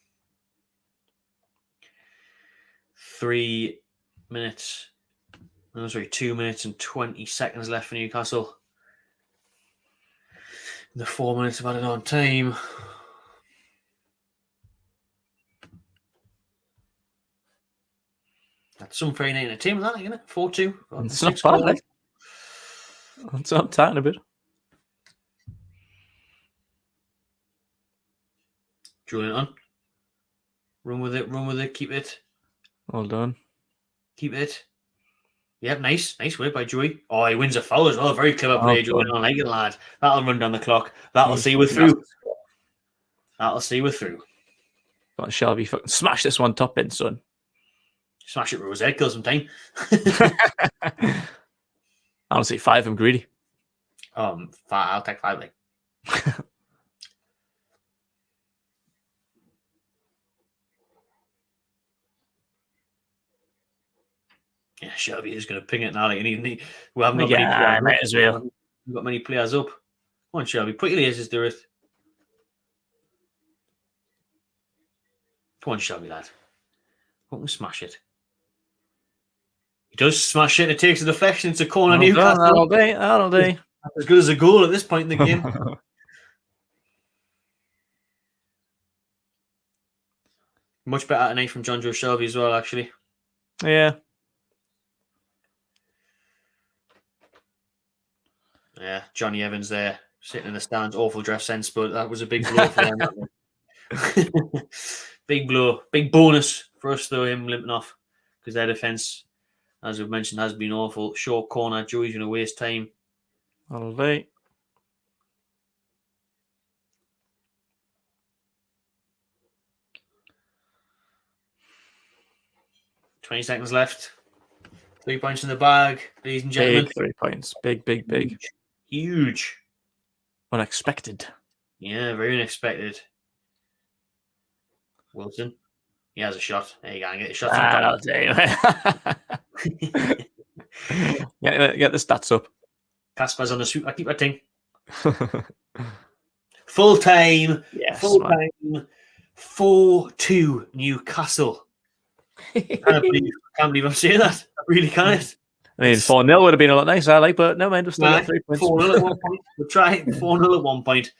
3 minutes. No, sorry, 2 minutes and 20 seconds left for Newcastle. The 4 minutes of added on time. That's some very nice entertainment, that, isn't it? 4-2. It's not bad, like. It's up tight a bit. Drilling it on. Run with it, keep it. Well done. Keep it. Yep, nice work by Joey. Oh, he wins a foul as well. Very clever play, Joey. I like it, lad. That'll run down the clock. That'll see we're through. That'll see we're through. Got Shelby fucking smash this one top in, son. Smash it with his head, kill some time. Honestly, 5, I'm greedy. I'll take 5, like. Yeah, Shelby is going to ping it now. Like, we haven't got Yeah, many players. might as well. We've got many players up. Come on, Shelby. Put your lasers to it. Come on, Shelby, lad. Fucking smash it. He does smash it. It takes a deflection. It's a corner. That'll do. That's as good as a goal at this point in the game. Much better tonight from John Joe Shelby as well, actually. Yeah. Yeah, Johnny Evans there, sitting in the stands. Awful dress sense, but that was a big blow for them. Big blow. Big bonus for us, though, him limping off. Because their defence, as we've mentioned, has been awful. Short corner. Joey's going to waste time. That'll do. 20 seconds left. 3 points in the bag, ladies and gentlemen. Big 3 points. Big. Huge. Unexpected. Yeah, very unexpected. Wilson. He has a shot. There you go. Get the shot. That'll do. Get the stats up. Casper's on the sweep. I keep that thing. Full time. Yes, full time. 4-2 Newcastle. I can't believe I'm saying that. I really can't. I mean, 4-0 would have been a lot nicer, but no mind, we're still at 3 points. 4-0 at one point. We'll try 4-0 at one point.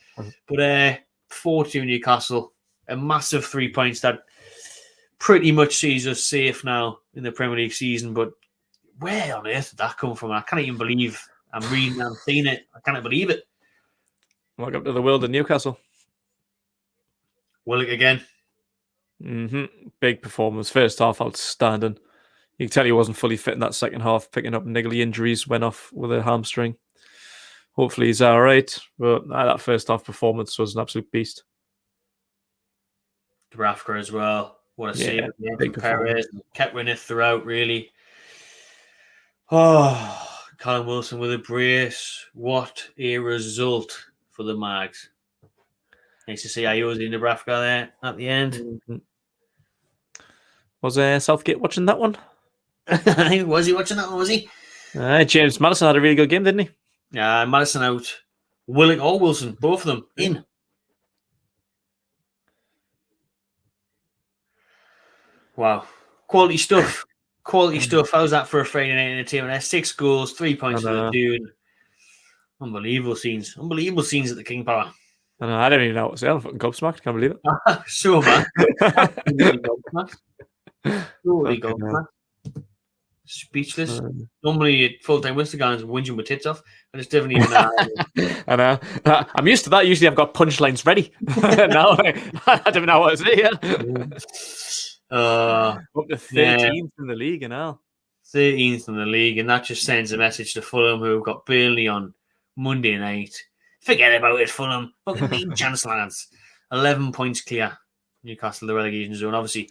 But 4-2 Newcastle. A massive 3 points that pretty much sees us safe now in the Premier League season. But where on earth did that come from? I can't even believe I'm reading and seeing it. I can't believe it. Welcome to the world of Newcastle. Willock again. Big performance. First half, outstanding. You can tell he wasn't fully fit in that second half, picking up niggly injuries, went off with a hamstring. Hopefully he's all right. But that first half performance was an absolute beast. Dubravka as well. What a save. Big performance. Kept winning throughout, really. Oh, Callum Wilson with a brace. What a result for the Mags. Nice to see Ayoze and Dubravka there at the end. Was Southgate watching that one? Was he watching that one, was he? James Maddison had a really good game, didn't he? Yeah, Maddison out. Willock or Wilson, both of them in. Wow. Quality stuff. Quality stuff. How's that for a Friday night entertainment? 6 goals, 3 points for the Dune. Unbelievable scenes. Unbelievable scenes at the King Power. I don't even know what to say. I'm fucking gobsmacked. Can't believe it. So, man. Totally gobsmacked. Speechless. Normally, at full-time Winston whinging with tits off. I just didn't even know. I know. I'm used to that. Usually I've got punchlines ready. Now I don't know what to say. Up to 13th in the league, 13th in the league, and that just sends a message to Fulham, who've got Burnley on Monday night. Forget about it, Fulham. Fucking big chance, lads. 11 points clear. Newcastle, the relegation zone. Obviously,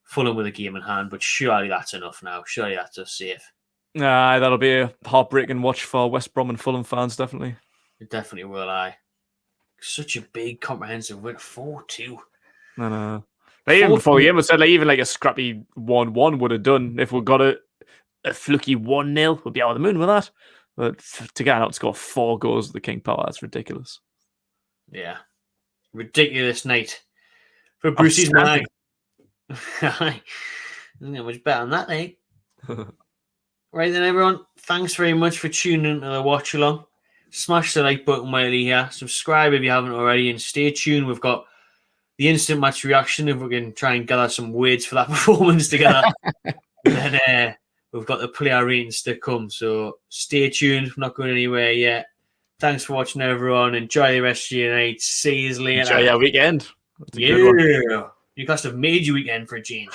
Fulham with a game in hand, but surely that's enough now. Surely that's us safe. That'll be a heartbreaking watch for West Brom and Fulham fans, definitely. It definitely will, Such a big, comprehensive win. 4-2. I know. Even before the game, I said even like a scrappy 1-1 would have done. If we got a fluky 1-0, we'd be out of the moon with that. But to get out to score 4 goals at the King Power, that's ridiculous. Yeah. Ridiculous night for Brucey's Mag. Isn't it much better than that, night? Right then, everyone. Thanks very much for tuning into the watch along. Smash the like button while you're here. Subscribe if you haven't already, and stay tuned. We've got the instant match reaction if we can try and gather some words for that performance together. And then we've got the player ratings to come. So stay tuned. We're not going anywhere yet. Thanks for watching, everyone. Enjoy the rest of your night. See you later. Enjoy your weekend. Yeah. You guys have made your weekend for a change.